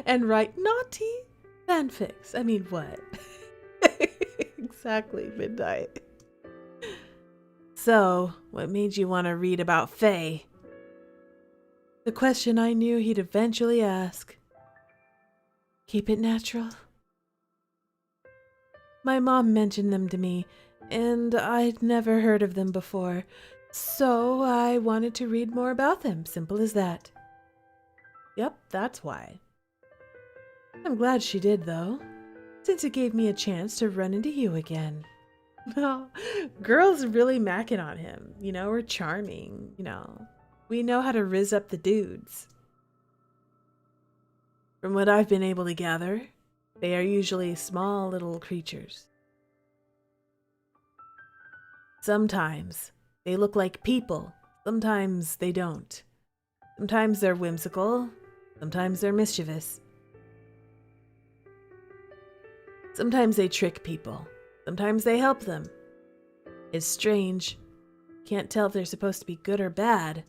Speaker 1: And write naughty fanfics. I mean, what? Exactly, midnight. So, what made you want to read about Fae? The question I knew he'd eventually ask. Keep it natural. My mom mentioned them to me, and I'd never heard of them before, so I wanted to read more about them. Simple as that. Yep, that's why. I'm glad she did, though, since it gave me a chance to run into you again. Girls really macking on him. You know, we're charming. You know, we know how to rizz up the dudes. From what I've been able to gather, they are usually small little creatures. Sometimes they look like people, sometimes they don't. Sometimes they're whimsical, sometimes they're mischievous. Sometimes they trick people, sometimes they help them. It's strange. Can't tell if they're supposed to be good or bad.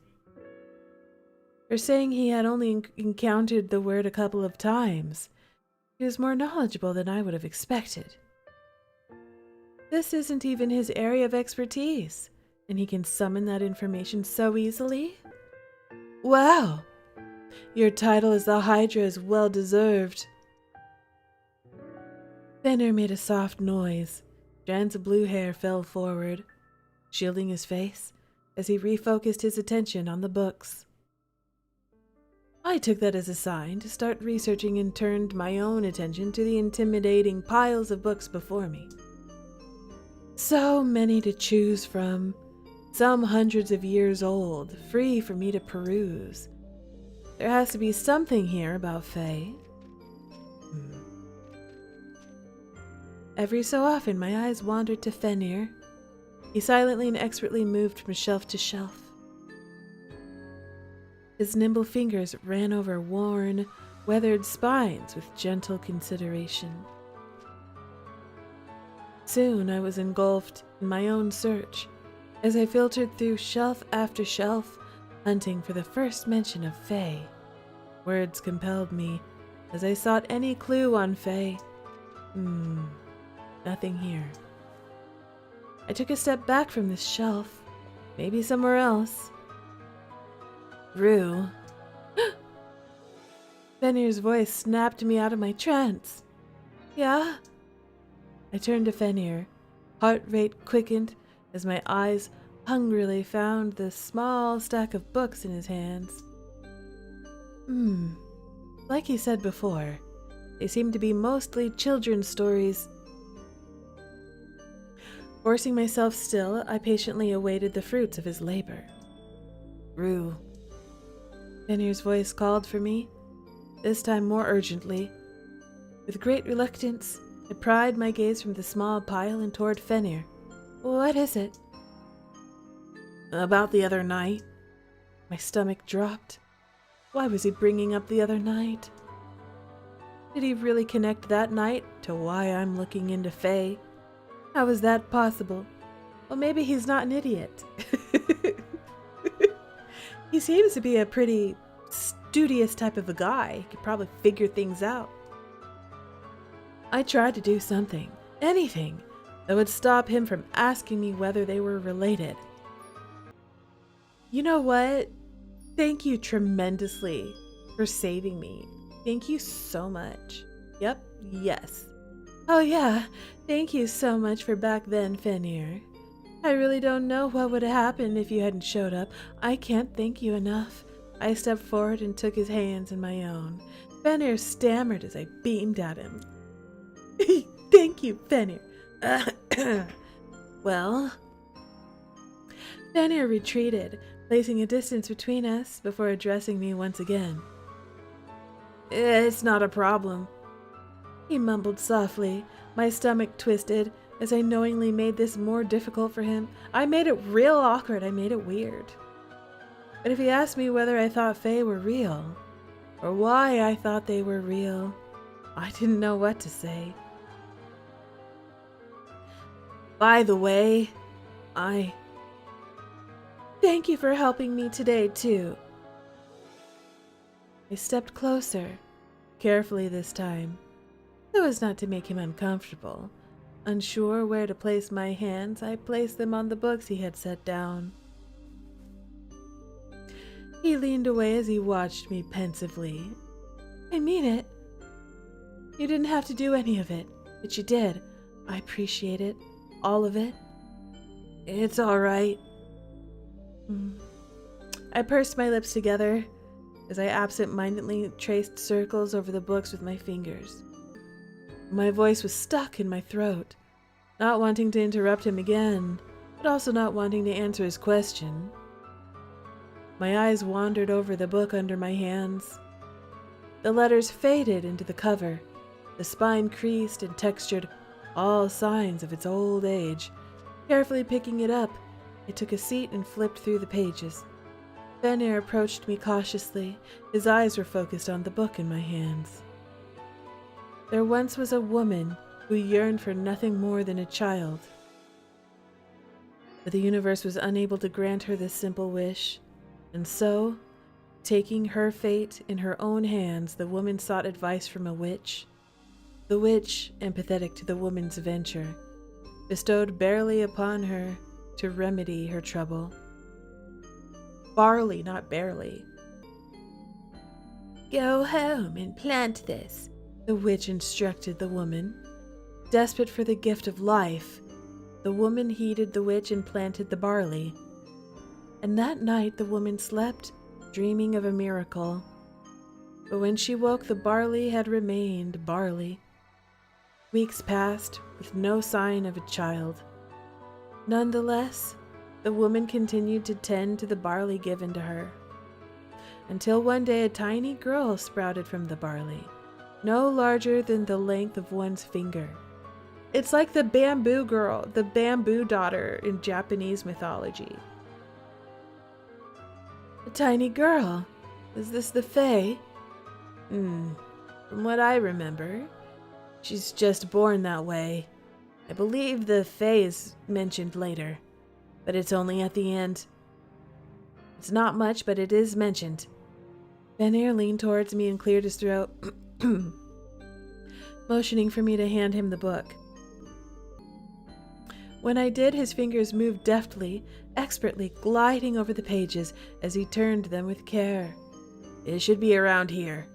Speaker 1: For saying he had only encountered the word a couple of times, he was more knowledgeable than I would have expected. This isn't even his area of expertise, and he can summon that information so easily? Wow! Your title as the Hydra is well deserved. Fenrir made a soft noise. Strands of blue hair fell forward, shielding his face as he refocused his attention on the books. I took that as a sign to start researching and turned my own attention to the intimidating piles of books before me. So many to choose from, some hundreds of years old, free for me to peruse. There has to be something here about Fae. Every so often my eyes wandered to Fenrir. He silently and expertly moved from shelf to shelf. His nimble fingers ran over worn, weathered spines with gentle consideration. Soon I was engulfed in my own search as I filtered through shelf after shelf, hunting for the first mention of Fae. Words compelled me as I sought any clue on Fae. Nothing here. I took a step back from this shelf, maybe somewhere else. Rue. Fenrir's voice snapped me out of my trance. Yeah? I turned to Fenrir. Heart rate quickened as my eyes hungrily found the small stack of books in his hands. Like he said before, they seemed to be mostly children's stories. Forcing myself still, I patiently awaited the fruits of his labor. Rue. Fenrir's voice called for me, this time more urgently. With great reluctance, I pried my gaze from the small pile and toward Fenrir. What is it? About the other night. My stomach dropped. Why was he bringing up the other night? Did he really connect that night to why I'm looking into Fae? How is that possible? Well, maybe he's not an idiot. He seems to be a pretty studious type of a guy. He could probably figure things out. I tried to do something, anything, that would stop him from asking me whether they were related. You know what? Thank you tremendously for saving me. Thank you so much. Yep, yes. Oh yeah, thank you so much for back then, Fenrir. I really don't know what would have happened if you hadn't showed up. I can't thank you enough. I stepped forward and took his hands in my own. Fenrir stammered as I beamed at him. Thank you, Fenrir. Well, Fenrir retreated, placing a distance between us before addressing me once again. It's not a problem, he mumbled softly. My stomach twisted as I knowingly made this more difficult for him. I made it real awkward. I made it weird. But if he asked me whether I thought Fae were real, or why I thought they were real, I didn't know what to say. By the way, thank you for helping me today, too. I stepped closer, carefully this time, so as not to make him uncomfortable. Unsure where to place my hands, I placed them on the books he had set down. He leaned away as he watched me pensively. I mean it. You didn't have to do any of it, but you did. I appreciate it. All of it. It's all right. I pursed my lips together as I absent-mindedly traced circles over the books with my fingers. My voice was stuck in my throat, not wanting to interrupt him again, but also not wanting to answer his question. My eyes wandered over the book under my hands. The letters faded into the cover, the spine creased and textured, all signs of its old age. Carefully picking it up, I took a seat and flipped through the pages. Fenrir approached me cautiously. His eyes were focused on the book in my hands. There once was a woman who yearned for nothing more than a child. But the universe was unable to grant her this simple wish, and so, taking her fate in her own hands, the woman sought advice from a witch. The witch, empathetic to the woman's venture, bestowed barley upon her to remedy her trouble. Barley, not barely. Go home and plant this, the witch instructed the woman. Desperate for the gift of life, the woman heeded the witch and planted the barley. And that night the woman slept, dreaming of a miracle. But when she woke, the barley had remained barley. Weeks passed, with no sign of a child. Nonetheless, the woman continued to tend to the barley given to her, until one day a tiny girl sprouted from the barley, no larger than the length of one's finger. It's like the bamboo girl, the bamboo daughter in Japanese mythology. A tiny girl? Is this the Fae? From what I remember, she's just born that way. I believe the Fae is mentioned later, but it's only at the end. It's not much, but it is mentioned. Fenrir leaned towards me and cleared his throat, motioning for me to hand him the book. When I did, his fingers moved deftly, expertly, gliding over the pages as he turned them with care. It should be around here.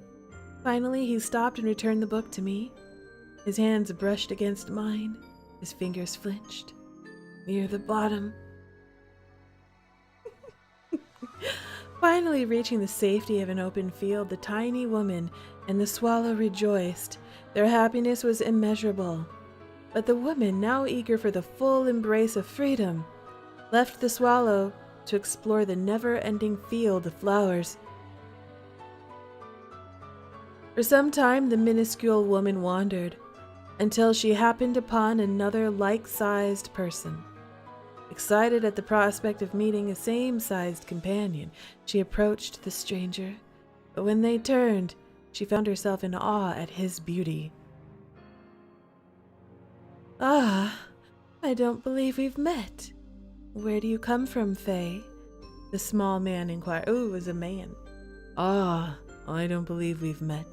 Speaker 1: Finally, he stopped and returned the book to me. His hands brushed against mine. His fingers flinched. Near the bottom. Finally reaching the safety of an open field, the tiny woman and the swallow rejoiced. Their happiness was immeasurable. But the woman, now eager for the full embrace of freedom, left the swallow to explore the never-ending field of flowers. For some time, the minuscule woman wandered, until she happened upon another like-sized person. Excited at the prospect of meeting a same-sized companion, she approached the stranger, but when they turned, she found herself in awe at his beauty. Ah, I don't believe we've met. Where do you come from, Fae? The small man inquired. Oh, it was a man. Ah, I don't believe we've met.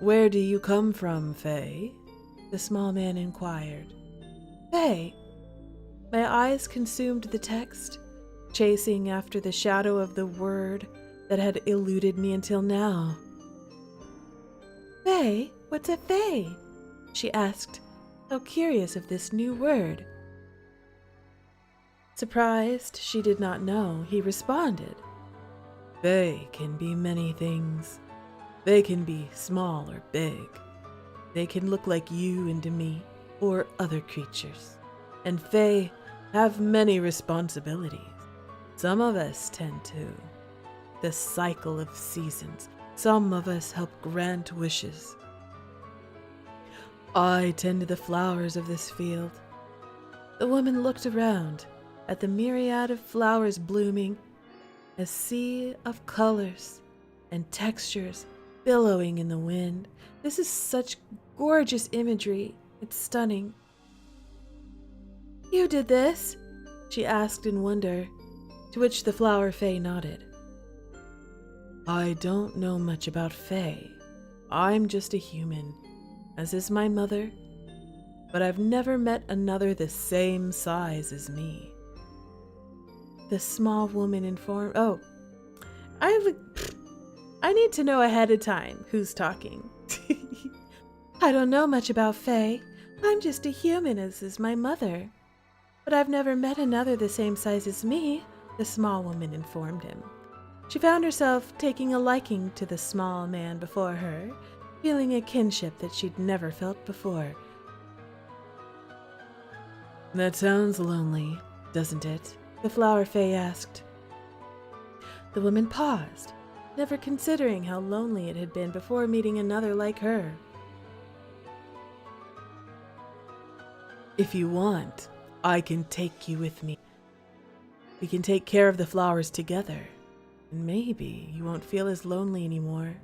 Speaker 1: Where do you come from, Fae? The small man inquired. Fae? My eyes consumed the text, chasing after the shadow of the word that had eluded me until now. Fae? What's a Fae? She asked, how curious of this new word. Surprised she did not know, he responded. Fae can be many things. They can be small or big. They can look like you and me, or other creatures. And Fae have many responsibilities. Some of us tend to the cycle of seasons. Some of us help grant wishes. I tend to the flowers of this field. The woman looked around at the myriad of flowers blooming, a sea of colors and textures billowing in the wind. This is such gorgeous imagery. It's stunning. You did this? She asked in wonder, to which the flower Fae nodded. I don't know much about Fae. I'm just a human, as is my mother, but I've never met another the same size as me. The small woman informed. Oh, I need to know ahead of time who's talking. I don't know much about Fae. I'm just a human, as is my mother. But I've never met another the same size as me, the small woman informed him. She found herself taking a liking to the small man before her, feeling a kinship that she'd never felt before. That sounds lonely, doesn't it? The flower Fae asked. The woman paused, never considering how lonely it had been before meeting another like her. If you want, I can take you with me. We can take care of the flowers together, and maybe you won't feel as lonely anymore.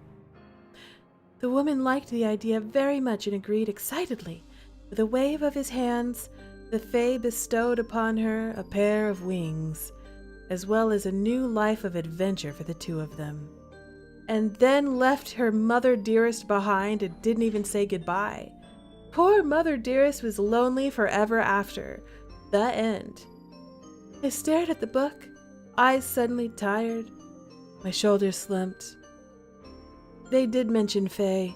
Speaker 1: The woman liked the idea very much and agreed excitedly. With a wave of his hands, the Fae bestowed upon her a pair of wings, as well as a new life of adventure for the two of them, and then left her mother dearest behind and didn't even say goodbye. Poor Mother Dearest was lonely forever after. The end. I stared at the book, eyes suddenly tired. My shoulders slumped. They did mention Fae,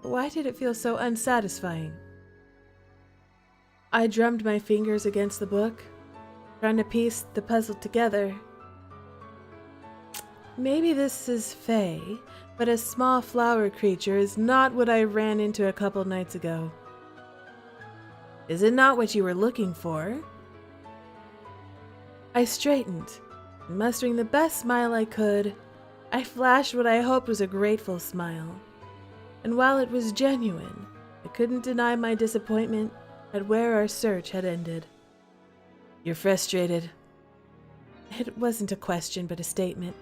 Speaker 1: but why did it feel so unsatisfying? I drummed my fingers against the book, trying to piece the puzzle together. Maybe this is Fae, but a small flower creature is not what I ran into a couple nights ago. Is it not what you were looking for? I straightened, and mustering the best smile I could, I flashed what I hoped was a grateful smile. And while it was genuine, I couldn't deny my disappointment at where our search had ended. You're frustrated. It wasn't a question, but a statement.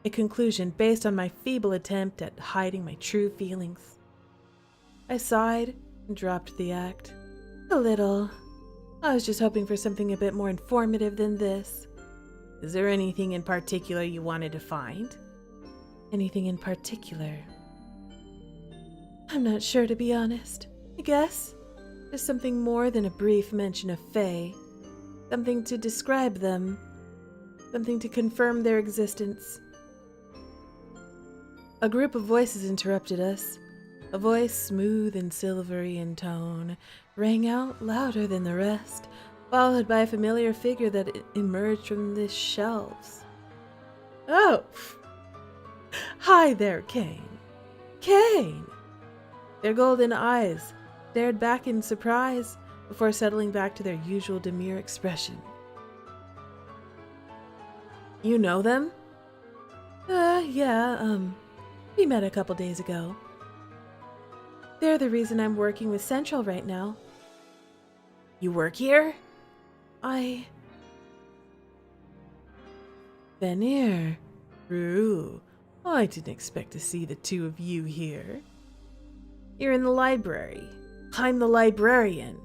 Speaker 1: A conclusion based on my feeble attempt at hiding my true feelings. I sighed and dropped the act. A little. I was just hoping for something a bit more informative than this. Is there anything in particular you wanted to find? Anything in particular? I'm not sure, to be honest. I guess there's something more than a brief mention of Fae. Something to describe them. Something to confirm their existence. A group of voices interrupted us. A voice smooth and silvery in tone rang out louder than the rest, followed by a familiar figure that emerged from the shelves. Oh! Hi there, Kane. Kane! Their golden eyes stared back in surprise before settling back to their usual demure expression. You know them? Yeah, we met a couple days ago. They're the reason I'm working with Central right now. You work here? Vanir. True. I didn't expect to see the two of you here. You're in the library. I'm the librarian.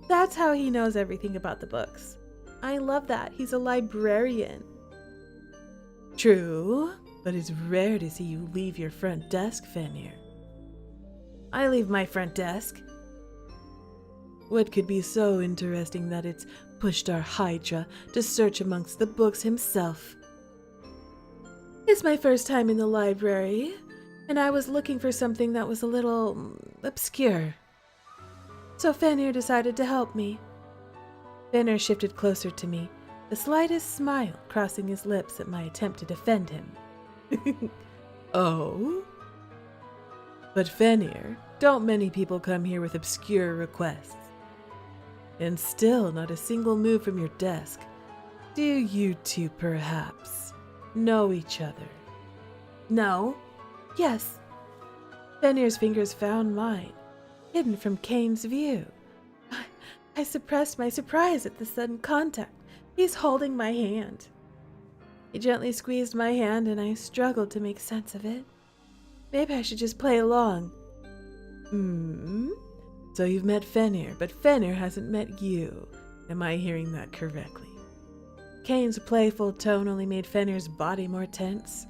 Speaker 1: That's how he knows everything about the books. I love that. He's a librarian. True, but it's rare to see you leave your front desk, Vanir. I leave my front desk. What could be so interesting that it's pushed our Hydra to search amongst the books himself? It's my first time in the library, and I was looking for something that was a little obscure. So Fenrir decided to help me. Fenrir shifted closer to me, the slightest smile crossing his lips at my attempt to defend him. Oh? But Fenrir, Don't many people come here with obscure requests. And still not a single move from your desk. Do you two perhaps know each other? No. Yes. Fenrir's fingers found mine, hidden from Kane's view. I suppressed my surprise at the sudden contact. He's holding my hand. He gently squeezed my hand and I struggled to make sense of it. Maybe I should just play along. So you've met Fenrir, but Fenrir hasn't met you. Am I hearing that correctly? Kane's playful tone only made Fenrir's body more tense.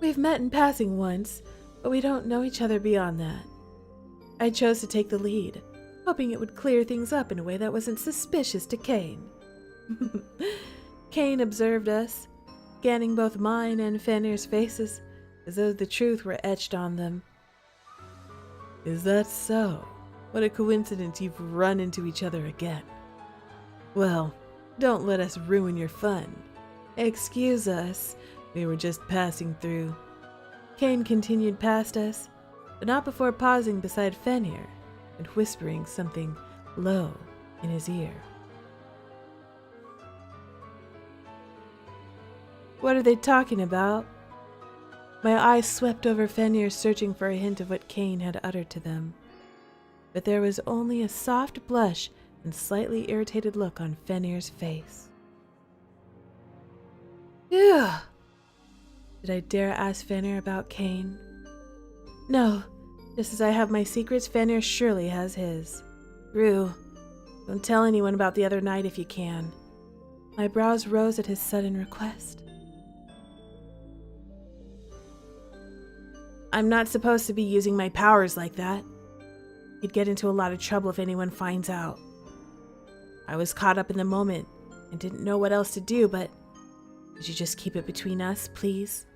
Speaker 1: We've met in passing once, but we don't know each other beyond that. I chose to take the lead, hoping it would clear things up in a way that wasn't suspicious to Kane. Kane observed us, scanning both mine and Fenrir's faces, as though the truth were etched on them. Is that so? What a coincidence you've run into each other again. Well, don't let us ruin your fun. Excuse us, we were just passing through. Kane continued past us, but not before pausing beside Fenrir and whispering something low in his ear. What are they talking about? My eyes swept over Fenrir, searching for a hint of what Kane had uttered to them. But there was only a soft blush and slightly irritated look on Fenrir's face. Ugh! Did I dare ask Fenrir about Kane? No. Just as I have my secrets, Fenrir surely has his. Rue, don't tell anyone about the other night if you can. My brows rose at his sudden request. I'm not supposed to be using my powers like that. You'd get into a lot of trouble if anyone finds out. I was caught up in the moment and didn't know what else to do, but could you just keep it between us, please?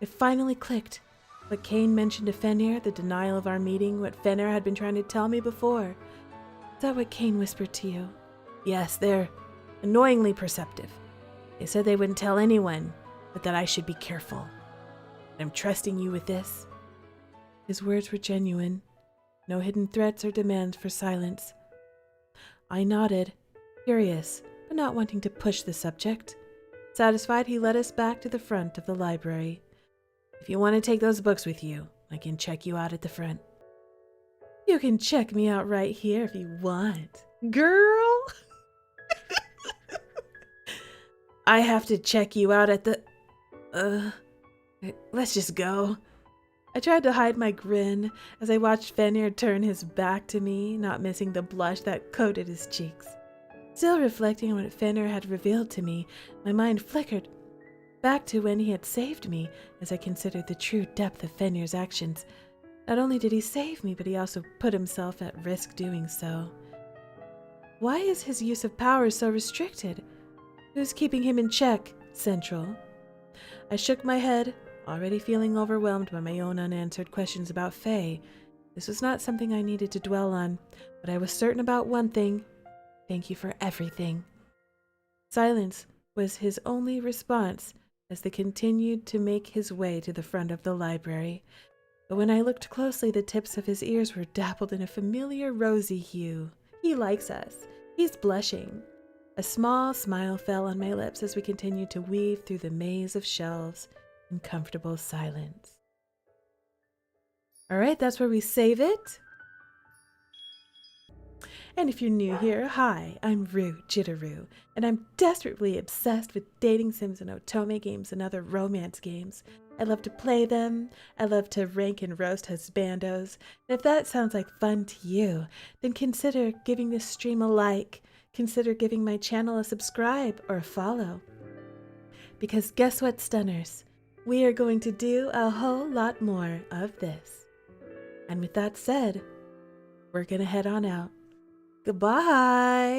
Speaker 1: It finally clicked. What Kane mentioned to Fenrir, the denial of our meeting, what Fenrir had been trying to tell me before. Is that what Kane whispered to you? Yes, they're annoyingly perceptive. They said they wouldn't tell anyone, but that I should be careful. I'm trusting you with this. His words were genuine. No hidden threats or demands for silence. I nodded, curious, but not wanting to push the subject. Satisfied, he led us back to the front of the library. If you want to take those books with you, I can check you out at the front. You can check me out right here if you want. Girl! I have to check you out at the... Let's just go. I tried to hide my grin as I watched Fenrir turn his back to me, not missing the blush that coated his cheeks. Still reflecting on what Fenrir had revealed to me, my mind flickered back to when he had saved me as I considered the true depth of Fenrir's actions. Not only did he save me, but he also put himself at risk doing so. Why is his use of powers so restricted? Who's keeping him in check, Central? I shook my head, already feeling overwhelmed by my own unanswered questions about Fae. This was not something I needed to dwell on, but I was certain about one thing. Thank you for everything. Silence was his only response as they continued to make his way to the front of the library. But when I looked closely, the tips of his ears were dappled in a familiar rosy hue. He likes us. He's blushing. A small smile fell on my lips as we continued to weave through the maze of shelves in comfortable silence. All right, that's where we save it. And if you're new here, hi, I'm Rue Jitteru, and I'm desperately obsessed with dating sims and Otome games and other romance games. I love to play them, I love to rank and roast husbandos, and if that sounds like fun to you, then consider giving this stream a like, consider giving my channel a subscribe or a follow. Because guess what, Stunners? We are going to do a whole lot more of this. And with that said, we're gonna head on out. Goodbye!